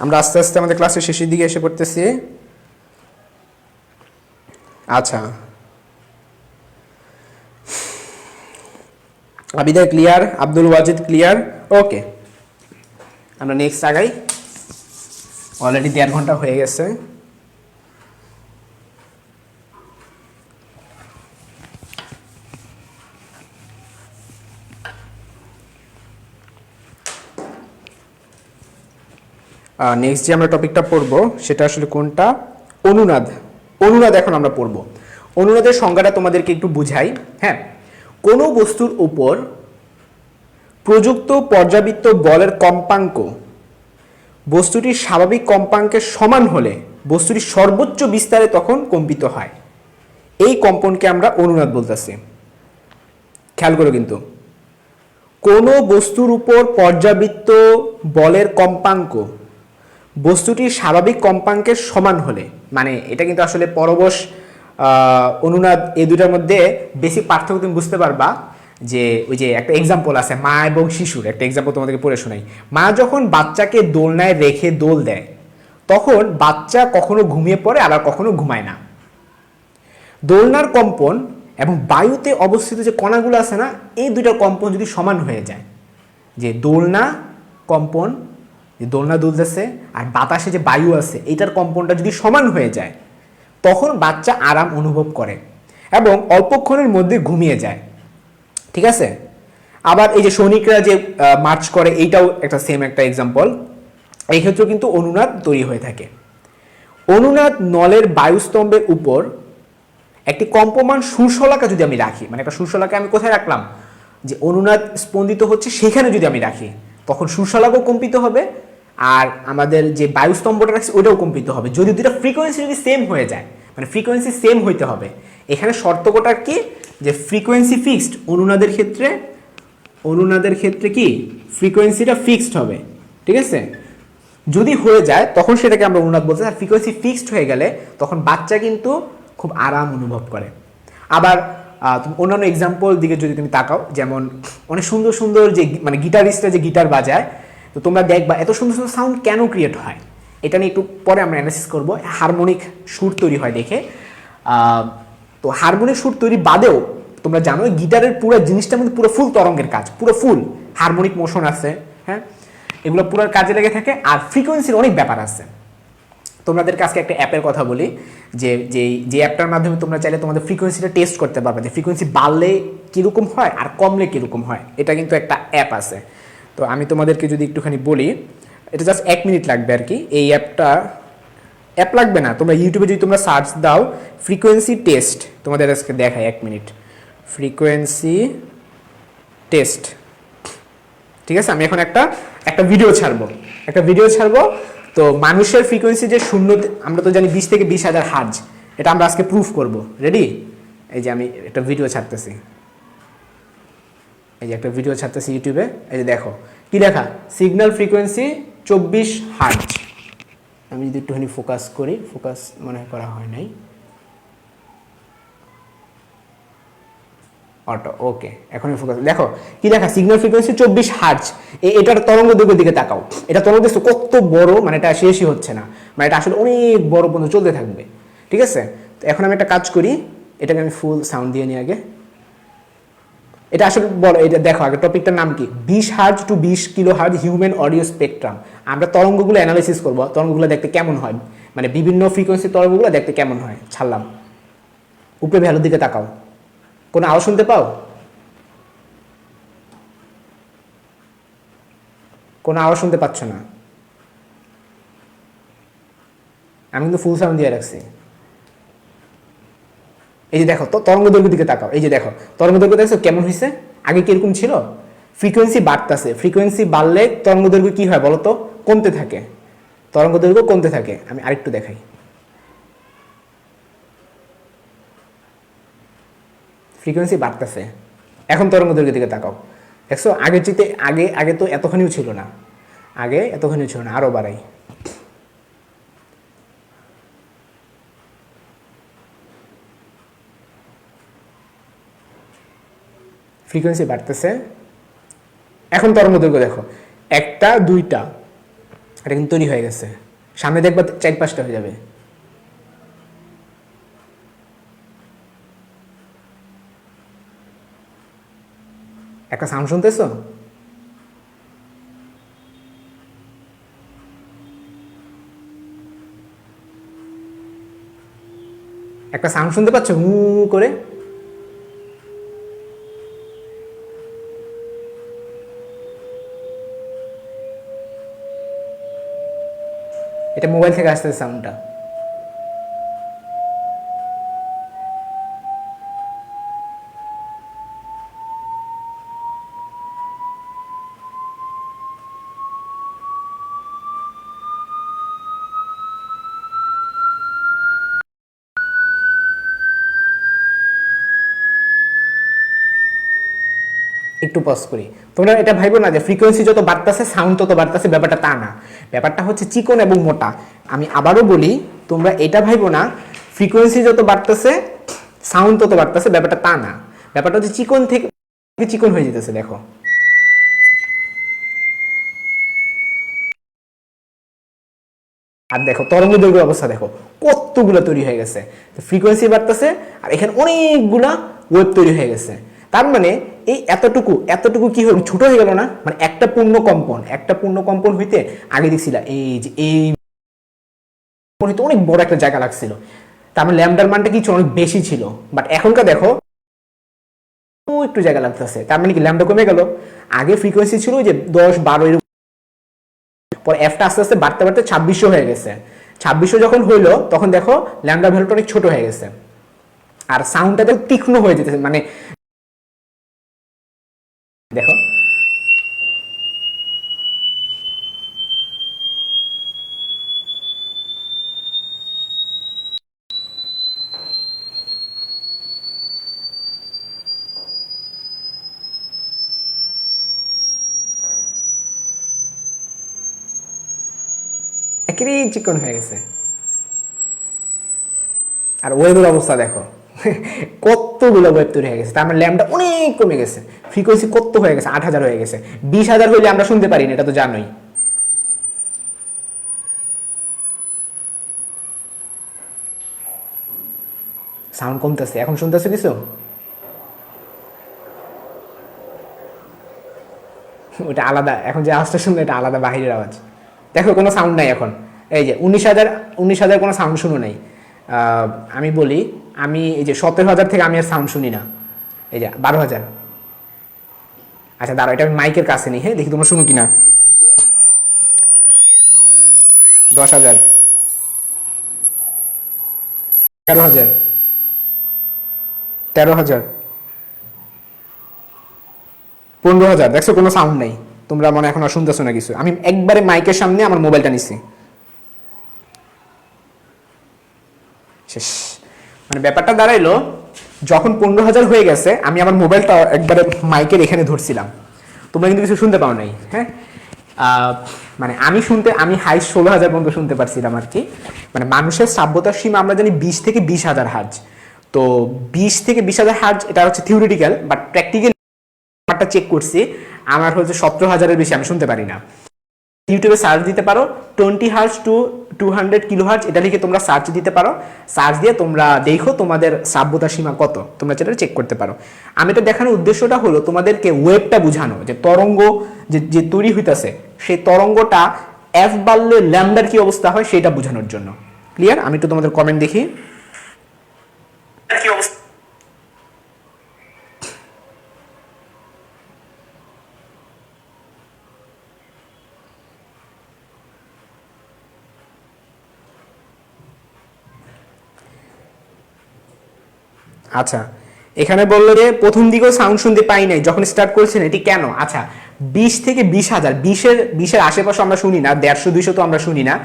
আমরা আস্তে আস্তে আমাদের ক্লাসের শেষের দিকে এসে পড়তেছি। আচ্ছা, আবিদা ক্লিয়ার, আব্দুল ওয়াজিদ ক্লিয়ার, ওকে। আমরা নেক্সট আগাই, অলরেডি 1.5 ঘন্টা হয়ে গেছে। নেক্সট যে আমরা টপিকটা পড়বো সেটা আসলে কোনটা, অনুনাদ। অনুনাদ এখন আমরা পড়বো। অনুনাদের সংজ্ঞাটা তোমাদেরকে একটু বুঝাই। হ্যাঁ, কোনো বস্তুর উপর প্রযুক্ত পর্যাবৃত্ত বলের কম্পাঙ্ক বস্তুটির স্বাভাবিক কম্পাঙ্কের সমান হলে বস্তুটি সর্বোচ্চ বিস্তারে তখন কম্পিত হয়। এই কম্পনকে আমরা অনুনাদ বলতেছি। খেয়াল করো কিন্তু, কোনো বস্তুর উপর পর্যাবৃত্ত বলের কম্পাঙ্ক বস্তুটির স্বাভাবিক কম্পাঙ্কের সমান হলে, মানে এটা কিন্তু আসলে পরবশ অনুনাদ এই দুটার মধ্যে বেশি পার্থক্য তুমি বুঝতে পারবা। যে ওই যে একটা এক্সাম্পল আছে মা এবং শিশুর, একটা এক্সাম্পল তোমাদেরকে পড়ে শোনাই। মা যখন বাচ্চাকে দোলনায় রেখে দোল দেয় তখন বাচ্চা কখনো ঘুমিয়ে পড়ে আবার কখনো ঘুমায় না। দোলনার কম্পন এবং বায়ুতে অবস্থিত যে কণাগুলো আছে না, এই দুইটার কম্পন যদি সমান হয়ে যায়, যে দোলনা কম্পন, যে দোলনা দুলতেছে আর বাতাসে যে বায়ু আছে এইটার কম্পনটা যদি সমান হয়ে যায় তখন বাচ্চা আরাম অনুভব করে এবং অল্পক্ষণের মধ্যে ঘুমিয়ে যায়। ঠিক আছে। আবার এই যে সৈনিকরা যে মার্চ করে, এইটাও একটা সেম একটা এক্সাম্পল। এই ক্ষেত্রেও কিন্তু অনুনাদ তৈরি হয়ে থাকে। অনুনাদ নলের বায়ুস্তম্ভের উপর একটি কম্পমান সুরশলাকা যদি আমি রাখি, মানে একটা সুরশলাকা আমি কোথায় রাখলাম, যে অনুনাদ স্পন্দিত হচ্ছে সেখানে যদি আমি রাখি তখন সুরশলাকাও কম্পিত হবে আর আমাদের যে বায়ুস্তম্ভটা রাখছি ওটাও কম্পিত হবে, যদি দুটা ফ্রিকোয়েন্সি যদি সেম হয়ে যায়। মানে ফ্রিকোয়েন্সি সেম হইতে হবে। এখানে শর্তকটা কি, যে ফ্রিকোয়েন্সি ফিক্সড অনুনাদের ক্ষেত্রে, অনুনাদের ক্ষেত্রে কি ফ্রিকোয়েন্সিটা ফিক্সড হবে। ঠিক আছে। যদি হয়ে যায় তখন সেটাকে আমরা অনুনাদ বলছি। আর ফ্রিকোয়েন্সি ফিক্সড হয়ে গেলে তখন বাচ্চা কিন্তু খুব আরাম অনুভব করে। আবার অন্যান্য এক্সাম্পল দিকে যদি তুমি তাকাও, যেমন অনেক সুন্দর সুন্দর যে মানে গিটারিস্টরা যে গিটার বাজায়, তো তোমরা দেখবা এত সুন্দর সুন্দর সাউন্ড কেন ক্রিয়েট হয়, এটা নিয়ে একটু পরে আমরা অ্যানালাইসিস করবো। হারমোনিক সুর তৈরি হয় দেখে। তো হারমোনিক সুর তৈরি বাদেও তোমরা জানো গিটারের পুরো জিনিসটার মধ্যে পুরো ফুল তরঙ্গের কাজ, পুরো ফুল হারমোনিক মোশন আছে। হ্যাঁ, এগুলো পুরো কাজে লেগে থাকে। আর ফ্রিকোয়েন্সির অনেক ব্যাপার আছে। তোমাদেরকে আজকে একটা অ্যাপের কথা বলি, যে অ্যাপটার মাধ্যমে তোমরা চাইলে তোমাদের ফ্রিকোয়েন্সিটা টেস্ট করতে পারবে, যে ফ্রিকোয়েন্সি বাড়লে কীরকম হয় আর কমলে কীরকম হয়। এটা কিন্তু একটা অ্যাপ আছে। তো আমি তোমাদেরকে যদি একটুখানি বলি, এটা জাস্ট 1 মিনিট লাগবে আর কি। এই অ্যাপ লাগবে না, তোমরা ইউটিউবে যদি তোমরা সার্চ দাও ফ্রিকোয়েন্সি টেস্ট, তোমাদের আজকে দেখায় 1 মিনিট ফ্রিকোয়েন্সি টেস্ট। ঠিক আছে। আমি এখন একটা ভিডিও ছাড়বো। তো মানুষের ফ্রিকোয়েন্সি যে শূন্য, আমরা তো জানি 20 থেকে 20,000 হার্জ, এটা আমরা আজকে প্রুফ করব। রেডি? এই যে আমি একটা ভিডিও ছাড়তেছি, ইউটিউবে। এই যে দেখো কি লেখা, সিগন্যাল ফ্রিকোয়েন্সি 24 হার্জ। আমি যদি একটুখানি ফোকাস করি, ফোকাস মনে করা হয় নাই, অটো, ওকে, এখনই ফোকাস। দেখো কি লেখা, সিগন্যাল ফ্রিকোয়েন্সি 24 হার্জ। এটার তরঙ্গ দৈর্ঘ্যের দিকে তাকাও, এটা তরঙ্গ দেখছো কত বড়, মানে এটা শেষই হচ্ছে না, মানে এটা আসলে অনেক বড় পর্যন্ত চলতে থাকবে। ঠিক আছে। তো এখন আমি একটা কাজ করি, এটাকে আমি ফুল সাউন্ড দিয়ে নিই আগে। এটা আসলে বলো, এটা দেখো আগে টপিকটার নাম কি, 20 hertz to 20 kilo hertz human audio spectrum. আমরা তরঙ্গগুলো অ্যানালাইসিস করবো, তরঙ্গগুলো দেখতে কেমন হয়, মানে বিভিন্ন ফ্রিকোয়েন্সি তরঙ্গগুলো দেখতে কেমন হয়। ছাড়লাম, উপরে ভ্যালুর দিকে তাকাও, কোনো আওয়াজ শুনতে পাও? কোনো আওয়াজ শুনতে পাচ্ছ না? আমি কিন্তু ফুল সাউন্ড দিয়ে রাখছি। এই যে দেখো, তো তরঙ্গ দৈর্ঘ্যের দিকে তাকাও, এই যে দেখো তরঙ্গ দৈর্ঘ্য দেখছো কেমন হয়েছে, আগে কিরকম ছিল। ফ্রিকোয়েন্সি বাড়তেছে, ফ্রিকোয়েন্সি বাড়লে তরঙ্গ দৈর্ঘ্য কি হয় বলো তো, কমতে থাকে, তরঙ্গ দৈর্ঘ্য কমতে থাকে। আমি আরেকটু দেখাই, ফ্রিকোয়েন্সি বাড়তেছে, এখন তরঙ্গ দৈর্ঘ্যের দিকে তাকাও, দেখছো আগের চেয়ে আগে তো এতখানিও ছিল না, আরো বাড়াই। ফ্রিকোয়েন্সি বাড়তেছে, এখন তরঙ্গ দৈর্ঘ্য দেখো, একটা দুইটা, এটা কিন্তু তৈরি হয়ে গেছে। সামনে দেখবা 4-5টা হয়ে যাবে। একটা সাউন্ড শুনতেছো? একটা সাউন্ড শুনতে পাচ্ছ হু করে? এটা মোবাইল থেকে আসতেছে সাউন্ডটা। একটু পজ করি। তোমরা এটা ভাইবো না যে ফ্রিকোয়েন্সি যত বাড়তেছে সাউন্ড তত বাড়তেছে, ব্যাপারটা তা না। ব্যাপারটা হচ্ছে চিকন এবং মোটা। আমি আবারও বলি, তোমরা এটা ভাইবো না ফ্রিকোয়েন্সি যত বাড়তেছে সাউন্ড তত বাড়তেছে, ব্যাপারটা তা না। ব্যাপারটা হচ্ছে চিকন থেকে চিকন হয়ে যেতেছে। দেখো আর দেখো তরঙ্গ দৈর্ঘ্যের অবস্থা দেখো কতগুলো তৈরি হয়ে গেছে। ফ্রিকোয়েন্সি বাড়তেছে আর এখানে অনেকগুলা ওয়েভ তৈরি হয়ে গেছে। তার মানে এই এতটুকু এতটুকু কি হলো, ছোট হয়ে গেল না? মানে একটা পূর্ণ কম্পন হইতে আগে দেখছিলা এই হইতে অনেক বড় একটা জায়গা লাগছিল, তার মানে ল্যামডার মানটা কিছু অনেক বেশি ছিল। বাট এখনকার দেখো একটু জায়গা লাগতেছে, তার মানে কি ল্যামডা কমে গেল। আগে ফ্রিকোয়েন্সি ছিল যে 10-12 এর পর এফটা আস্তে আস্তে বাড়তে বাড়তে 2600 হয়ে গেছে। 2600 যখন হইলো তখন দেখো ল্যামডা ভ্যালুটা অনেক ছোট হয়ে গেছে আর সাউন্ডটা দেখো তীক্ষ্ণ হয়ে যেতেছে। মানে দেখো একেবারেই চিকন হয়ে গেছে। আর ওয়েবের অবস্থা দেখো কতগুলো ওয়েব তৈরি হয়ে গেছে, তার মানে ল্যামডা অনেক কমে গেছে। ফ্রিকোয়েন্সি কত হয়ে গেছে, 8000 হয়ে গেছে। 20000 হইলে আমরা শুনতে পারি না, এটা তো জানোই। সাউন্ড কমতেছে, এখন শুনতেছো কিছু? ওটা আলাদা, এখন যে আওয়াজটা শুনলে এটা আলাদা বাহিরের আওয়াজ। দেখো কোনো সাউন্ড নাই এখন। এই যে 19,000 কোনো সাউন্ড শুনো নাই। আমি বলি, আমি এই যে 17,000 থেকে আমি আর সাউন্ড শুনি না। এই যে 12,000। আচ্ছা দাঁড়াও, এটা আমি মাইকের কাছে নিই, হ্যাঁ দেখি তোমরা শুনো কিনা। 10,000, 11,000, 13,000, 15,000। দেখছো কোনো সাউন্ড নাই। তোমরা মনে এখন আর শুনতেছো না কিছু। আমি একবারে মাইকের সামনে আমার মোবাইলটা নিছি, শেষ। মানে ব্যাপারটা দাঁড়াইলো যখন 15,000 হয়ে গেছে আমি আমার মোবাইলটা একবারে মাইকের এখানে ধরছিলাম, তোমরা কিন্তু কিছু শুনতে পাও নাই। হ্যাঁ মানে আমি হাই 16,000 পর্যন্ত শুনতে পারছিলাম আর কি। মানে মানুষের শ্রাব্যতার সীমা আমরা জানি 20 থেকে 20,000 হার্জ। তো 20 থেকে 20,000 হার্জ এটা হচ্ছে থিওরিটিক্যাল, বাট প্র্যাকটিক্যাল আমারটা চেক করছি, আমার হচ্ছে 17,000-এর বেশি আমি শুনতে পারি না। ইউটিউবে সার্চ দিতে পারো 20 হার্জ টু 200 কিলো হার্জ, এটা লিখে তোমরা সার্চ দিতে পারো। সার্চ দিয়ে তোমরা দেখো তোমাদের শ্রাব্যতার সীমা কত, তোমরা সেটা চেক করতে পারো। আমি এটা দেখানোর উদ্দেশ্যটা হলো তোমাদেরকে ওয়েবটা বোঝানো, যে তরঙ্গ যে তৈরি হইতাছে সেই তরঙ্গটা এফ বাড়লে ল্যামডার কি অবস্থা হয় সেটা বোঝানোর জন্য। ক্লিয়ার? আমি একটু তোমাদের কমেন্ট দেখি। আচ্ছা এখানে বললো যে প্রথম দিকেও সাউন্ড শুনতে পাই নাই যখন স্টার্ট করেছেন, এটি কেন? আচ্ছা 20 থেকে 20,000, 20-এর আশেপাশে আমরা শুনি না, 150-200 তো আমরা শুনি না।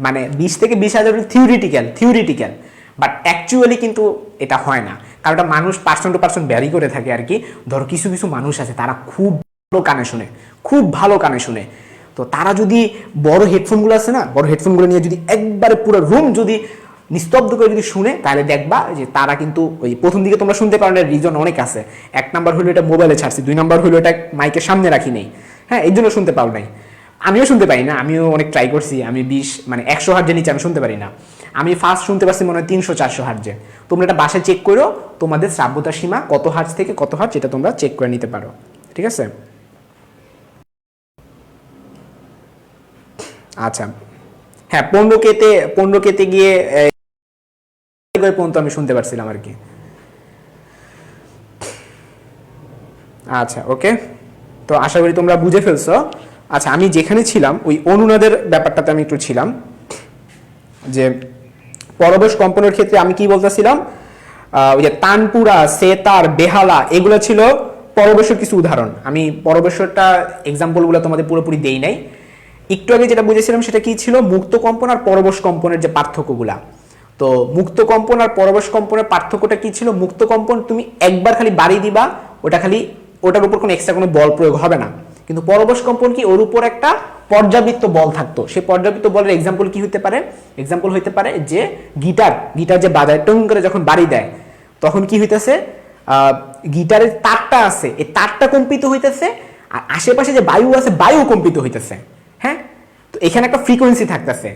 মানে 20 থেকে 20,000 থিওরিটিক্যাল, বাট অ্যাকচুয়ালি কিন্তু এটা হয় না, কারণ এটা মানুষ পার্সন টু পার্সন ভ্যারি করে থাকে আর কি। ধরো কিছু কিছু মানুষ আছে তারা খুব ভালো কানে শুনে, তো তারা যদি বড় হেডফোনগুলো আছে না, বড় হেডফোনগুলো নিয়ে যদি একবারে পুরো রুম যদি নিস্তব্ধ করে যদি শুনে, তাহলে দেখবা যে তারা কিন্তু ওই প্রথম দিকে তোমরা শুনতে পারো না। রিজন অনেক আছে। 1 নাম্বার হলো এটা মোবাইলে ছাড়ছি, 2 নাম্বার হলো এটা মাইকের সামনে রাখি নেই, হ্যাঁ এই জন্য শুনতে পাও নাই। আমিও শুনতে পারি না, আমিও অনেক ট্রাই করছি। আমি 100 হার্জের নিচে আমি শুনতে পারি না। আমি ফার্স্ট শুনতে পারছি মনে হয় 300-400 হার্জে। তোমরা এটা বাসায় চেক করো, তোমাদের শ্রাব্যতার সীমা কত হার্জ থেকে কত হার্জ এটা তোমরা চেক করে নিতে পারো, ঠিক আছে? আচ্ছা হ্যাঁ 15K গিয়ে পর্যন্ত আমি শুনতে পারছিলাম আর কি। আচ্ছা ওকে, তো আশা করি তোমরা বুঝে ফেলছো। আচ্ছা আমি যেখানে ছিলাম ওই অনুনাদের ব্যাপারটাতে আমি একটু ছিলাম, যে পরবেশ কম্পনের ক্ষেত্রে আমি কি বলতেছিলাম, ওই যে তানপুরা, সেতার, বেহালা এগুলো ছিল পরবেশের কিছু উদাহরণ। আমি পরবেশরটা এক্সাম্পলগুলো তোমাদের পুরোপুরি দেই নাই। একটু আগে যেটা বুঝেছিলাম সেটা কি ছিল, মুক্ত কম্পন আর পরবেশ কম্পনের যে পার্থক্যগুলা। তো মুক্ত কম্পন আর পরবেশ কম্পনের পার্থক্যটা কি ছিল? মুক্ত কম্পন তুমি একবার খালি বাড়ি দিবা, ওটা খালি ওটার উপর কোনো এক্সট্রা কোনো বল প্রয়োগ হবে না। কিন্তু পরবশ কম্পন কি, ওর উপর একটা পর্যাবৃত্ত বল থাকতো। সেই পর্যাবৃত্ত বলের এক্সাম্পল কি হতে পারে? এক্সাম্পল হতে পারে যে গিটার যে বাজায় টং করে যখন বাড়ি দেয়, তখন কি হইতেছে, গিটারের তারটা আছে, এই তারটা কম্পিত হইতেছে, আর আশেপাশে যে বায়ু আছে বায়ু কম্পিত হইতেছে। হ্যাঁ, তো এখানে একটা ফ্রিকোয়েন্সি থাকতেছে।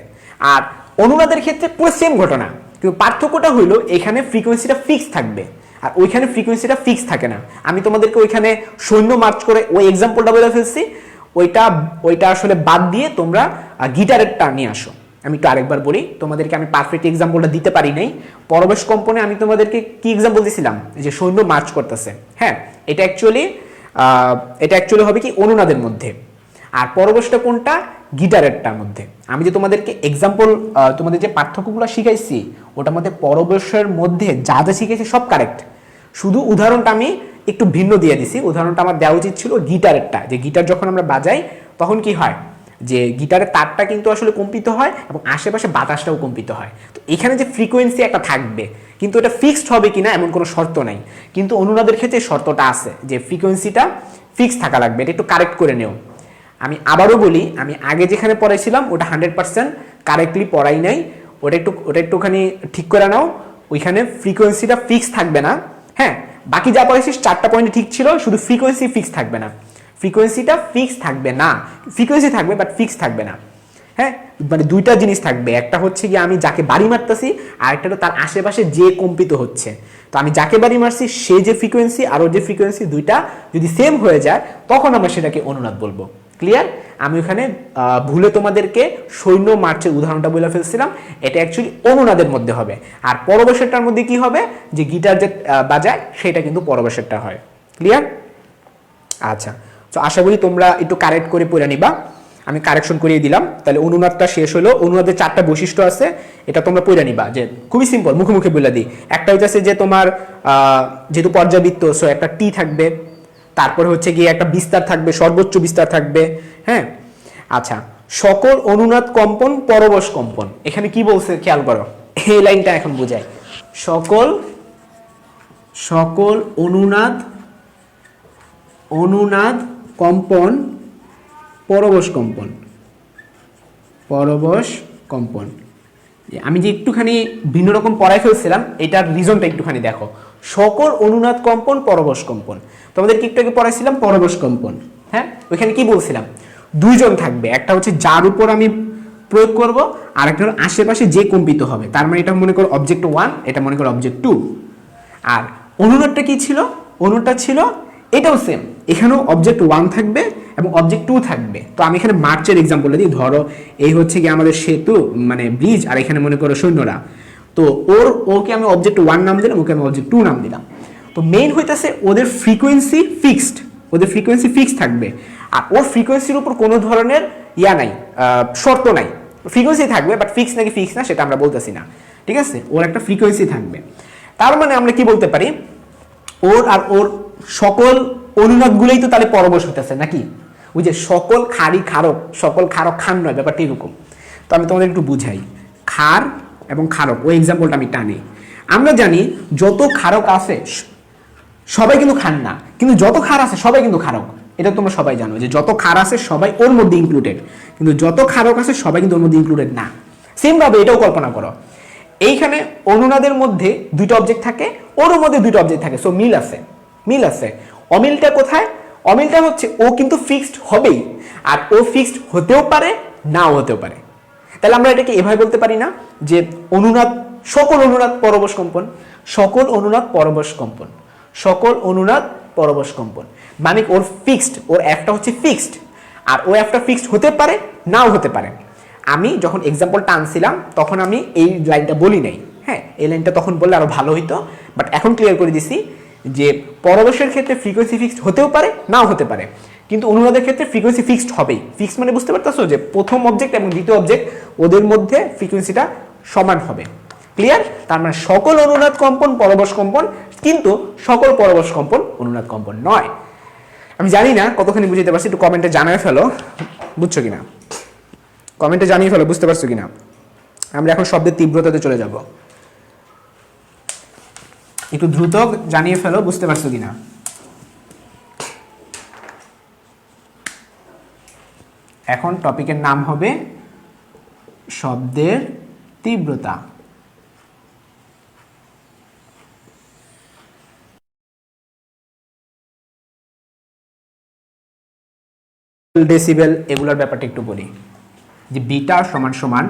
আর অনুনাদের ক্ষেত্রে পুরো সেম ঘটনা, কিন্তু পার্থক্যটা হইলো এখানে ফ্রিকোয়েন্সিটা ফিক্স থাকবে আর ওইখানে ফ্রিকোয়েন্সিটা ফিক্স থাকে না। আমি তোমাদেরকে ওইখানে সৈন্য মার্চ করে ওই এক্সাম্পলটা বলে ফেলছি, ওইটা আসলে বাদ দিয়ে তোমরা গিটারেরটা নিয়ে আসো। আমি একটু আরেকবার বলি তোমাদেরকে, আমি পারফেক্ট এক্সাম্পলটা দিতে পারি নাই। পরবেশ কম্পনে আমি তোমাদেরকে কি এক্সাম্পল দিয়েছিলাম, যে সৈন্য মার্চ করতেছে। হ্যাঁ, এটা অ্যাকচুয়ালি হবে কি অনুনাদের মধ্যে, আর পরবেশটা কোনটা, গিটারেরটার মধ্যে। আমি যে তোমাদেরকে এক্সাম্পল, তোমাদের যে পার্থক্যগুলো শিখাইছি ওটার মধ্যে পরবেশের মধ্যে যা যা শিখেছি সব কারেক্ট, শুধু উদাহরণটা আমি একটু ভিন্ন দিয়ে দিছি। উদাহরণটা আমার দেওয়া উচিত ছিল গিটারেরটা, যে গিটার যখন আমরা বাজাই তখন কি হয়, যে গিটারের তারটা কিন্তু আসলে কম্পিত হয় এবং আশেপাশে বাতাসটাও কম্পিত হয়। তো এখানে যে ফ্রিকোয়েন্সি একটা থাকবে, কিন্তু এটা ফিক্সড হবে কিনা এমন কোনো শর্ত নাই। কিন্তু অনুনাদের ক্ষেত্রে শর্তটা আছে যে ফ্রিকোয়েন্সিটা ফিক্সড থাকা লাগবে। এটা একটু কারেক্ট করে নেও। আমি আবারও বলি, আমি আগে যেখানে পড়াইছিলাম ওটা 100% কারেক্টলি পড়াই নাই, ওটা একটুখানি ঠিক করে নাও। ওইখানে ফ্রিকোয়েন্সিটা ফিক্স থাকবে না। হ্যাঁ, বাকি যা পড়াইছিস 4টা পয়েন্ট ঠিক ছিল, শুধু ফ্রিকোয়েন্সি ফিক্স থাকবে না। ফ্রিকোয়েন্সিটা ফিক্স থাকবে না, ফ্রিকোয়েন্সি থাকবে বাট ফিক্স থাকবে না। হ্যাঁ, মানে দুইটা জিনিস থাকবে, একটা হচ্ছে কি আমি যাকে বাড়ি মারতেছি, আর একটা হলো তার আশেপাশে যে কম্পিত হচ্ছে। তো আমি যাকে বাড়ি মারছি সে যে ফ্রিকোয়েন্সি আর ওর যে ফ্রিকোয়েন্সি, দুইটা যদি সেম হয়ে যায় তখন আমরা সেটাকে অনুনাদ বলবো। ক্লিয়ার? আমি ওখানে ভুলে তোমাদেরকে সৈন্য মার্চের উদাহরণটা বলে ফেলছিলাম, এটা অ্যাকচুয়ালি অনুনাদের মধ্যে হবে। আর পরবেশেরটার মধ্যে কি হবে, যে গিটার যে বাজায় সেটা কিন্তু পরবেশেরটা হয়। ক্লিয়ার? আচ্ছা, তো আশা করি তোমরা একটু কারেক্ট করে পড়ে নিবা। আমি কারেকশন করিয়ে দিলাম। তাহলে অনুনাদটা শেষ হলো। অনুনাদের 4টা বৈশিষ্ট্য আছে, এটা তোমরা পড়ে নিবা। যে খুবই সিম্পল, মুখে মুখে বলে দিই। একটা হচ্ছে যে তোমার যেহেতু পর্যাবৃত্ত, সো একটা টি থাকবে, তারপরে হচ্ছে গিয়ে একটা বিস্তার থাকবে, সর্বোচ্চ বিস্তার থাকবে। হ্যাঁ, আচ্ছা, সকল অনুনাদ কম্পন পরবশ কম্পন। এখানে কি বলছে খেয়াল করো, এই লাইনটা এখন বোঝায়। সকল অনুনাদ কম্পন পরবশ কম্পন। আমি যে একটুখানি ভিন্ন রকম পড়াই ফেলছিলাম, এটার রিজনটা একটুখানি দেখো। সকল অনুনাদ কম্পন পরবশ কম্পন, তোমাদের কি একটু আগে পড়াইছিলাম পরবশ কম্পন। হ্যাঁ, ওইখানে কি বলছিলাম, দুইজন থাকবে, একটা হচ্ছে যার উপর আমি প্রয়োগ করব, আর একটা হলো আশেপাশে যে কম্পিত হবে। তার মানে এটা মনে করো অবজেক্ট 1, এটা মনে করো অবজেক্ট 2। আর অনুনাদটা কি ছিল, অনুনাদটা ছিল এটাও সেম, এখানেও অবজেক্ট 1 থাকবে এবং অবজেক্ট 2 থাকবে। তো আমি এখানে মার্চের এক্সাম্পলটা দিই। ধরো এই হচ্ছে কি আমাদের সেতু, মানে ব্রিজ, আর এখানে মনে করো সৈন্যরা। তো ওকে আমি অবজেক্ট 1 নাম দিলাম, ওকে আমি অবজেক্ট 2 নাম দিলাম। তো মেইন হইতেছে ওদের ফ্রিকোয়েন্সি ফিক্সড থাকবে, আর ওর ফ্রিকোয়েন্সির উপর কোনো ধরনের নাই, শর্ত নাই। ফ্রিকোয়েন্সি থাকবে বাট ফিক্স নাকি ফিক্স না সেটা আমরা বলতেছি না। ঠিক আছে, ওর একটা ফ্রিকোয়েন্সি থাকবে। তার মানে আমরা কি বলতে পারি, ওর সকল অনুনাদগুলোই তো তাহলে পরবশ হইতেছে নাকি। ওই যে সকল ক্ষারক খান নয়, ব্যাপারটা এরকম। তো আমি তোমাদের একটু বুঝাই, ক্ষার এবং ক্ষারক, ওই এক্সাম্পলটা আমি টানি। আমরা জানি যত ক্ষারক আছে সবাই কিন্তু খান না, কিন্তু যত ক্ষার আছে সবাই কিন্তু ক্ষারক। এটা তোমরা সবাই জানো যে যত ক্ষার আছে সবাই ওর মধ্যে ইনক্লুডেড, কিন্তু যত ক্ষারক আছে সবাই কিন্তু ওর মধ্যে ইনক্লুডেড না। সেম ভাবে এটাও কল্পনা করো, এইখানে অনুনাদের মধ্যে দুইটা অবজেক্ট থাকে, ওর মধ্যে দুইটা অবজেক্ট থাকে, সো মিল আছে। অমিলটা কোথায়, অমিলটা হচ্ছে ও কিন্তু ফিক্সড হবেই, আর ও ফিক্সড হতেও পারে নাও হতেও পারে। তাহলে আমরা এটাকে এভাবে বলতে পারি না যে সকল অনুনাদ পরবশ কম্পন, মানে ওর ফিক্সড, ওর একটা হচ্ছে ফিক্সড, আর ও একটা ফিক্সড হতে পারে নাও হতে পারে। আমি যখন এক্সাম্পলটা আনছিলাম তখন আমি এই লাইনটা বলি নাই। হ্যাঁ, এই লাইনটা তখন বললে আরো ভালো হইতো, বাট এখন ক্লিয়ার করে দিছি যে পরবশের ক্ষেত্রে ফ্রিকোয়েন্সি ফিক্সড হতেও পারে নাও হতে পারে, কিন্তু অনুনাদের ক্ষেত্রে ফ্রিকোয়েন্সি ফিক্সড হবেই। ফিক্সড মানে বুঝতে পারতেছো যে প্রথম অবজেক্ট এবং দ্বিতীয় অবজেক্ট ওদের মধ্যে ফ্রিকোয়েন্সিটা সমান হবে। ক্লিয়ার? তার মানে সকল অনুনাদ কম্পন পরবশ কম্পন, কিন্তু সকল পরবশ কম্পন অনুনাদ কম্পন নয়। আমি জানি না কতখানি বুঝতে পারছি, একটু কমেন্টে জানিয়ে ফেলো বুঝছো কিনা, কমেন্টে জানিয়ে ফেলো বুঝতে পারছো কিনা। আমরা এখন শব্দের তীব্রতাতে চলে যাব, একটু দ্রুত জানিয়ে ফেলো বুঝতে পারছো কিনা। এখন টপিকের নাম হবে শব্দের তীব্রতা। ডেসিবেল এগুলোর ব্যাপারটা একটু বলি, যে বিটা সমান সমান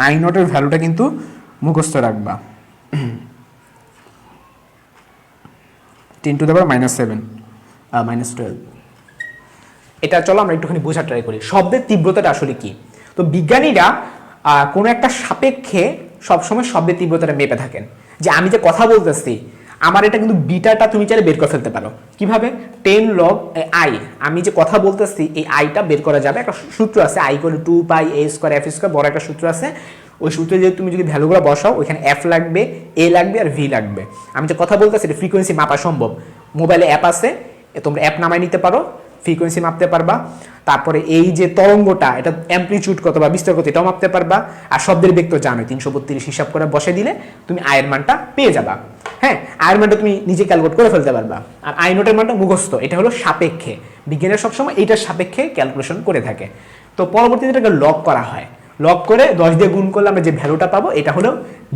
আই নটের ভ্যালুটা কিন্তু মুখস্থ রাখবা, 10 টু দ্য পাওয়ার -7 -12। এটা চলো আমরা একটুখানি বোঝার ট্রাই করি শব্দের তীব্রতাটা আসলে কি। তো বিজ্ঞানীরা কোনো একটা সাপেক্ষে সবসময় শব্দের তীব্রতাটা মেপে থাকেন, যে আমি যে কথা বলতেছি আমার এটা কিন্তু বিটাটা তুমি চাইলে বের করে ফেলতে পারো। কিভাবে? 10 log আই, আমি যে কথা বলতেছি এই আইটা বের করা যাবে, একটা সূত্র আছে I equal to 2 pi a square f square, বড় একটা সূত্র আছে। ওই সূত্রে যে তুমি যদি ভ্যালুগুলো বসাও ওইখানে এফ লাগবে, এ লাগবে আর ভি লাগবে। আমি যে কথা বলতেছি এটা ফ্রিকোয়েন্সি মাপা সম্ভব, মোবাইলে অ্যাপ আছে, তোমরা অ্যাপ নামায় নিতে পারো, ফ্রিকোয়েন্সি মাপতে পারবা। তারপরে এই যে তরঙ্গটা এটা অ্যামপ্লিটিউড কত বা বিস্তার কত এটাও মাপতে পারবা। আর শব্দের বেগ তো জানোই 332 হিসাব করে বসে দিলে তুমি আয়ের মানটা পেয়ে যাবা। হ্যাঁ, আয়ের মানটা তুমি নিজে ক্যালকুলেট করে ফেলতে পারবা। আর আই নোটের মানটা মুখস্থ, এটা হলো সাপেক্ষে, বিজ্ঞানের সবসময় এইটার সাপেক্ষে ক্যালকুলেশন করে থাকে। তো পরবর্তীতে এটাকে লক করা হয়, লক করে 10 দিয়ে গুণ করলে আমরা যে ভ্যালুটা পাবো এটা হলো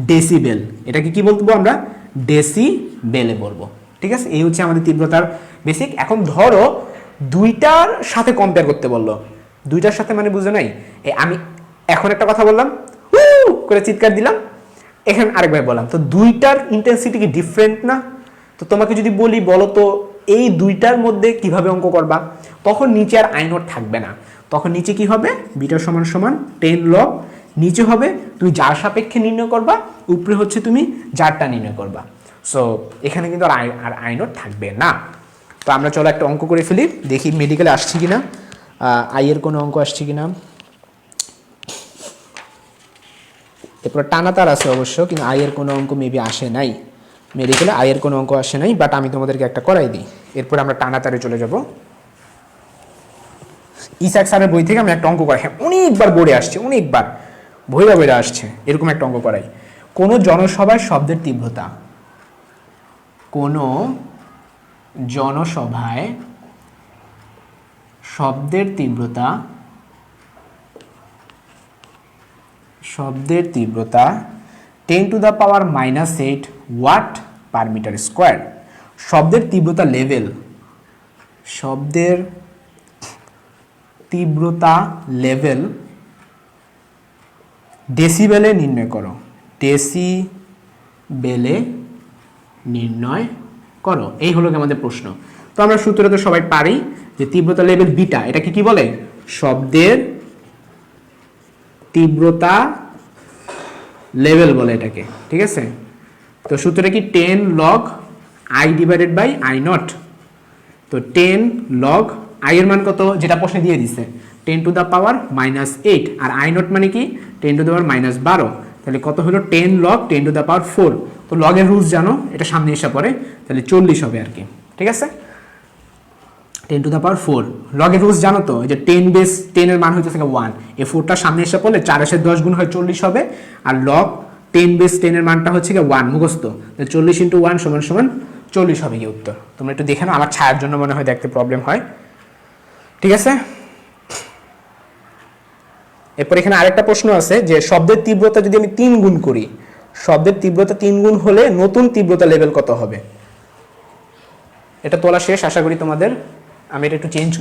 ডেসিবেল। এটাকে কি বলবো আমরা? ডেসিবেলে বলবো। ঠিক আছে, এই হচ্ছে আমাদের তীব্রতার বেসিক। এখন ধরো দুইটার সাথে কম্পেয়ার করতে বললো, দুইটার সাথে মানে বুঝো নাই, আমি এখন একটা কথা বললাম করে চিৎকার দিলাম, এখানে আরেকবার বললাম, তো দুইটার ইন্টেন্সিটি কি ডিফারেন্ট না? তো তোমাকে যদি বলি বলো তো এই দুইটার মধ্যে কিভাবে অঙ্ক করবা, তখন নিচে আর আই নোট থাকবে না, তখন নিচে কি হবে? বিটা সমান সমান 10 log, নিচে হবে তুমি যার সাপেক্ষে নির্ণয় করবা, উপরে হচ্ছে তুমি যারটা নির্ণয় করবা। সো এখানে কিন্তু আর আই নোট থাকবে না। তো আমরা চলো একটা অঙ্ক করে ফেলি, দেখি মেডিকেলে আসছে কিনা, আইয়ের কোনো অঙ্ক আসছে কিনা। এরপর টানা তার আছে অবশ্য, কিন্তু আইয়ের কোনো অঙ্ক মেবি আসে নাই মেডিকেলে, আইয়ের কোনো অঙ্ক আসে নাই, বাট আমি তোমাদেরকে একটা করাই দিই। এরপর আমরা টানা তারে চলে যাব। ইসাক স্যারের বই থেকে আমি একটা অঙ্ক করাই, হ্যাঁ অনেকবার বোর্ডে আসছে, অনেকবার বইরা বইরা আসছে, এরকম একটা অঙ্ক করাই। কোনো জনসভায় শব্দের তীব্রতা, কোনো জনসভায় শব্দের তীব্রতা, শব্দের তীব্রতা 10 to the power -8 watt per metre square. শব্দের তীব্রতা লেভেল, শব্দের তীব্রতা লেভেল ডেসিবেলে নির্ণয় করো, ডেসিবেলে নির্ণয় করো, এই হলো আমাদের প্রশ্ন। তো আমরা সূত্রটা তো সবাই পারি যে তীব্রতা লেভেল বিটা, এটাকে কি বলে? শব্দের তীব্রতা লেভেল বলে এটাকে। ঠিক আছে, তো সূত্রটা কি? 10 log I divided by I naught. তো 10 log আই এর মান কত, যেটা প্রশ্নে দিয়ে দিছে 10 টু দ্য পাওয়ার -8, আর আই নট মানে কি 10 টু দ্য পাওয়ার -12, তাহলে কত হলো 10 log 10 টু দ্য পাওয়ার 4। তো লগের রুলস জানো, এটা সামনে এসে পড়ে, তাহলে 40 হবে আর কি। ঠিক আছে, 10 টু দ্য পাওয়ার 4 লগের রুলস জানো তো, যে 10 বেস 10 এর মান হইতেছে 1, এই 4টা সামনে এসে পড়লে 4 এর 10 গুণ হয় 40 হবে, আর লগ 10 বেস 10 এর মানটা হচ্ছে 1 মুখস্থ, তাহলে 40 × 1 = 40 হবে কি উত্তর। তোমরা একটু দেখে নাও, আমার ছায়ার জন্য মনে হয় দেখতে প্রবলেম হয়। ঠিক আছে, এরপর এখানে আরেকটা প্রশ্ন আছে যে শব্দের তীব্রতা যদি আমি 3 গুণ করি, শব্দের তীব্রতা 3 গুণ হলে নতুন তীব্রতা লেভেল কত হবে? এটা তোলা শেষ আশা করি তোমাদের। আমি এটা একটু চেঞ্জ,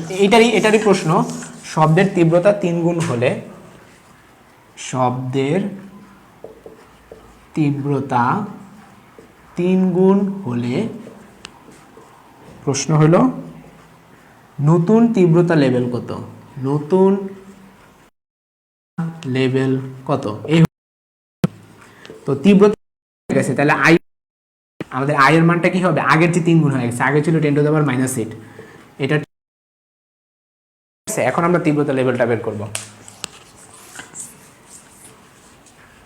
এটারই প্রশ্ন, শব্দের তীব্রতা 3 গুণ হলে, শব্দের তীব্রতা 3 গুণ হলে প্রশ্ন হলো নতুন তীব্রতা লেভেল কত, নতুন লেভেল কত? এই তো তীব্রতা হয়ে গেছে, তাহলে আই, আমাদের আই এর মানটা কি হবে? আগের যে 3 গুণ হয়ে গেছে, আগে ছিল 10 টু দ্য পাওয়ার -8, এটা এখন আমরা তীব্রতা লেভেলটা বের করব।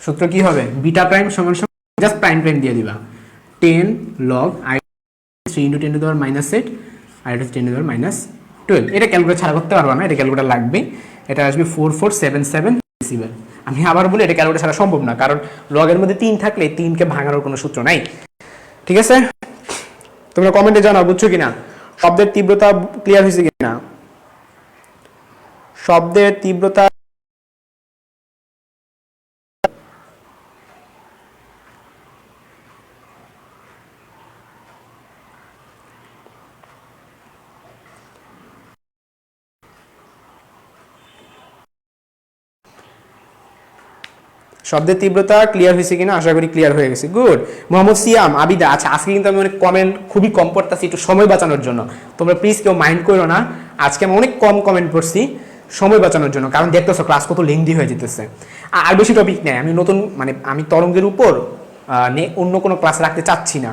সূত্র কি হবে? বিটা প্রাইম সমান সমান জাস্ট প্রাইম দিয়ে দিবা, 10 log i 3 × 10 to the power -8, আর এটা 10 টু দ্য পাওয়ার -12। এটা ক্যালকুলেটর ছাড়া করতে পারবা না, এটা ক্যালকুলেটর লাগবে, এটা আসবে 4477 ডেসিবেল। আমি আবার বলি এটা ক্যালকুলেটর ছাড়া সম্ভব না, কারণ লগের মধ্যে 3 থাকলে 3কে ভাঙানোর কোনো সূত্র নাই। ঠিক আছে, তোমরা কমেন্টে জানাও বুঝছো কিনা, শব্দের তীব্রতা ক্লিয়ার হয়েছে কিনা, শব্দের তীব্রতা। শব্দের তীব্রতা ক্লিয়ার হয়েছে কিনা, আশা করি ক্লিয়ার হয়ে গেছে। গুড। মোহাম্মদ সিয়াম আবিদা, আচ্ছা আজকে কিন্তু আমি অনেক কমেন্ট খুবই কম পড়তেছি, একটু সময় বাঁচানোর জন্য। তোমরা প্লিজ কেউ মাইন্ড করো না, আজকে আমি অনেক কম কমেন্ট পড়ছি সময় বাঁচানোর জন্য, কারণ দেখতেছো ক্লাস কত লেন্দি হয়ে যেতেছে। আর বেশি টপিক নেই, আমি নতুন মানে আমি তরঙ্গের উপর অন্য কোনো ক্লাস রাখতে চাচ্ছি না।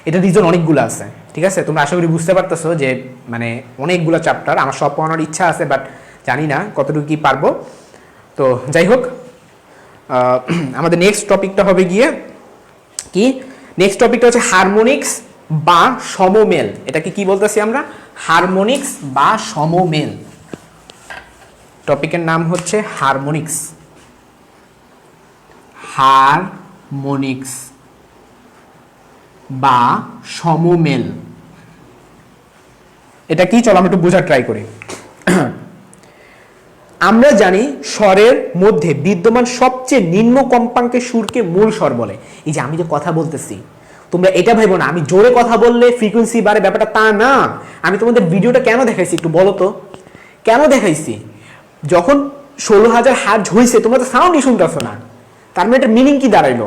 এটা রিজন অনেকগুলো আছে, ঠিক আছে? তোমরা আশা করি বুঝতে পারতেছো যে মানে অনেকগুলো চ্যাপ্টার আমার সব পড়ানোর ইচ্ছা আছে, বাট জানি না কতটুকু কি পারবো। তো যাই হোক, আমাদের নেক্সট টপিকটা হবে গিয়ে কি, নেক্সট টপিকটা হচ্ছে হারমোনিক্স বা সমমেল। এটাকে কি বলতেছি আমরা? হারমোনিক্স বা সমমেল। টপিকের নাম হচ্ছে হারমোনিক্স, হারমোনিক্স বা সমমেল। এটা কি, চলো আমরা একটু বোঝার ট্রাই করি। আমরা জানি স্বরের মধ্যে বিদ্যমান সবচেয়ে নিম্ন কম্পাঙ্কের সুরকে মূল স্বর বলে। এই যে আমি যে কথা বলতেছি, তোমরা এটা ভেবো না আমি জোরে কথা বললে ফ্রিকোয়েন্সি বাড়ে, ব্যাপারটা তা না। আমি তোমাদের ভিডিওটা কেন দেখাইছি একটু বলো তো, কেন দেখাইছি? যখন 16,000 হার্জ হয়েছে তোমরা তো সাউন্ডই শুনতেছো না, তার মানে এটা মিনিং কি দাঁড়াইলো?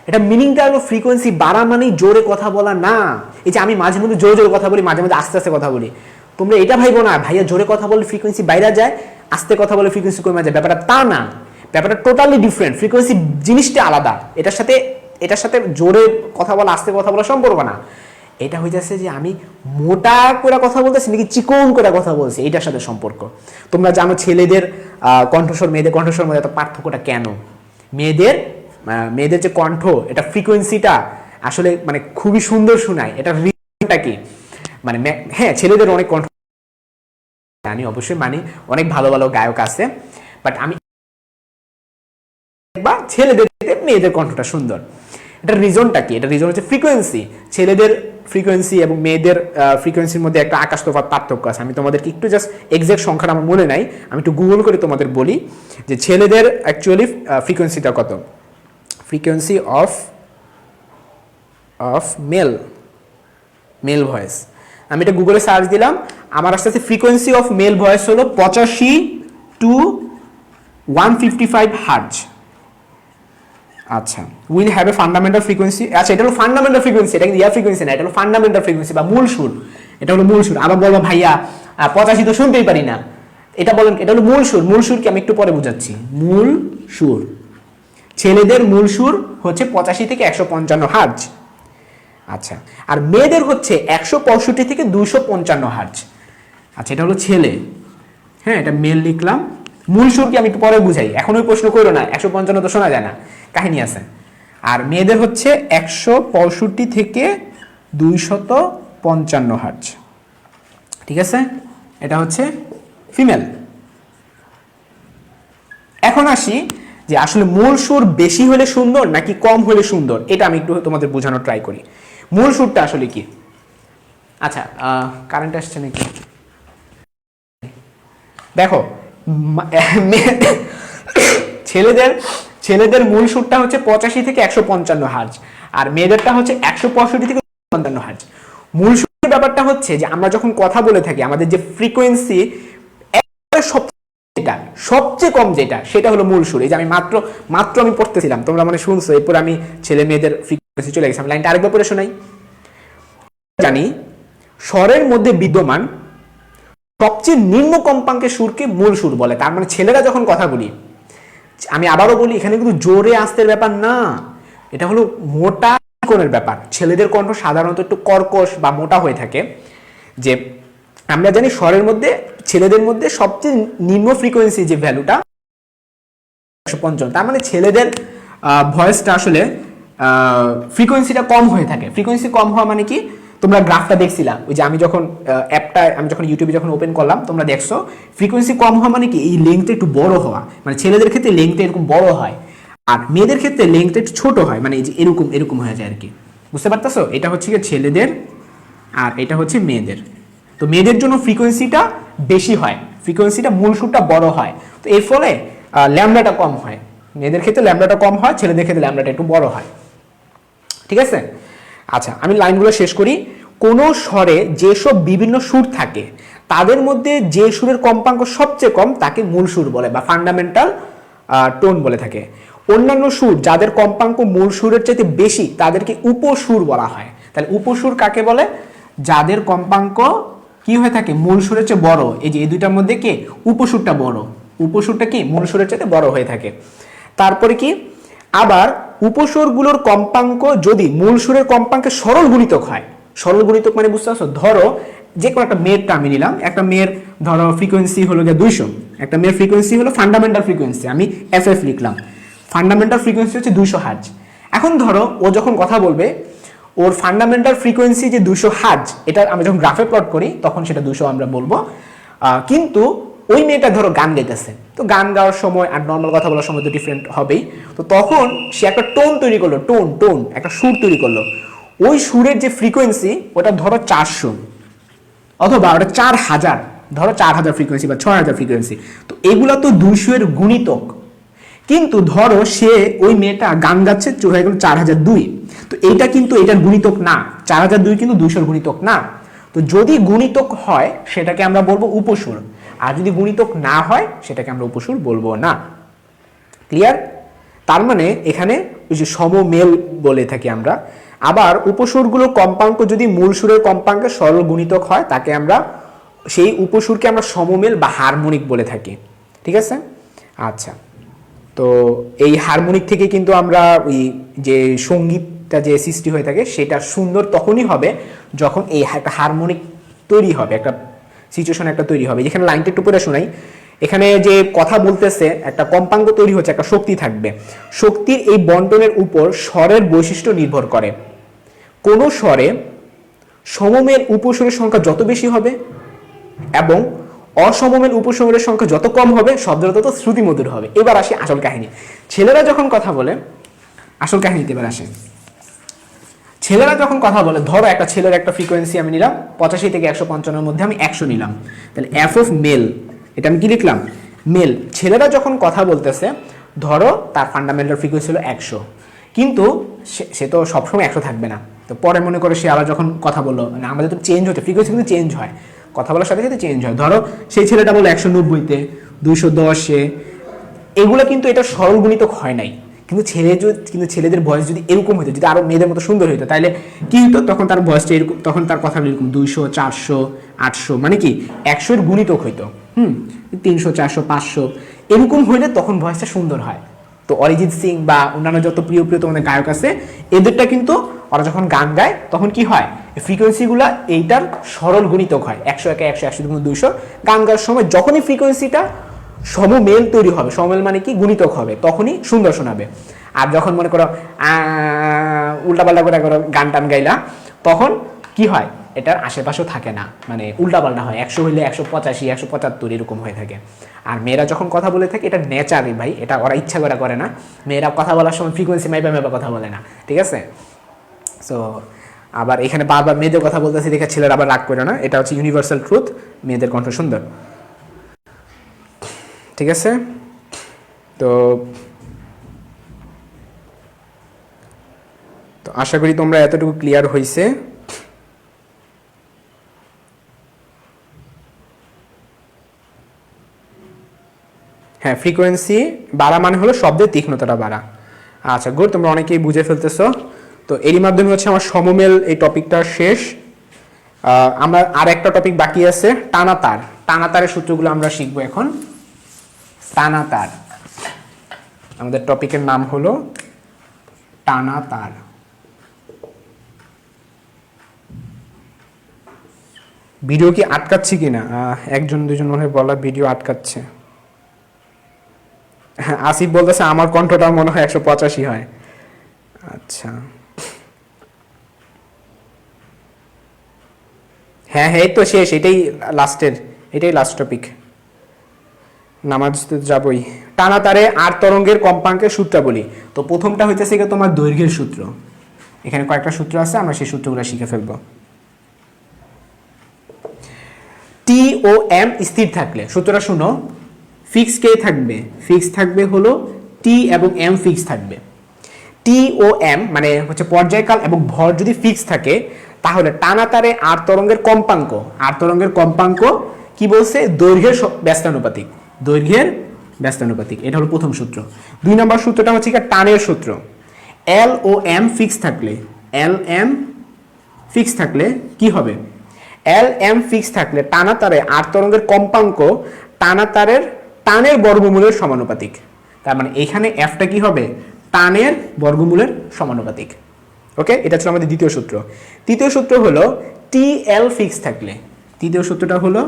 এটা মিনিং দাঁড়ালো ফ্রিকোয়েন্সি বাড়া মানেই জোরে কথা বলা না। এই যে আমি মাঝে মধ্যে জোরে জোরে কথা বলি, মাঝে মধ্যে আস্তে আস্তে কথা বলি, তোমরা এটা ভাইবো না ভাইয়া জোরে কথা বললে ফ্রিকোয়েন্সি বাইরে যায়, আস্তে কথা বলে ফ্রিকোয়েন্সি কমে যায়, ব্যাপারটা তা না। ব্যাপারটা টোটালি ডিফারেন্ট, ফ্রিকোয়েন্সি জিনিসটা আলাদা। এটার সাথে জোরে কথা বলা আস্তে কথা বলা সম্পর্ক না। এটা হয়ে যাচ্ছে যে আমি মোটা করে কথা বলতেছি নাকি চিকন করে কথা বলছি, এটার সাথে সম্পর্ক। তোমরা জানো ছেলেদের কণ্ঠস্বর মেয়েদের কণ্ঠস্বর মধ্যে এত পার্থক্যটা কেন? মেয়েদের যে কণ্ঠ, এটা ফ্রিকোয়েন্সিটা আসলে মানে খুবই সুন্দর শোনায়। এটা রিজনটা কি? মানে হ্যাঁ ছেলেদের অনেক কণ্ঠ জানি, অবশ্যই মানি, অনেক ভালো ভালো গায়ক আছে, বাট আমি বা ছেলেদের মেয়েদের কণ্ঠটা সুন্দর। এটা রিজনটা কি? এটা রিজন হচ্ছে ফ্রিকোয়েন্সি। ছেলেদের ফ্রিকোয়েন্সি এবং মেয়েদের ফ্রিকোয়েন্সির মধ্যে একটা আকাশ তফাৎ পার্থক্য আছে। আমি তোমাদেরকে একটু জাস্ট এক্সাক্ট সংখ্যাটা আমার মনে নাই, আমি একটু গুগল করে তোমাদের বলি যে ছেলেদের অ্যাকচুয়ালি ফ্রিকোয়েন্সিটা কত। ফ্রিকোয়েন্সি অফ মেল ভয়েস, আমি এটা গুগলে সার্চ দিলাম, আমার আস্তে আস্তে ফ্রিকোয়েন্সি অফ মেল ভয়েস হলো 85 to 155 হার্জ। আচ্ছা, will have a fundamental frequency. আচ্ছা, এটা হলো ফান্ডামেন্টাল ফ্রিকোয়েন্সি, এটা কিন্তু ইয়ার ফ্রিকোয়েন্সি না, এটা হলো ফান্ডামেন্টাল ফ্রিকোয়েন্সি বা মূল সুর। এটা হলো মূল সুর। আবার বলবো ভাইয়া 85 তো শুনতেই পারি না, এটা বলেন এটা হলো মূল সুর। মূল সুর কি আমি একটু পরে বুঝাচ্ছি। মূল সুর, ছেলেদের মূল সুর হচ্ছে 85 থেকে 155 হার্জ। আচ্ছা, আর মেয়েদের হচ্ছে 165 থেকে 255 হার্জ। আচ্ছা, এটা হলো ছেলে, হ্যাঁ এটা মেল লিখলাম। মূল সুর কি আমি একটু পরে বুঝাই, এখন ওই প্রশ্ন করো না, 155 তো শোনা যায় না, কাহিনী আছে। আর মেয়েদের হচ্ছে 165 থেকে 255 হার্জ, ঠিক আছে? এটা হচ্ছে ফিমেল। এখন আসি যে আসলে মূল সুর বেশি হলে সুন্দর নাকি কম হলে সুন্দর, এটা আমি একটু তোমাদের বোঝানোর ট্রাই করি। মূল সুরটা আসলে কি? আচ্ছা, কারেন্ট আসছে নাকি? দেখো, ছেলেদের মূল সুরটা হচ্ছে 85 থেকে 155 হার্জ, আর মেয়েদেরটা হচ্ছে 165 থেকে 255 হার্জ। মূল সুরের ব্যাপারটা হচ্ছে যে আমরা যখন কথা বলে থাকি আমাদের যে ফ্রিকোয়েন্সি সবচেয়ে কম যেটা, সেটা হলো মূল সুর। এই যে আমি মাত্র আমি পড়তেছিলাম, তোমরা মানে শুনছো, এরপর আমি ছেলে মেয়েদের ফ্রিকোয়েন্সি চলে গেছি। আমি লাইনটা আরেকবার পড়ে শোনাই। জানি স্বরের মধ্যে বিদ্যমান সবচেয়ে নিম্ন কম্পাঙ্কের সুরকে মূল সুর বলে। তার মানে ছেলেরা যখন কথা বলি, আমি আবারও বলি, এখানে কিন্তু জোরে আস্তের ব্যাপার না, এটা হলো মোটা কোণের ব্যাপার। ছেলেদের কণ্ঠ সাধারণত একটু কর্কশ বা মোটা হয়ে থাকে। যে আমরা জানি স্বরের মধ্যে ছেলেদের মধ্যে সবচেয়ে নিম্ন ফ্রিকোয়েন্সি যে ভ্যালুটা 155, তার মানে ছেলেদের ভয়েসটা আসলে ফ্রিকোয়েন্সিটা কম হয়ে থাকে। ফ্রিকোয়েন্সি কম হওয়া মানে কি? তোমরা গ্রাফটা দেখছিলাম, ওই যে আমি যখন ইউটিউবে যখন ওপেন করলাম, তোমরা দেখছো ফ্রিকোয়েন্সি কম হওয়া মানে কি? এই লেন্থটা একটু বড় হওয়া, মানে ছেলেদের ক্ষেত্রে লেন্থটা এরকম বড় হয়, আর মেয়েদের ক্ষেত্রে লেন্থটা একটু ছোট হয়, মানে এই যে এরকম হয়ে যায় আর কি। বুঝতে পারতেছো? এটা হচ্ছে গিয়ে ছেলেদের আর এটা হচ্ছে মেয়েদের। তো মেয়েদের জন্য ফ্রিকোয়েন্সিটা বেশি হয়, ফ্রিকোয়েন্সিটা মূল সুরটা বড় হয়, তো এর ফলে ল্যামডাটা কম হয়। মেয়েদের ক্ষেত্রে ল্যামডাটা কম হয়, ছেলেদের ক্ষেত্রে ল্যামডাটা একটু বড় হয়। ঠিক আছে? আচ্ছা, আমি লাইনগুলো শেষ করি। কোনো স্বরে যেসব বিভিন্ন সুর থাকে তাদের মধ্যে যে সুরের কম্পাঙ্ক সবচেয়ে কম তাকে মূল সুর বলে বা ফান্ডামেন্টাল টোন বলে থাকে। অন্যান্য সুর যাদের কম্পাঙ্ক মূল সুরের চাইতে বেশি তাদেরকে উপসুর বলা হয়। তাহলে উপসুর কাকে বলে? যাদের কম্পাঙ্ক কি হয়ে থাকে মূল সুরের চেয়ে বড়। এই যে এই দুইটার মধ্যে কি উপসুরটা বড়, উপসুরটা কি মূল সুরের চাইতে বড় হয়ে থাকে। তারপরে কি, আবার উপস্বরগুলোর কম্পাঙ্ক যদি মূল সুরের কম্পাঙ্কে সরল গুণিতক হয়। সরল গুণিতক মানে বুঝতে পারছো? ধরো যে কোনো একটা মেয়েরটা আমি নিলাম, একটা মেয়ের ধরো ফ্রিকোয়েন্সি হলো গিয়ে 200, একটা মেয়ের ফ্রিকোয়েন্সি হলো ফান্ডামেন্টাল ফ্রিকোয়েন্সি, আমি এফএফ লিখলাম, ফান্ডামেন্টাল ফ্রিকোয়েন্সি হচ্ছে 200 হার্জ। এখন ধরো ও যখন কথা বলবে ওর ফান্ডামেন্টাল ফ্রিকোয়েন্সি যে 200 হার্জ, এটা আমরা যখন গ্রাফে প্লট করি তখন সেটা 200 আমরা বলবো। কিন্তু ওই মেয়েটা ধরো গান গাইতেছে, তো গান গাওয়ার সময় আর নর্মাল কথা বলার সময় তো ডিফারেন্ট হবেই। তো তখন সে একটা টোন তৈরি করলো, টোন একটা সুর তৈরি করলো। ওই সুরের যে ফ্রিকোয়েন্সি ওটা ধরো 400 অথবা ওটা 4000, ধরো 4000 ফ্রিকোয়েন্সি বা 6000 ফ্রিকোয়েন্সি। তো এগুলা তো 200 এর গুণিতক। কিন্তু ধরো সে ওই মেয়েটা গান গাচ্ছে হয়ে গেল 4002, তো এইটা কিন্তু এটার গুণিতক না, 4002 কিন্তু 200 গুণিতক না। তো যদি গুণিতক হয় সেটাকে আমরা বলবো উপসুর, আর যদি গুণিতক না হয় সেটাকে আমরা উপসুর বলবো না। ক্লিয়ার? তার মানে এখানে ওই যে সমমেল বলে থাকি আমরা। আবার উপসুরগুলোর কম্পাঙ্ক যদি মূল সুরের কম্পাঙ্কে সরল গুণিতক হয় তাকে আমরা সেই উপসুরকে আমরা সমমেল বা হারমোনিক বলে থাকি। ঠিক আছে? আচ্ছা, তো এই হারমোনিক থেকে কিন্তু আমরা ওই যে সঙ্গীতটা যে সৃষ্টি হয়ে থাকে সেটা সুন্দর তখনই হবে যখন এই একটা হারমোনিক তৈরি হবে, একটা সিচুয়েশন একটা তৈরি হবে। যেখানে লাইনটা একটু পরে শোনাই, এখানে যে কথা বলতেছে একটা কম্পাঙ্ক তৈরি হচ্ছে, একটা শক্তি থাকবে। শক্তির এই বন্টনের উপর স্বরের বৈশিষ্ট্য নির্ভর করে। কোনো স্বরে সমমেল উপস্বরের সংখ্যা যত বেশি হবে এবং অসমমেল উপস্বরের সংখ্যা যত কম হবে শব্দটা তত শ্রুতিমধুর হবে। এবার আসি আসল কাহিনী। ছেলেরা যখন কথা বলে, আসল কাহিনীতে এবার আসে। ছেলেরা যখন কথা বলে, ধরো একটা ছেলের একটা ফ্রিকোয়েন্সি আমি নিলাম 85 থেকে 155 মধ্যে আমি 100 নিলাম, তাহলে এফ অফ মেল, এটা আমি কি লিখলাম? মেল। ছেলেরা যখন কথা বলতেছে ধরো তার ফান্ডামেন্টাল ফ্রিকোয়েন্সি হলো 100, কিন্তু সে তো সবসময় 100 থাকবে না। তো পরে মনে করো সে আবার যখন কথা বললো, মানে আমাদের তো চেঞ্জ হচ্ছে, ফ্রিকোয়েন্সি কিন্তু চেঞ্জ হয়, কথা বলার সাথে সাথে চেঞ্জ হয়। ধরো সেই ছেলেটা বললো 190-তে, 210-এ, এগুলো কিন্তু এটা সরল গুণিতক হয় নাই। কিন্তু ছেলেদের ভয়েস যদি এরকম হতো, যদি আরো মেয়েদের মতো সুন্দর হইতো, তাহলে কি হতো? তখন তার ভয়েসটা এরকম, তখন তার কথা এরকম 200, 400, 800, মানে কি 100 এর গুণিতক হইতো। 300, 400, 500 এরকম হইলে তখন ভয়েসটা সুন্দর হয়। তো অরিজিৎ সিং বা অন্যান্য যত প্রিয় তোমাদের গায়ক আছে এদেরটা কিন্তু ওরা যখন গান গায় তখন কি হয়, ফ্রিকোয়েন্সিগুলা এইটার সরল গুণিতক হয়, 100 একে 100, 100 দুগুণ 200। গান গাওয়ার সময় যখনই ফ্রিকোয়েন্সিটা সমমেল তৈরি হবে, সমমেল মানে কি গুণিতক হবে, তখনই সুন্দর শোনাবে। আর যখন মনে করো উল্টাপাল্টা করে গান টান গাইলা তখন কি হয়, এটার আশেপাশেও থাকে না, মানে উল্টাপাল্টা হয়, 100 হইলে 185, 175 এরকম হয়ে থাকে। আর মেয়েরা যখন কথা বলে থাকে এটা নেচারই ভাই, এটা ওরা ইচ্ছা করে না। মেয়েরা কথা বলার সময় ফ্রিকোয়েন্সি মাইপা কথা বলে না, ঠিক আছে? সো আবার এখানে বারবার মেয়েদের কথা বলতেছি দেখে ছেলেরা আবার রাগ করে না, এটা হচ্ছে ইউনিভার্সাল ট্রুথ, মেয়েদের কণ্ঠ সুন্দর। ঠিক আছে? তো আশা করি তোমরা এতটুকু ক্লিয়ার হইছে। হ্যাঁ, ফ্রিকোয়েন্সি বাড়া মানে হলো শব্দের তীক্ষ্ণতাটা বাড়া। আচ্ছা গুড, তোমরা অনেকেই বুঝে ফেলতেছো। তো এরই মাধ্যমে হচ্ছে আমার সমমেল এই টপিকটা শেষ। আমরা আর একটা টপিক বাকি আছে, টানাতার। টানাতারের সূত্রগুলো আমরা শিখবো এখন। টানাতার, আমাদের টপিকের নাম হলো টানাতার। ভিডিও কি আটকাচ্ছি কিনা? একজন দুজন মনে হয় বলা ভিডিও আটকাচ্ছে। হ্যাঁ, আসিফ বলতেছে আমার কণ্ঠটা মনে হয় 185 হয়। আচ্ছা, হ্যাঁ হ্যাঁ, এই তো শেষ, এটাই লাস্ট টপিক। নামাজ যাবই। টানা তারে আর তরঙ্গের কম্পাঙ্কের সূত্রাবলী। তো প্রথমটা হইতেছে তোমার দৈর্ঘ্যের সূত্র। এখানে কয়েকটা সূত্র আছে, আমরা সেই সূত্রগুলো শিখে ফেলবো। টি ও এম স্থির থাকলে, সূত্রটা শুনো, ফিক্স কে থাকবে? ফিক্স থাকবে হলো টি এবং এম ফিক্স থাকবে। টি ও এম মানে হচ্ছে পর্যায়কাল এবং ভর যদি ফিক্স থাকে, তাহলে টানা তারে আর তরঙ্গের কম্পাঙ্ক কি বলছে? দৈর্ঘ্যের ব্যস্তানুপাতিক। দৈর্ঘ্যের ব্যস্তানুপাতিক, এটা হলো প্রথম সূত্র। 2 নম্বর সূত্রটা হচ্ছে কি টানের সূত্র। এল ও এম ফিক্স থাকলে, এল এম ফিক্স থাকলে কি হবে? এল এম ফিক্স থাকলে টানা তারে আর তরঙ্গের কম্পাঙ্ক টানা তারের টানের বর্গমূলের সমানুপাতিক। তার মানে এখানে এফটা কি হবে? টানের বর্গমূলের সমানুপাতিক। ওকে, এটা ছিল আমাদের দ্বিতীয় সূত্র। তৃতীয় সূত্র হলো টি এল ফিক্স থাকলে, তৃতীয় সূত্রটা হলো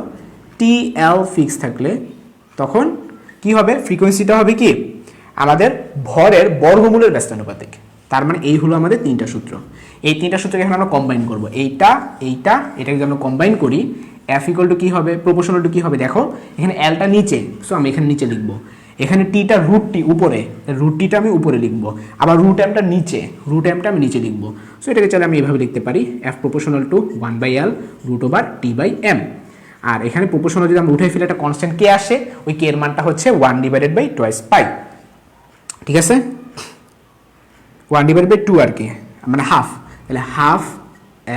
টি এল ফিক্স থাকলে তখন কি হবে? ফ্রিকোয়েন্সিটা হবে কি আমাদের ভরের বর্গমূলের ব্যস্তানুপাতিক। তার মানে এই হলো আমাদের 3টা সূত্র। এই 3টা সূত্রকে এখন আমরা কম্বাইন করব। এটা যদি আমরা কম্বাইন করি, এফ ইকুয়াল টু কি হবে? প্রপোর্শনাল টু কি হবে? দেখো এখানে এলটা নিচে, সো আমি এখানে নিচে লিখবো। এখানে টিটা রুট টি উপরে, রুট টিটা আমি উপরে লিখবো, আবার রুট এমটা নিচে, রুট এমটা আমি নিচে লিখবো। সো এটাকে চলে আমি এইভাবে লিখতে পারি, F proportional to 1/l root over T by M. আর এখানে প্রপোর্শনাল যদি আমরা উঠে ফেলে একটা কনস্ট্যান্ট কে আসে, ওই কে এর মানটা হচ্ছে 1/2 পাই। ঠিক আছে, 1/2 আর কি, মানে হাফ, তাহলে half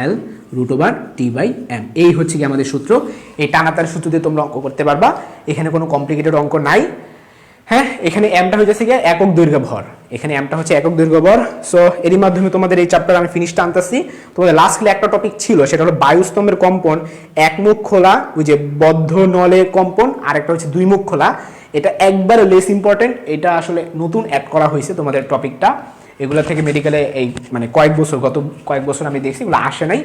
L root over T by M. এই হচ্ছে কি আমাদের সূত্র। এই টানাতার সূত্র দিয়ে তোমরা অঙ্ক করতে পারবা, এখানে কোনো কমপ্লিকেটেড অঙ্ক নাই। হ্যাঁ, এখানে এমটা হয়ে যাচ্ছে গিয়ে একক দৈর্ঘ্য ভর, এখানে এমটা হচ্ছে একক দৈর্ঘ্য ভর। সো এরই মাধ্যমে তোমাদের এই চ্যাপ্টার আমি ফিনিশটা আনতেছি। তোমাদের লাস্টলি একটা টপিক ছিল, সেটা হলো বায়ুস্তম্ভের কম্পন, একমুখ খোলা, ওই যে বদ্ধ নলে কম্পন, আর একটা হচ্ছে 2 মুখ খোলা। এটা একবারে লেস ইম্পর্টেন্ট, এটা আসলে নতুন অ্যাড করা হয়েছে তোমাদের টপিকটা। এগুলো থেকে মেডিকেলে এই মানে গত কয়েক বছর আমি দেখছি এগুলো আসে নাই।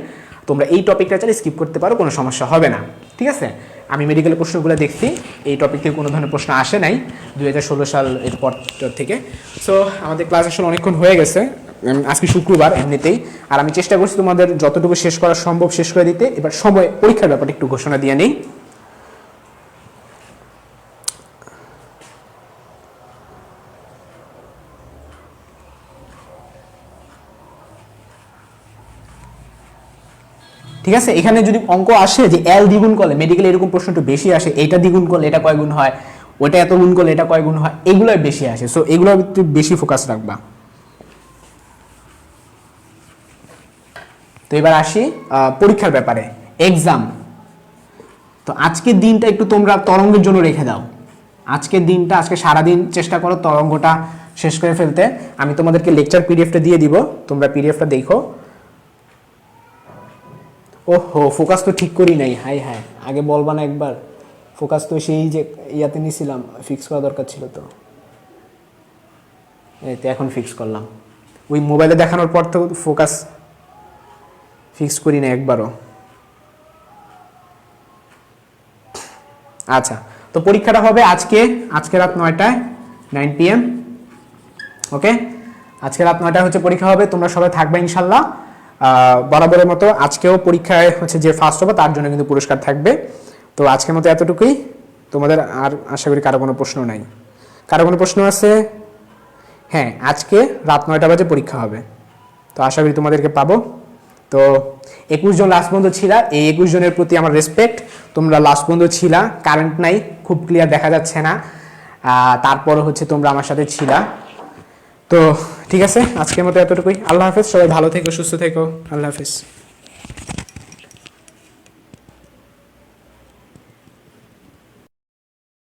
তোমরা এই টপিকটা চাইলে স্কিপ করতে পারো, কোনো সমস্যা হবে না। ঠিক আছে, আমি মেডিকেলের প্রশ্নগুলো দেখছি, এই টপিক থেকে কোনো ধরনের প্রশ্ন আসে নাই 2016 সাল এর পর থেকে। সো আমাদের ক্লাস আসলে অনেকক্ষণ হয়ে গেছে, আজকে শুক্রবার এমনিতেই, আর আমি চেষ্টা করছি তোমাদের যতটুকু শেষ করা সম্ভব শেষ করে দিতে। এবার সময় পরীক্ষার ব্যাপারে একটু ঘোষণা দিয়ে নেই। ঠিক আছে, এখানে যদি অঙ্ক আসে যে এল দ্বিগুণ করলে, মেডিকেলে এরকম প্রশ্ন একটু বেশি আসে, এটা দ্বিগুণ করলে এটা কয় গুণ হয়, ওটা এত গুণ করলে এটা কয় গুণ হয়, এগুলোই বেশি আসে। সো এগুলো একটু বেশি ফোকাস রাখবা। তো এবার আসি পরীক্ষার ব্যাপারে, এক্সাম। তো আজকের দিনটা একটু তোমরা তরঙ্গের জন্য রেখে দাও। আজকের দিনটা, আজকে সারাদিন চেষ্টা করো তরঙ্গটা শেষ করে ফেলতে। আমি তোমাদেরকে লেকচার পিডিএফটা দিয়ে দিব, তোমরা পিডিএফটা দেখো। ওহো, ফোকাস তো ঠিক করি নাই, হাই হাই, আগে বলবা না একবার? ফোকাস তো সেই যে ইয়াতে নিছিলাম, ফিক্স করা দরকার ছিল তো, এই তো এখন ফিক্স করলাম। ওই মোবাইলে দেখানোর পর তো ফোকাস ফিক্স করি না একবারও। আচ্ছা, তো পরীক্ষাটা হবে আজকে রাত 9টায়, 9 PM। ওকে, আজকে রাত 9টায় হচ্ছে পরীক্ষা হবে, তোমরা সবাই থাকবে ইনশাল্লাহ। বরাবরের মতো আজকেও পরীক্ষায় হচ্ছে যে ফার্স্ট হবে তার জন্য কিন্তু পুরস্কার থাকবে। তো আজকের মতো এতটুকুই। তোমাদের আর আশা করি কারো কোনো প্রশ্ন নাই? কারো কোনো প্রশ্ন আছে? হ্যাঁ, আজকে রাত 9টা বাজে পরীক্ষা হবে, তো আশা করি তোমাদেরকে পাবো। তো 21 জন লাস্ট পর্যন্ত ছিলা, এই 21 জনের প্রতি আমার রেসপেক্ট। তোমরা লাস্ট পর্যন্ত ছিলা, কারেন্ট নাই, খুব ক্লিয়ার দেখা যাচ্ছে না, তারপরে হচ্ছে তোমরা আমার সাথে ছিলা। তো ঠিক আছে, আজকের মতো এতটুকুই। আল্লাহ হাফেজ, সবাই ভালো থেকো, সুস্থ থেকো। আল্লাহ হাফেজ।